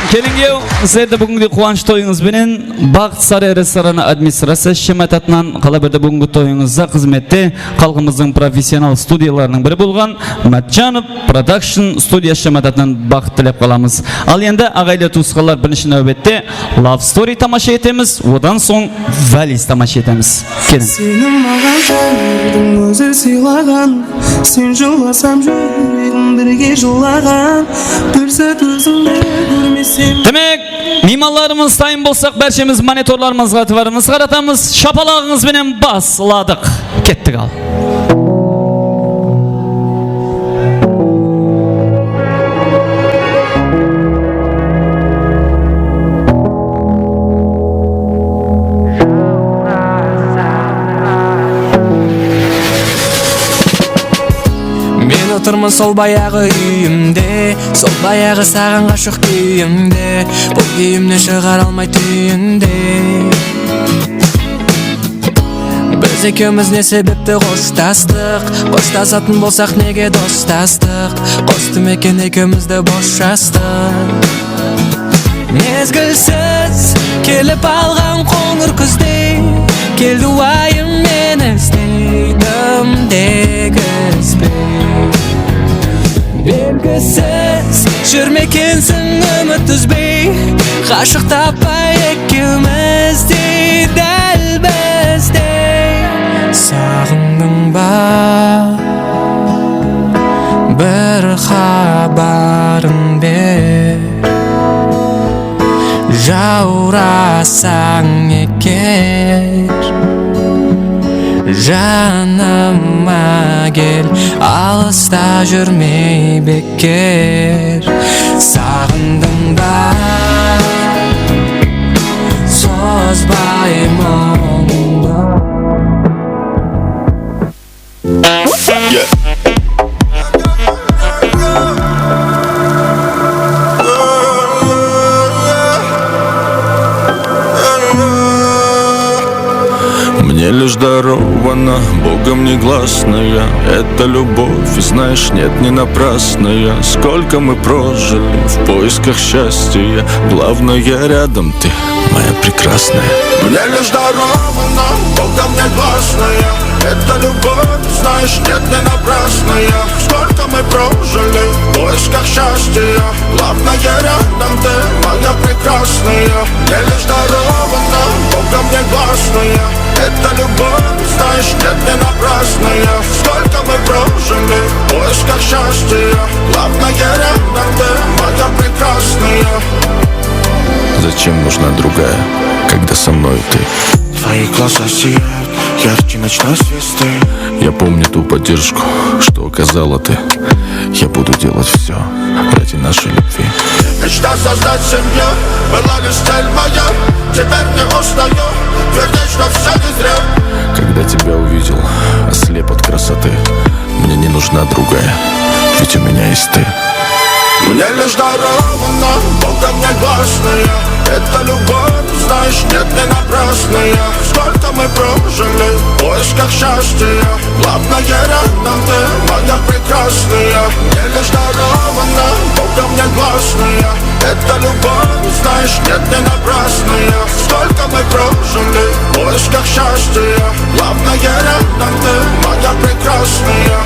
Келінгеу, сіздерді бүгінгі қуаныш тойыңызбенен Бақыт Сарай рестораны администрация шемататынан қала берді бүгінгі тойыңызда қызметте қалғымыздың профессионал студияларының бірі болған Матчанов Продакшн студия шемататынан бақыт тілеп қаламыз. Ал енді ағайлы туысқалар бірінші нәубетте Love Story тамаша етеміз, одан соң Валис тамаша етеміз. Келін. Сені маған тәңірдің өзі сыйлаған, сен жыласам жүрегім бірге жылаған, бір сәт өзіңді көрмесем. Демек, Mimallarımız tayın bolsak berçemiz monitorlarımızga tıvarımız qaratamız, şapalağınız menen basladık. Kettik al. Oturmun sol bayağı üyümde, sol bayağı sağan aşık düğümde, bu düğümle çıkar almay tüyünde. Biz ikimiz ne sebepte koştastık, koştasatın bolsak nege dostastık, koştum eken ikimiz de boşastık. Mezgilsiz kelip algan koңur күздей, келді уайым мен іздейдім дегізбей. Белгісіз жүрмекенсің үміт үзбей, ғашық таппай екеуміздей дәл біздей. Сағындың ба бір хабарын бер, жаурасаң екер, жаныма кел, алыста жүрмей бекер. Сағындың ба созбаймын ба. Мне лишь дарована Богом негласная эта любовь, и знаешь, нет, не напрасная. Сколько мы прожили в поисках счастья, главное рядом ты, моя прекрасная. Мне лишь дарована Богом негласная эта любовь, знаешь, нет, не напрасная. Сколько мы прожили в поисках счастья, главное рядом ты, моя прекрасная. Мне лишь дарована Богом негласная эта любовь, знаешь, нет, не напрасная. Сколько мы прожили в поисках счастья, главное рядом ты, моя прекрасная. Зачем нужна другая, когда со мной ты? Твои глаза сияют ярче ночной звезды. Я помню ту поддержку, что оказала ты. Я буду делать все ради нашей любви. Мечта создать семью была лишь цель моя. Теперь не устаю твердить, что все не зря. Когда тебя увидел, ослеп от красоты. Мне не нужна другая, ведь у меня есть ты. Мне лишь дарована Богом негласная эта любовь, знаешь, нет, не напрасная. Сколько мы прожили в поисках счастья, главное рядом ты, моя прекрасная. Мне лишь дарована Богом негласная эта любовь, знаешь, нет, не напрасная. Сколько мы прожили в поисках счастья, главное рядом ты, моя прекрасная.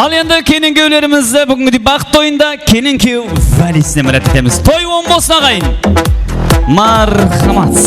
Al endi keninki öylerimizde bugünkü bakt oyunda keninki valisine müracaat etemiz. Toy olmasına kayın. Marhamat.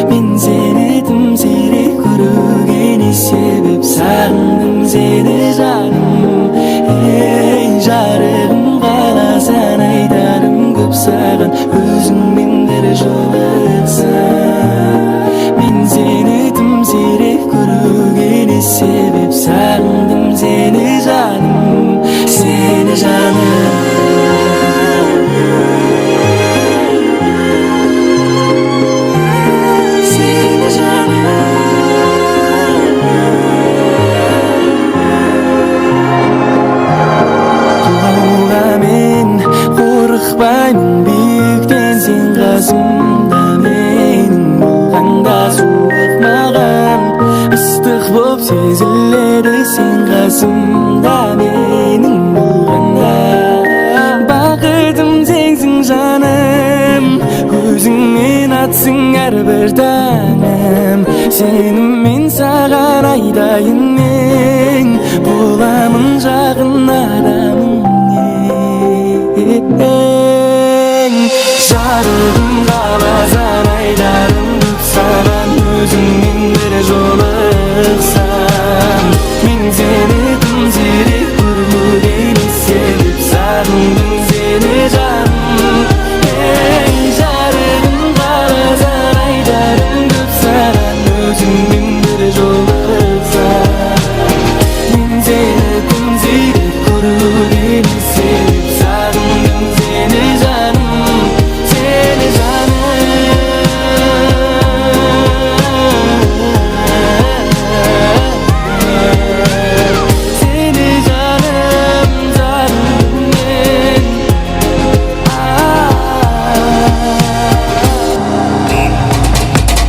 Мен сені тым сирек көрген Sezilleri sen qasımda mening bo'lganda Baqirdim sensin canım Özüngmen atsın her bir tanem Senim men sağan aydayın men Bulamın жағын adamın Жарығым қалазан айдарым көп саған Өзіңмен бір жолықсам Мен сені тым сирек көрмегені себеп сағындым сені жаным Жарығым қалазан айдарым көп саған Өзіңмен бір жолықсам Мен сені тым сирек көрмегені себеп сағындым сені жаным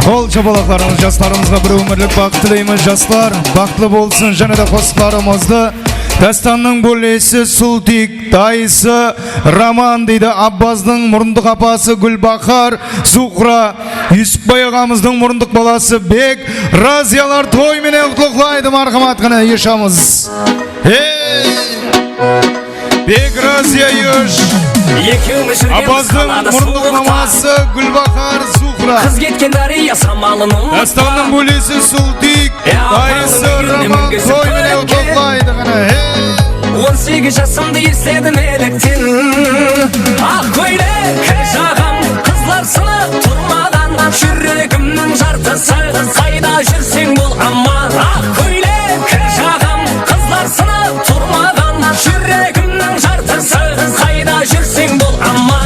Qol çabalaqlarınız jastlarımızga bir ömürlük baqt tilaymiz jastlar. Baqtlı bolsun jana da qo'shiqlarimizda dastanning bo'lesi Sultik, dayisi Roman deydi Abbazning murunduq apasi Gulbahar, Zuhra, Yusufboy og'amizning murunduq balasi Bek, Raziyalar to'y bilan qutlaqlaydi marhamatgina yashamiz. Hey! Bek Raziya yosh. Abbazning murunduq mamasi Gulbahar, Zuhra. Kız ketken dariya samalının dastanning bo'lesi Sultik, dayisi Roman to'y bilan qutlaqlaydi gina. 18 yaşımda istedim elektin Ah koyduk şakam Kızlar sınıp durmadan Şürrükümün jartısı Kayda жүрсең bul ama Ah koyduk şakam Kızlar sınıp durmadan Şürrükümün jartısı Kayda жүрсең bul ama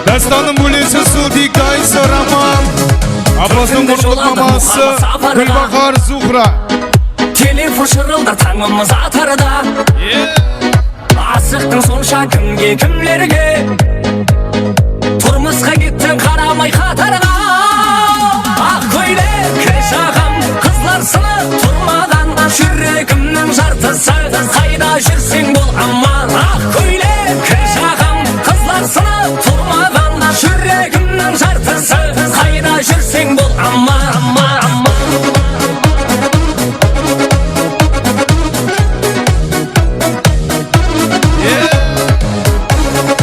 Dastanın bo'lesi Sultik, dayisi Roman, Abbazning murunduq mamasi Gulbahar, Zuhra. Telefon şırıldar tangımız atarda Asıqtın sonşa kimge kimlerge Turmusqa gittin qaramay qatarga Ah koyduk şakam Kızlar sınıp durmadan Şürrükümün jartısı Kayda жүрсең bul ama Ah koyduk şakam Kızlar sınıp durmadan Şürrükümün jartısı Kayda жүрсең bul ama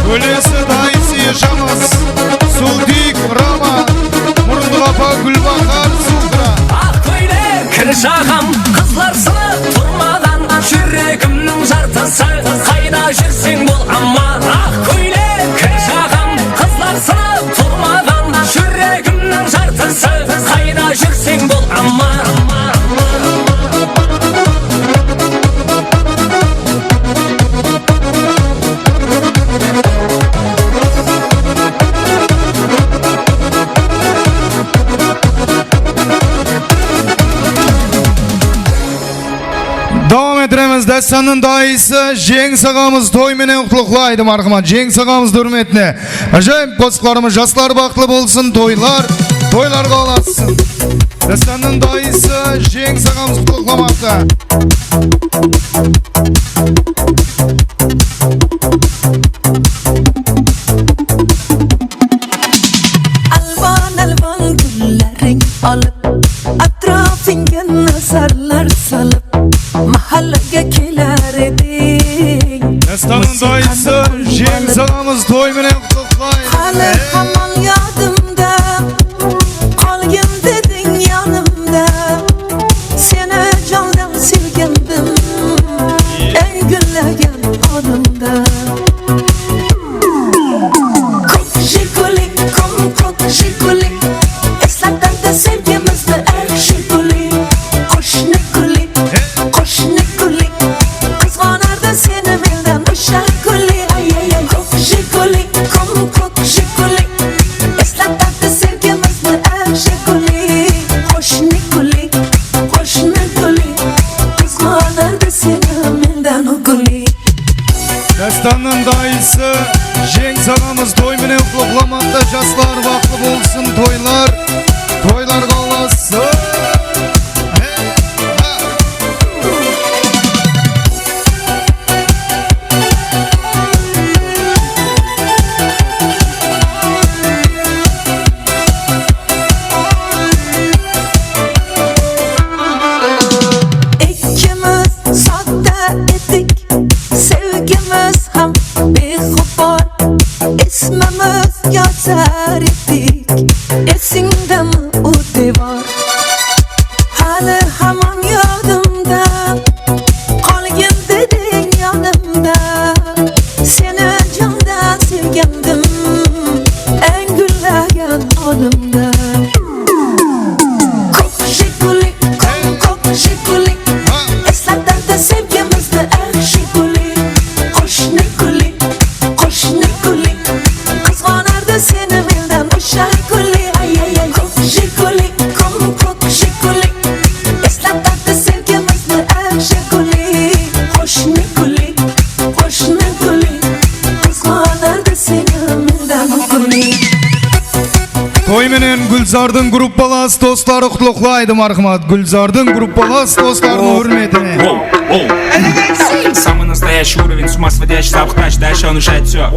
Bo'lesi dayisi yashamiz Sultik, Roman, murunduq apa Gulbahar, Zuhra. Ah koyduk şakam Kızlar sınıp durmadan Şürrükümün jartısı Kayda жүрсең bul ama Ah koyduk şakam Kızlar sınıp durmadan Şürrükümün jartısı Kayda жүрсең bul ama Davom ettiramiz. Dastanning dayisi Jengs og'amiz to'y bilan qutlaqlaydi marhamat. Jengs og'amizning hurmatini. Ajoyib qo'shiqlarimiz jastlar baxtli bo'lsin, to'ylarga olasizsin. Dastanning dayisi Jengs og'amiz qutlaqlamoqda. Alvon alvon gullaring olib atrofingga nazarlar solib mahallaga kelar eding Dastanning dayisi Jengs og'amiz to'y bilan qutlaqlaydi. Hali hamon yodimda qolgin deding yonimda Seni jondan sevgandim eng gullagan onimda Ko'k jigulik, ko'k jigulik Eslatadi sevgimizni ekşi gulik Qo'shni gulik, qo'shni gulik Qizg'onardi seni mendan o'sha gulik Ko'k jigulik, ko'k jigulik Eslatadi sevgimizni ekşi gulik Qo'shni gulik, qo'shni gulik Qizg'onardi seni mendan mendan ukuli. Dastanın dayısı Cengiz ağamız toy menen kutlamakta, jaslar vaklı bolsun toylar. Toylar qalası. İkimiz sodda edik, sevgimiz ham bexubar, ismimiz yozar edik. Esingdami u devor? Hali hamon yodimda, qolgin deding yonimda. Seni jondan sevgandim, eng gullagan onimda. Ko'k shikulik, ko'k shikulik, eslatadi sevgimizni eng shikulik. Qo'shni kulik, qizg'onardi seni mendan o'sha kulik. Ay ay ay, ko'k shikulik, ko'k shikulik, eslatadi sevgimizni eng shikulik. Qo'shni kulik, qizg'onardi seni mendan kulik. Toy menen Gülzar'dın gruppalas dostları kutluqlaydı marhamat. Gülzar'dın gruppalas dostlarının hürmetine. Самый настоящий уровень, с ума сводящий запах, дальше он решает все.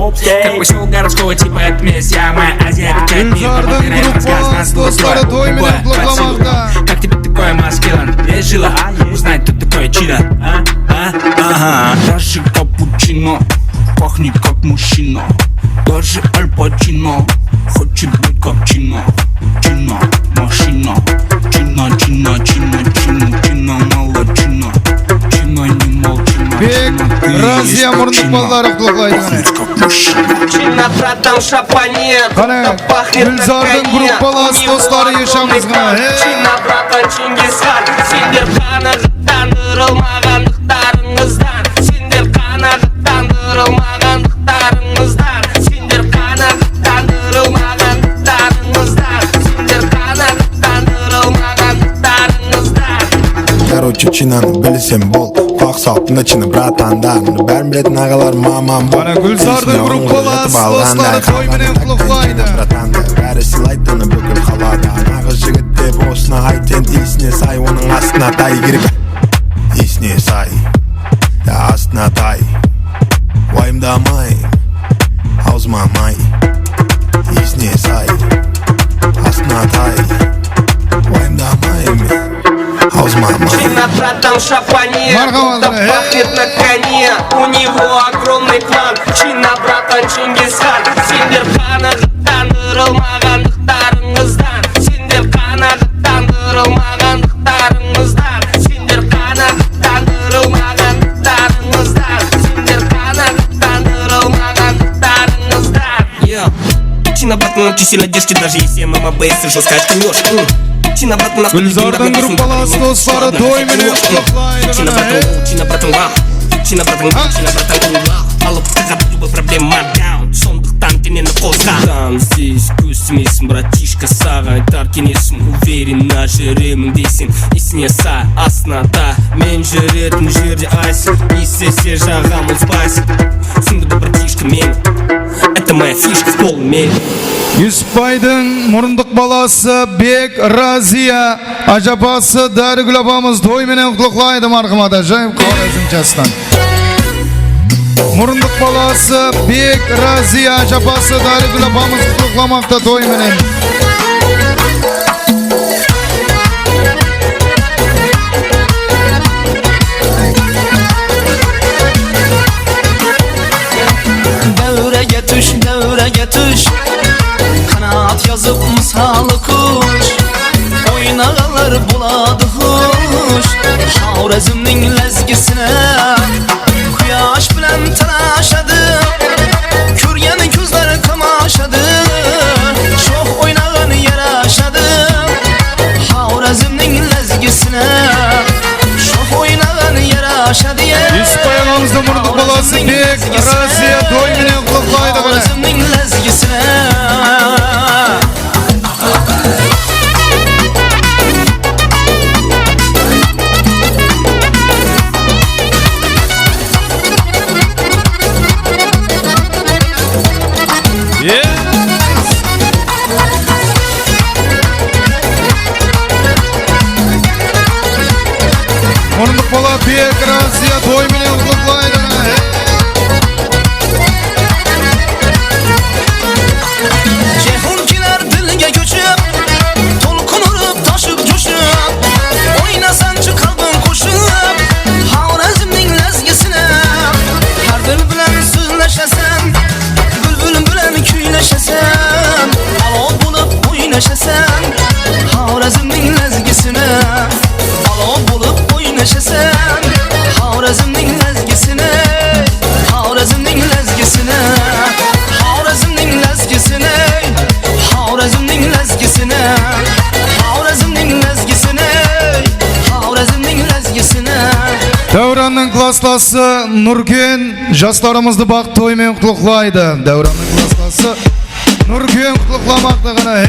Как посел городского типа, это месть, я моя Азия, качает мир, проверяет подсказы, нас Dostları toy menen kutluqlamakta. Как тебе такое, маскилан? Есть жила, узнать, кто такое чидо. Ага, даже капучино, пахнет как мужчина. Даже Аль Пачино хочет быть как Чино. Чино, машина. Чино, чино, чино, чино, чино, мало чино. Чино, не молчина. Бек, Разия мұрындық баллары кutluqlaydı. Чино, братан, шапанет. Қане, Gülzar'дың группалас достары yaşamызға. Чино, братан, Чингисхан. Сендер қанағаттандырылмағандықтарыңыздан. Сендер қанағаттандырылмағандықтарыңыздан. Сендер қанағаттандырылмағандықтарыңыздан. Сендер қанағаттандырылмағандықтарыңыздан. Короче, чинаны білсем бол, қақ салып начина братандарымды бәрін білетін ағалар мамам бол. Қане, Gülzar'дың группалас достары той менен кutluqlaydı. Бәрі сыйлайды оны бүкіл қалада. Нағыз жігіт деп осына айтен исіне сай, оның астына тай керек. Исіне сай, астына тай. Уайымдамай, аузыма май. Исіне сай, астына тай. Уайымдамай, аузыма май. Чино, братан, шапанет. Будто пахнет на коне. У него огромный клан. Чино, братан, Чингисхан. Сендер қанағаттандырылмағандықтарыңыздан. Сендер қанағаттандырылмағандықтарыңыздан. Сендер қанағаттандырылмағандықтарыңыздан. Сендер қанағаттандырылмағандықтарыңыздан. Чино, братан, чистили одежки, даже если ММБ, если жесткая шкамёшь. Чино, братан, нас Gülzar'дың группалас достары той менен kutluqlaydı. Чино, братан, вау. Чино, братан, вау. Алып тығап любой проблема даун. Сондықтан денені қозға. Там здесь көз тимейсің, братишка, саған айтар кеңесім. Уверенно жүремін дейсің, есіне сай, астына та. Мен жүретін жерде айсың, естесе жағам ұлспайсың. Түсінді братишка мен, это моя фишка, стол мен. Юсупбайдың мұрындық баласы Бек Разия ажапасы Дәрігүл апамыз той менен kutluqlaydı marhamat. Ajayip қалайсың жастан. Mұрындық баласы Бек Разия ажапасы Дәрігүл апамыз kutluqlamakta той менен. Devrege tuş Kanat yazıp misalı kuş Oynağalar buladı huş Şavrezimning lezgisine Kuyaş bilen tanaşadı Kürgen gözler kamaşadı Çok oynağın yaraşadı Şavrezimning lezgisine Çok oynağın yaraşadı Yusupbay ağamızda mұрындық balası Bek Razia той менен kutluqlaydı. Şavrezimning lezgisine Ekrasiya toy menen kutlaydı. Cehunkiler dilge göçüp Tolkun urup taşıp coşup Oynasan çıkaldın koşup Havrazımın lezgisine Her bülbülen sözleşesen Bülbülün bülen küyleşesen Alo bulup oynaşasan Havrazımın lezgisine Alo bulup oynaşasan Havrazımın lezgisine Havrazımın lezgisine Havrazımın lezgisine Havrazımın lezgisine Havrazımın lezgisine Havrazımın lezgisine Devranın klaslası Nurgün Jastlarımızdı bak toy men kutlaydı. Devranın klaslası Nurgün kutlamakta hey.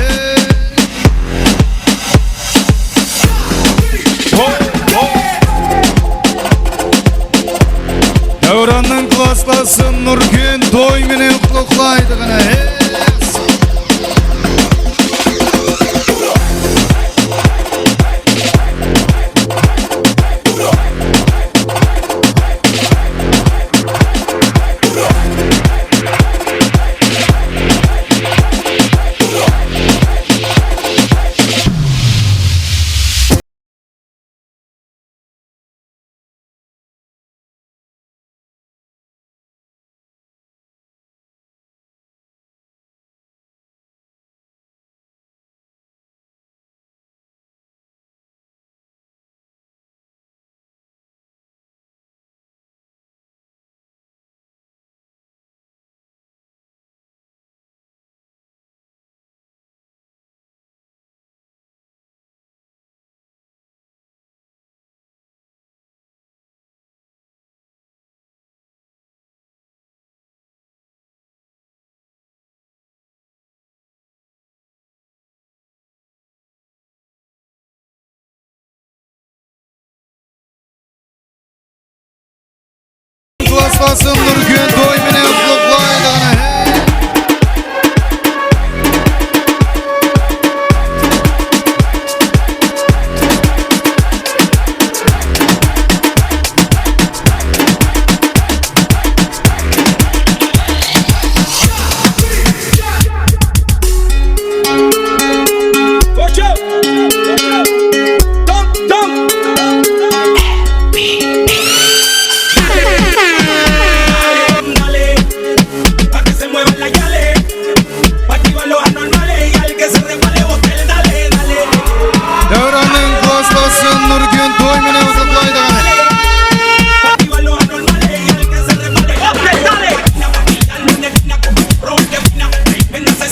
Devranın klaslası Nurgün toy menen kutlaydı hey. Klaslasın Nurgün toy menen kutlaydı hey.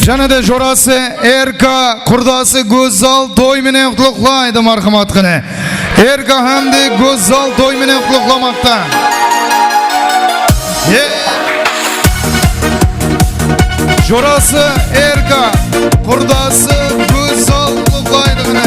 Janada jorası Erka kurdası Gözal toy menen kutlaydı marhamat qana. Erka hamdi Gözal toy menen kutlamakta. Jorası Erka kurdası Gözal kutlaydı qana.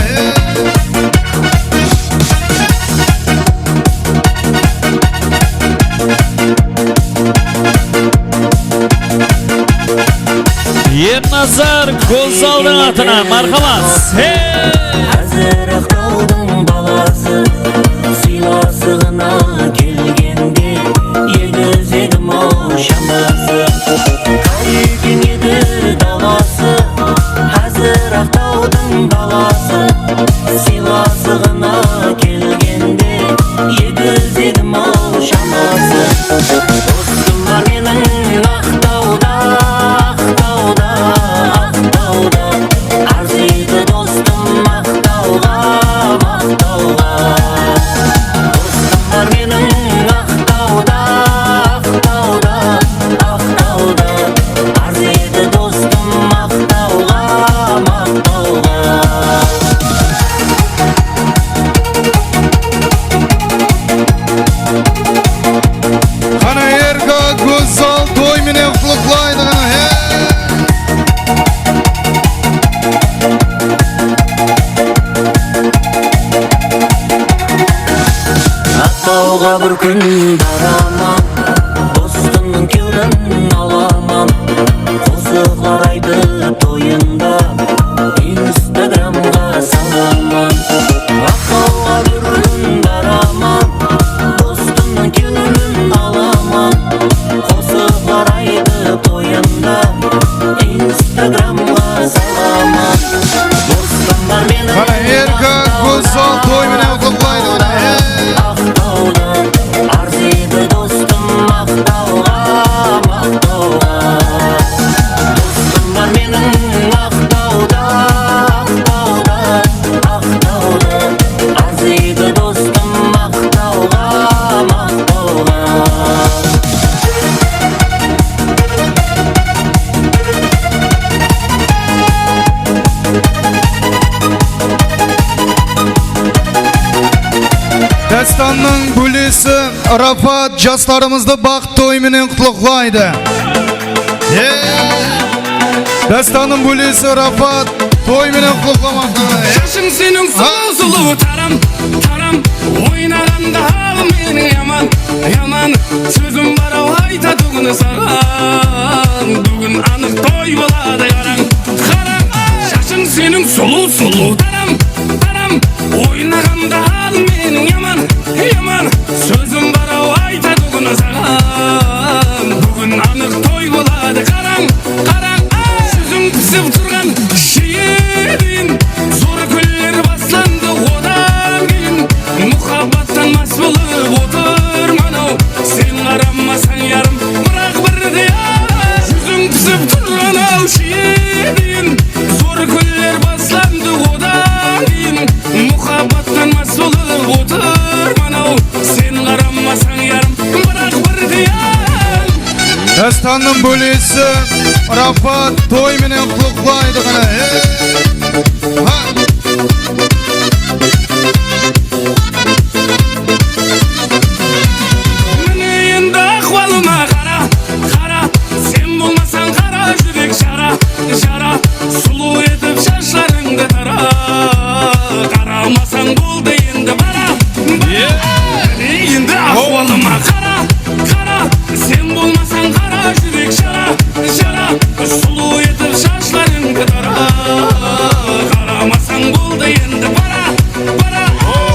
Yernazar Gözal'ın atına marhamat. Hey! Hazır Aqtaudың balası Silasığına kelgende Yegіз edim o şamасы Kayıkın еді даласы Hazır Aqtaudың balası Silasığına kelgende Yegіз edim o şamасы Dostum var менің Aqtaуда Arzıydı dostum Aqtauga Dostum var menin Aqtauda Arzıydı dostum Aqtauga Qana Erka Gözal toy menen kutlaydı qana hey. Aqtauga bir kun baraman Dostumның кеуден аламан Qo'shiqlar aytib to'yinda Instagramga salaman Aqtauga bir kun baraman Rafat jastlarımızda bak toyminin kutluqlaydı. Dastanın bulisi Rafat toyminin kutluqlamakta. Şaşın senin sulu taram taram oynaganda halim mening yaman yaman sözüm var o ayta tugunu sagan bugün anık toy bolady qarang qarang şaşın senin sulu taram taram oynaganda halim mening yaman yaman sözüm var o ayta tugunu sagan bugün anık toy bolady qarang qarang sözüm kısıp turgan şiirin zor güller baslandı odan keyin muhabbattan mas bolup oturman o sen qarammasan yarım biroq bir diyor yüzün kısıp turgan o şiirin zor güller baslandı odan keyin muhabbattan mas bolup oturman o sen qarammasan yarım biroq bir diyor Dastanın bulisi Rafat toyminin kutluqlaydı. Mene endi ahvalıma qara qara sen bolmasan qara yürek şara sulu etip şaşlarыңды tara qaramasan boldu endi bara Mene endi ahvalıma qara qara sen bolmasan qara yürek şara sulu etip şaşlarыңды tara qaramasan boldu endi bara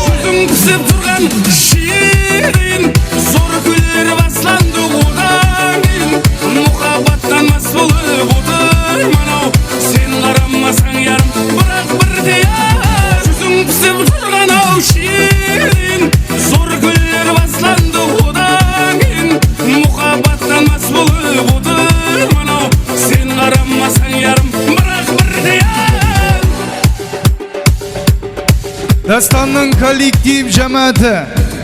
yüzün kısıp turgan şiirin zor güller baslandı odan keyin muhabbattan mas bolup oturman o sen qarammasan yarım biroq bir diyor yüzün kısıp turgan o şiirin zor güller baslandı odan keyin muhabbattan mas bolup oturman o sen qarammasan yarım biroq bir diyor Dastanın kollektiv cemaati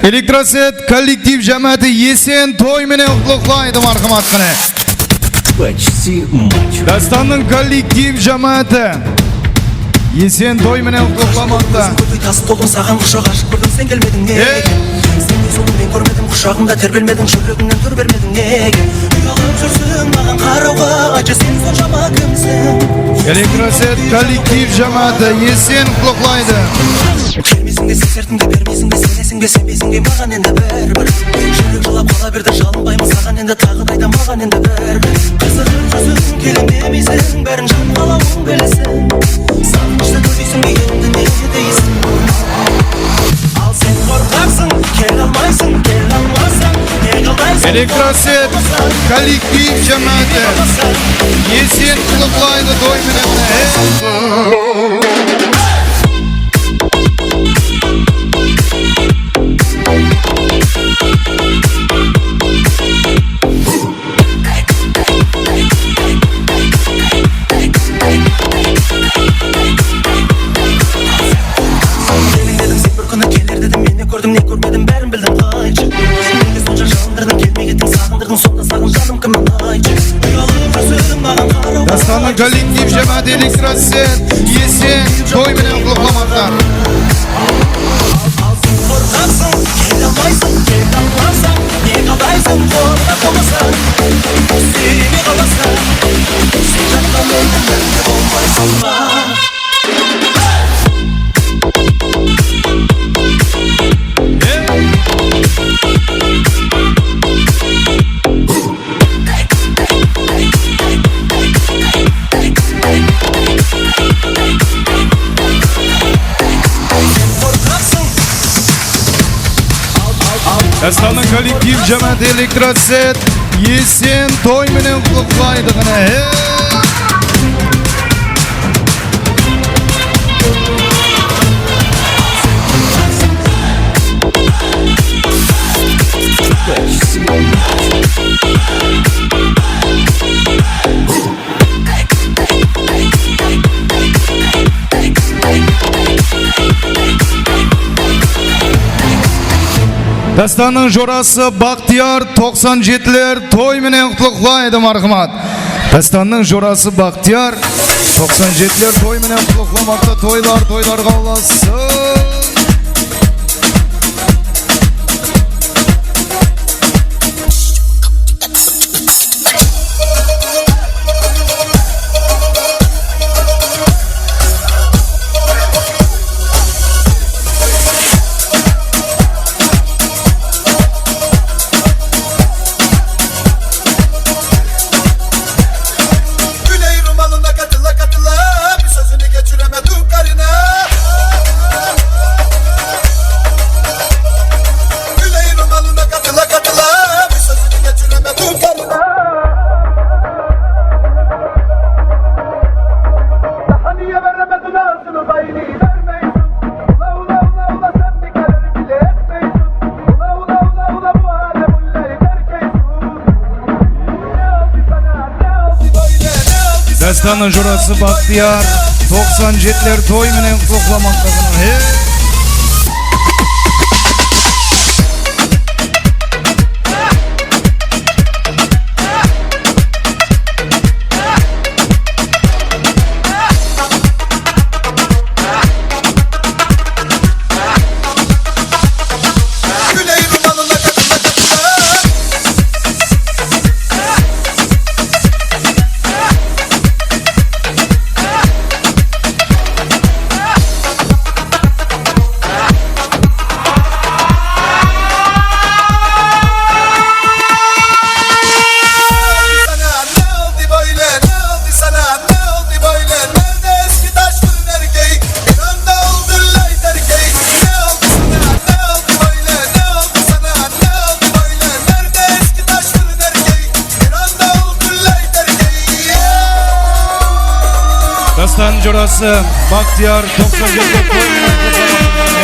Elektroset kollektiv cemaati Yesen toyminin kutluqlaydı marhamat qilin. Dastanın kollektiv cemaati Yesen toyminin kutluqlamakta. Тас толдың саған құшақ ашып көрдім сен келмедің неге сен өз ұлын мен көрмедім құшағымда тербелмедің жүрегіңнен түр бермедің неге ұялып жүрсің маған қарауға айтшы сен соншама кімсің Elektroset kollektiv cemaati Yesen kutluqlaydı. келмейсің де сертің де бермейсің де сенесің бе сенбейсің бе маған енді бәрібір жүрек жылап қала берді жалынбаймын саған енді тағы да айтам маған енді бәрібір қызығып жүрсің келем демейсің бәрін жан қалауың білесің сағынышты көрмейсің бе енді не дейсің ал сен қорқақсың келе алмайсың келе алмасаң не қалдайсың Elektroset kollektiv cemaati Yesen kutluqlaydı toyminin. Gelin dedim sen bir күні келер dedim мен не көрдім не көрмедім бәрін білдім қайтшы неге сонша жалындырдың келмей кеттің сағындырдың сонда сағын жаным кімнен айтшы ұялып жүрсің маған қарауға Dastanın kollektiv cemaati Elektroset Yesen toyminin kutluqlamakta. ал сен қорқақсың келе алмайсың келе алмасаң не қалдайсың қолда болмасаң сүймей қаласаң сен жатқан енді бірге болмайсың ба Dastanın kollektiv cemaati Elektroset Yesen toyminin kutluqlaydı. Dastanın jorası Baktiyar 97'ler toy menen kutluqlaydı marhamat. Dastanın jorası Baktiyar 97'ler toy menen kutluqlamakta, toylar qalası. Dastanın jurası Bahtiyar 97'ler toy menen kutlamaktagını. Dastan jurası Bahtiyar 97'ler toy menen kutlamaktagını.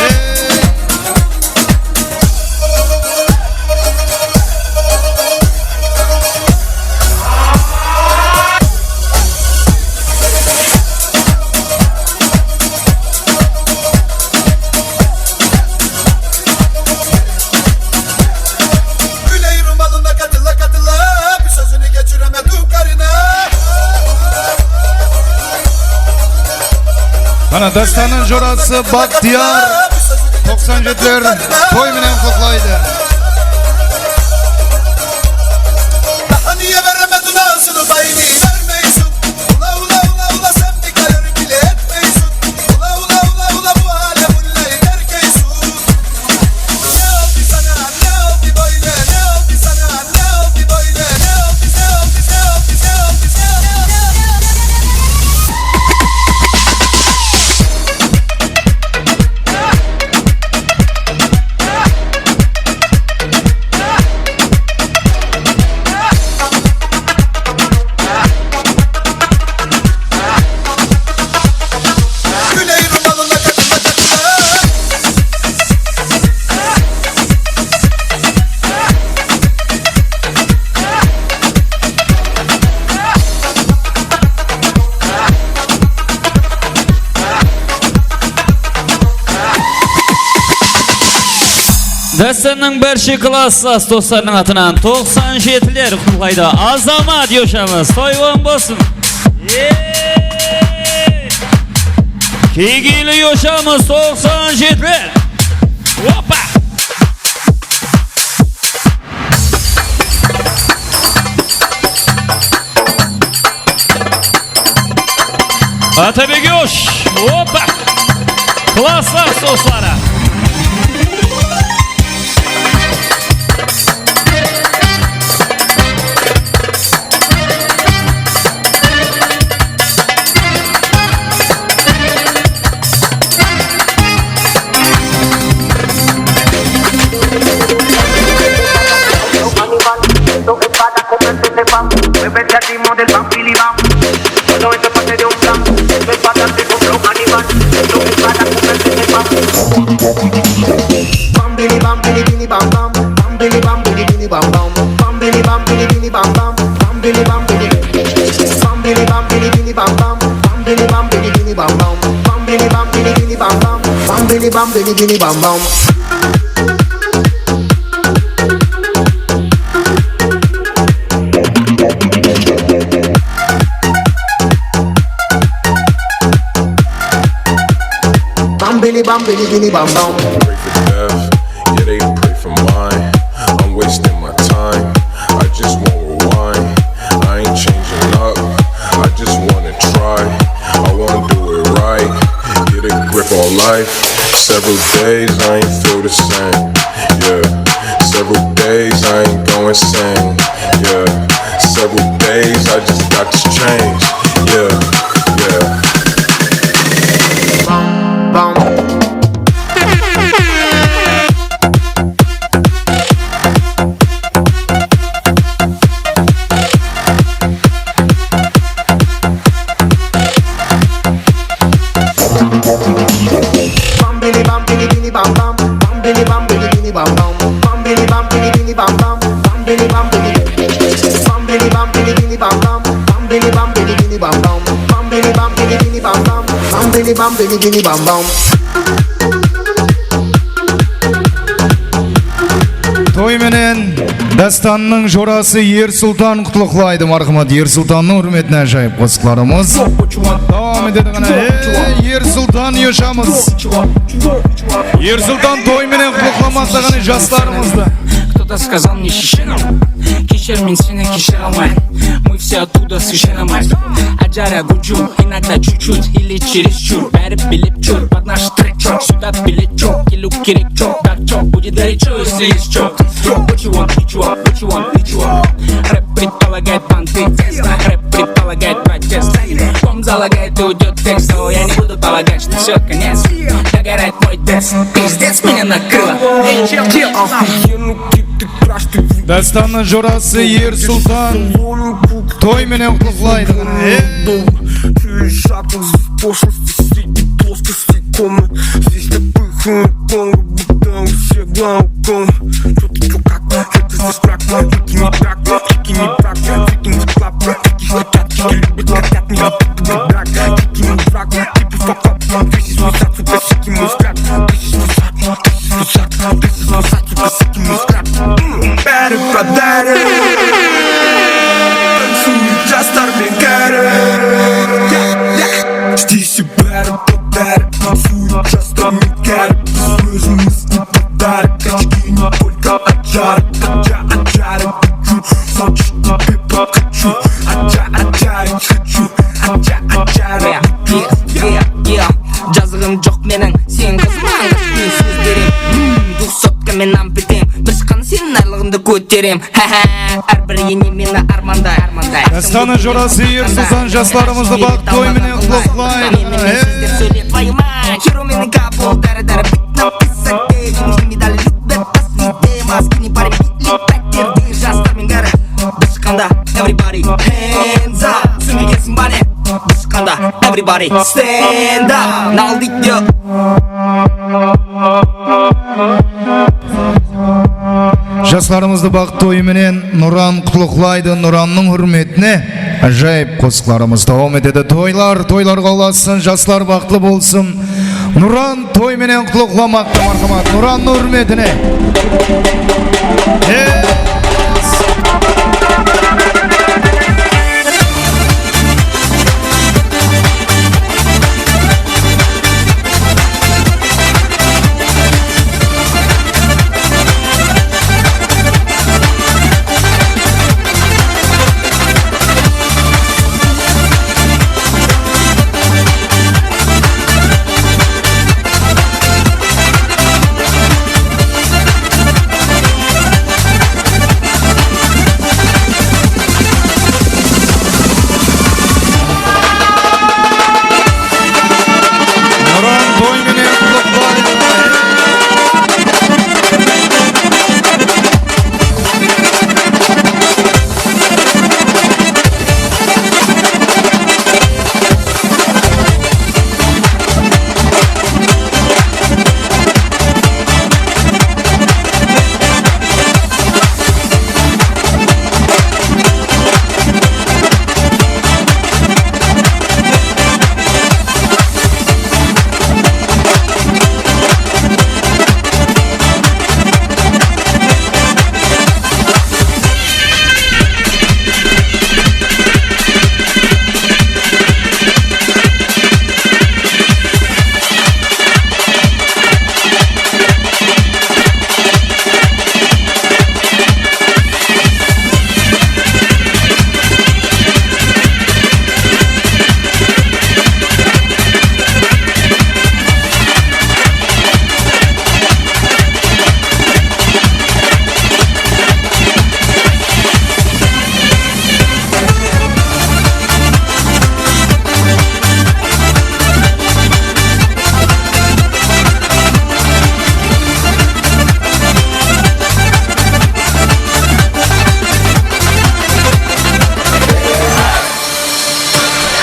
Ana dastanın jurası Bahtiyar 97'ler toy menen kutlaydı. Daha niye veremedin ağzını dayını vermeysin. Ula ula ula ula sen bir karar bile etmeysin. Ula ula ula ula bu hale mullayı derkeysin. Ne oldu sana ne oldu böyle ne oldu sana ne oldu böyle ne oldu ne oldu ne oldu ne oldu ne oldu. Dastanın barcha klassas dostlarının atынан 97'ler kutlaydı. Azamat yoşamız toyvon bolsun. Kegili yoşamız 97'ler. Hoppa. Atabek yoş. Hoppa. Klassas dostlara. Muévete al ritmo del bam bili bam. Todo esto es parte de un plan. Esto es para darte con flow animal. Esto es para comerte el bam. Bam bili bam bili bili bam bam. Bam bili bam bili bili bam bam. Bam bili bam bili bili bam bam. Bam bili bam bili. Bam bili bam bili bili bam bam. Bam bili bam bili bili bam bam. Bam bili bam bili bili bam bam. Bam bili bam bili bili bam bam. Bam bili bili bam bam. Pray for death, yeah they pray for mine. I'm wasting my time, I just won't rewind. I ain't changing up, I just wanna try. I wanna do it right, get a grip on life. Several days I ain't feel the same, yeah. Several days I ain't going insane, yeah. Several days I just got to change, yeah, yeah. Bam bam. Bam bam bam bam bam bam bam bam bam bam bam bam bam bam bam bam bam bam bini bam bini bam bam. Toy menen dastanның жорасы Ер Сұлтан құтлықлайды мархамат. Ер Сұлтанның үрметіне жайып қосықларымыз. Давам етеді ғана. Ер Сұлтан ешамыз. Ер Сұлтан той менен құтлықламақта ғана жастарымызды. Кто-то сказал мне шишенам, кешер мен сені кешер алмайын. Мы все оттуда с Ишенамай. Аджара гуджу, иногда чуть-чуть или чересчур. Бәрі билеп чур, под наш трек чок. Сюда билет чок, келу керек чок. Так чок, будет горячо, если есть чок. What you want, what you want, what you want, what you want. Рэп предполагает банты, рэп предполагает протест. Ком залагает и уйдет текст, но я не буду полагать, что все, конец. Догорает мой тест, пиздец меня накрыло. Dastanның жорасы Ер Сұлтан той менен құтлықлайды ғана. Шаток здесь пошлости, среди плоскости комнат. Здесь такой хунг-конг, будто у всех глауком. Чё ты, чё как, это здесь крак. Фики не так, фики не так, фики не клап. Фики хотят, фики любят котят, не любят драк. Фики не враг, типа факап. This is my сад, сука, сики мой скраб. This is my сад, this is my сад, this is my сад, сука, сики мой скраб. Бәрі подари, танцует жастар мен кәрі. Здесь и бәрі подари, танцует жастар мен кәрі. Біз өзіміз не подарок, очки не только от жары. От жары хочу, Сочи тебе покачу. От жары хочу, от жары хочу. Жазығым жоқ менің, сен қызман мен сөздерім. Двухсотка мен ампетем, бір шыққан сенің арлығыңды көтерем. Әрбір ене мені армандай. Dastanның жорасы Ер Сұлтан жастарымызды бақ той менен құтлықлайды. Сіздер сөйле твоюма, херо менің капу. Дәрі бит написать, нужны медали, любят последние. Маски не парим, или пәттерде жастар мен кәрі. Бір шыққанда, everybody hands up. Түсінбегенсің ба не? Бір шыққанда, everybody stand up. Нал дейді. Жастарымызды бақ той менен Нұран құтлықлайды. Нұранның үрметіне жайып қосықларымыз давам етеді. Тойлар қаласын, жастар бақытлы болсын. Нұран той менен құтлықламақта мархамат. Нұранның үрметіне.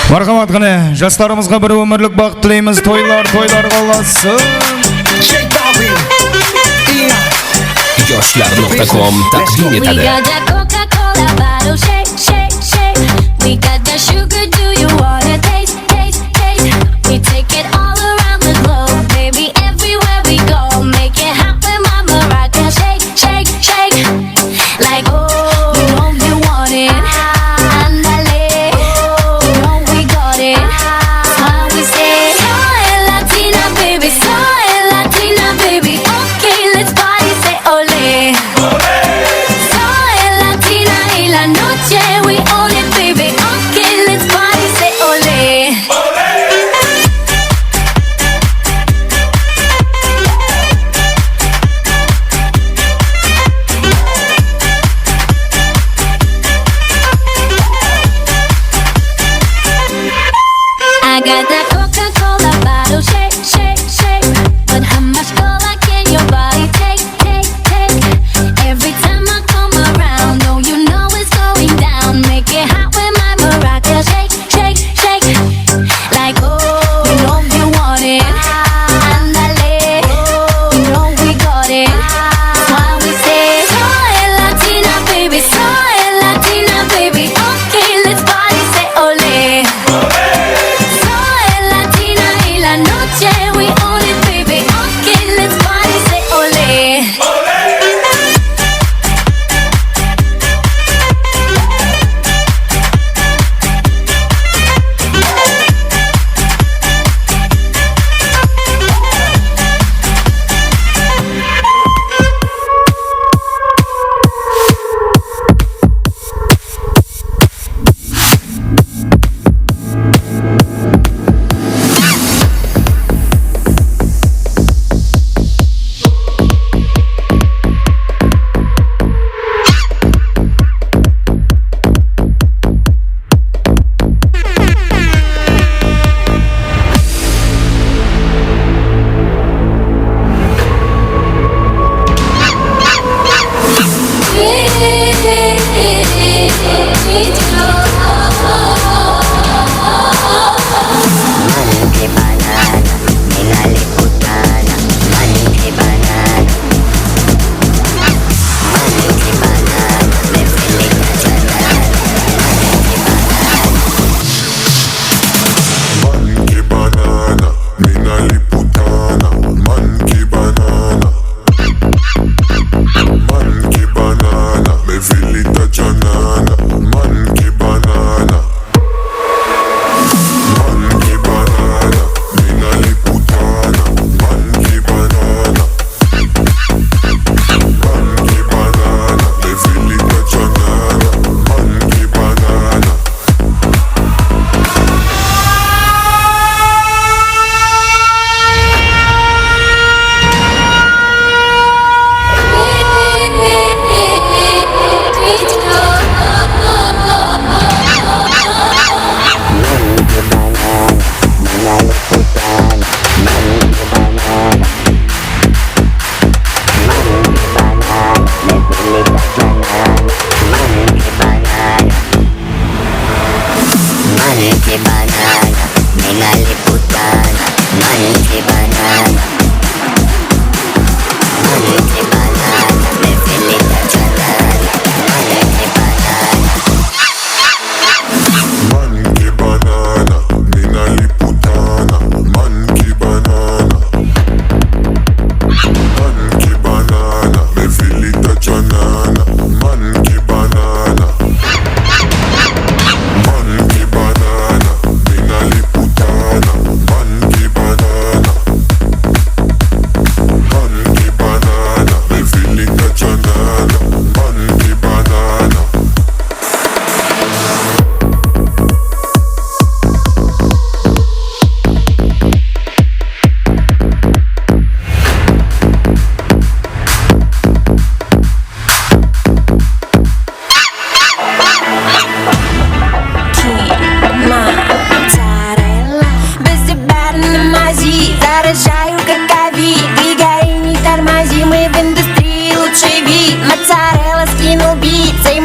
Мархамат ғана, жастарымызға бір өмірлік бақыт тілейміз. Тойлар қаласын. Yoshlar.com taqdim etadi. We got that sugar, do you wanna taste? We take it all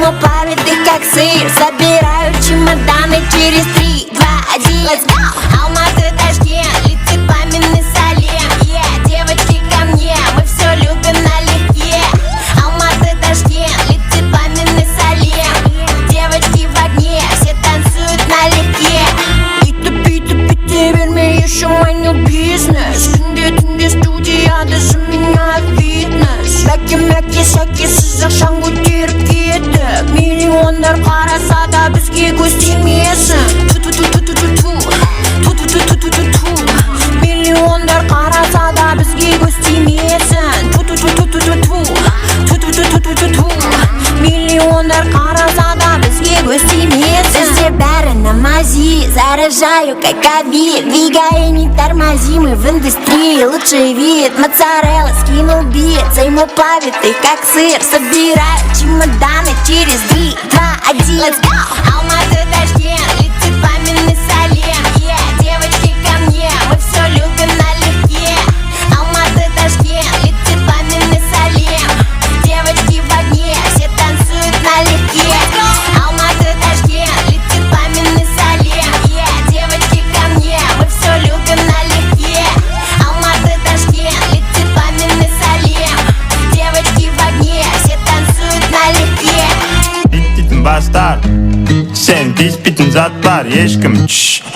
ему памяти как сыр. Собираю чемоданы через 3, 2, 1. Let's go! Алматы, Ташкент, летит пламенный салем. Yeah, девочки ко мне, мы все любим налегке. Алматы, Ташкент, летит пламенный салем. Девочки в огне, все танцуют налегке. Пите, берме еще манил бизнес. Күнде студияда же меняет фитнес. Мәке сәке сызық шаң көтеріп кетіп. Миллиондар қараса да бізге көз тимесін. Миллиондар қараса да бізге көз тимесін. Миллиондар қараса да бізге көз тимесін. Бізде бәрі намази, заряжаю как ковид. Двигай, не тормози, мы в индустрии лучший вид. Моцарелла скинул бит, займу павиты как сыр. Собираю чемоданы через 3, 2, 1. Let's go! Алматы, Ташкент, летит пламенный салем. Yeah, девочки ко мне, мы все любим налегке. Алматы, Ташкент, летит пламенный салем. Девочки в огне, все танцуют налегке. Алматы, Ташкент, летит пламенный салем. Yeah, девочки ко мне, мы все любим налегке. Алматы, Ташкент, летит пламенный салем. Девочки в огне, все танцуют налегке. Бастар, сен писпитін зат бар.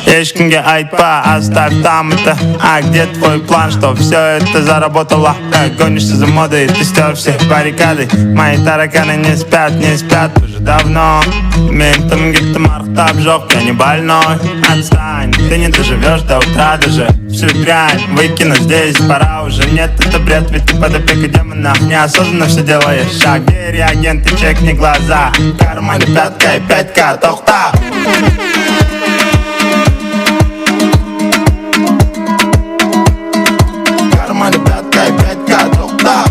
Ешкімге айтпа, оставь там это. А где твой план, что все это заработало? Гонишься за модой, ты стер все баррикады. Мои тараканы не спят уже давно. Ментом где-то мархтаб жёг, я не больной. Отстань, ты не доживешь до утра даже. Всю дрянь выкину здесь, пора уже. Нет, это бред, ведь ты под опекой демона. Неосознанно все делаешь шаг. Где реагенты, чекни глаза. В кармане пятка и 5К, тохта. В кармане пятка и 5К, тохта.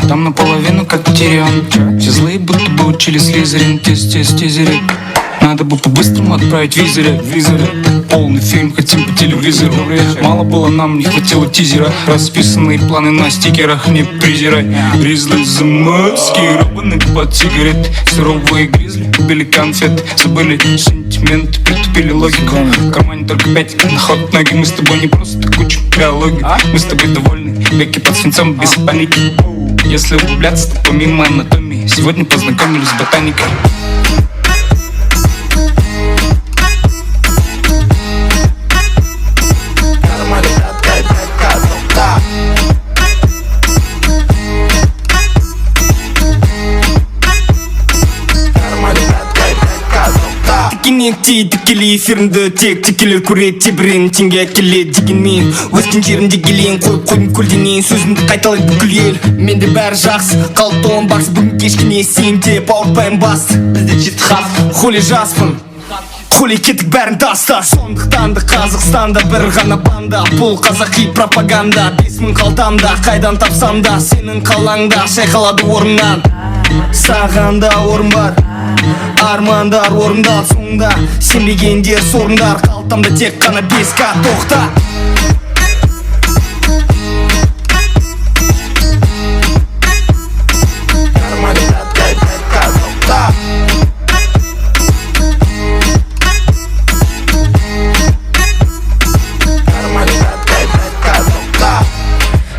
Там наполовину как Тириан. Все злые будто бы учили Слизерин. Тизеры. Надо бы по-быстрому отправить визоры. Полный фильм хотим по телевизору. Мало было нам, не хватило тизера. Расписанные планы на стикерах, не презирай. Гризли заморские, рыбаны под сигарет. Суровые гризли, купили конфет. Забыли сентименты, притупили логику. В кармане только 5 на ход ноги. Мы с тобой не просто куча биологии. Мы с тобой довольны, веки под свинцом без паники. Если углубляться, то помимо анатомии. Сегодня познакомились с ботаникой. Текелі эфирінде тек текелер көреді тебірен теңге әкеледі дегенмен өскен жерінде келейін қойып қойдым көлденең сөзімді қайталайды бүкіл ел менде бәрі жақсы қалыпты он бақсы бүгін кешкіне сен деп ауыртпаймын басты бізде жеті хат хули жаспын хули кеттік бәрін таста сондықтан да Қазақстанда бір ғана банда бұл қазақи пропаганда 5000 қалтамда қайдан тапсам да сенің қалаңда шайқалады орыннан саған да орын бар армандар орындал соңында сенбегендер сорындар қалтамда тек қана 5К тоқта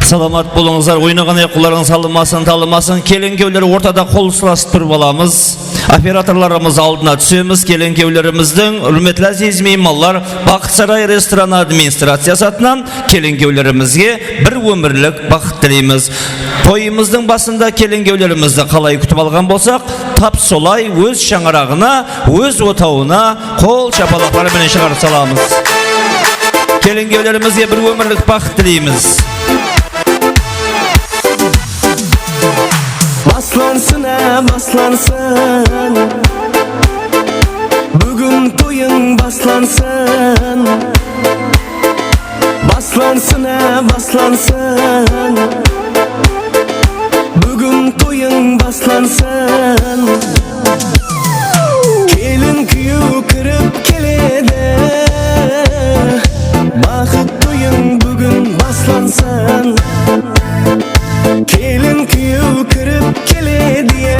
Саламат болыңыздар, ойнаған аяқларыңыз салынмасын, талымасын. Келеңкеулер ортада қол сұрасып тұрып аламыз. Операторларымыз алдына түсеміз. Келеңкеулеріміздің үрметлі әзиз меймандар Бақыт Сарай ресторан администрациясы атынан келеңкеулерімізге бір өмірлік бақыт тілейміз. Тойымыздың басында келеңкеулерімізді қалай күтіп алған болсақ, тап солай өз шаңырағына, өз отауына қол шапалақтарымен шығарып саламыз. Келеңкеулерімізге бір өмірлік бақыт тілейміз. Баслансын бүгін тойың баслансын Baslansın baslansın Bugün toyun baslansın Kelin kuyu kırıp kelede Bakıt toyun bugün baslansın Kelin kuyu kırıp kelede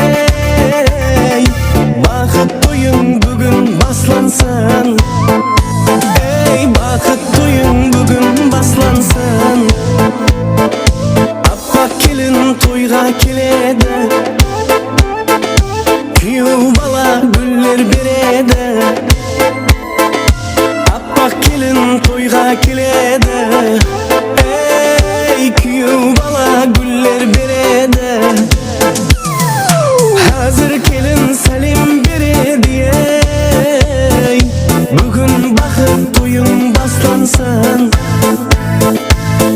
Bakıt toyun bugün baslansın Ey bakıt toyun bugün baslansın Appak kelin toyga kelede Kuyuv bala güller berede Appak kelin toyga kelede Ey kuyuv bala güller berede Hazır kelin salim berede Bugün bakıt toyun baslansın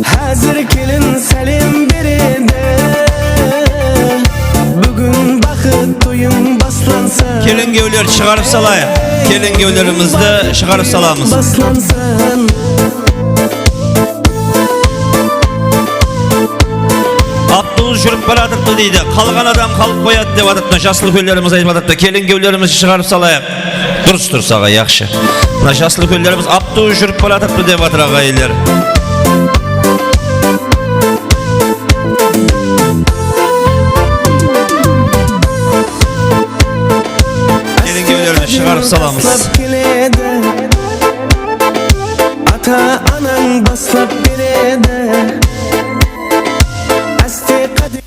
Hazır kelin salim berede Bugün bakıt toyun baslansın Kelin gevler çıkarıp salayık. Kelin gevlerimizde çıkarıp salamız. Baslansın Abdul jürüp baratıptı deydi. Kalgan adam kalıp koyat dep atıptı. Jaslı köylerimiz ayıp atıptı. Kelin gevlerimizi çıkarıp salayık. Durus dursağa yakşı. Mına jaslı köylerimiz Abdul jürüp baratıptı dep atıra gayiller. Kelin gevlerimizi çıkarıp salamız. Baslap kelede Ata anan baslap berede Aste kadir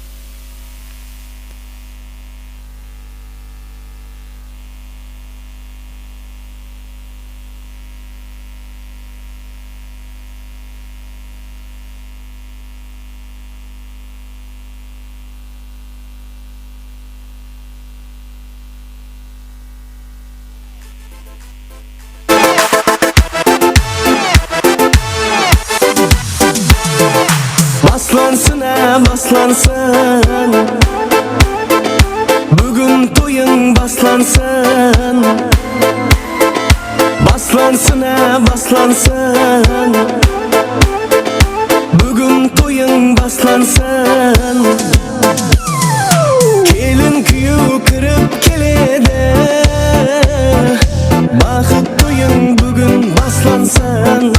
Baslansın baslansın Bugün toyun baslansın Baslansın baslansın Bugün toyun baslansın Kelin kuyu kırıp kelede Bakıt toyun bugün baslansın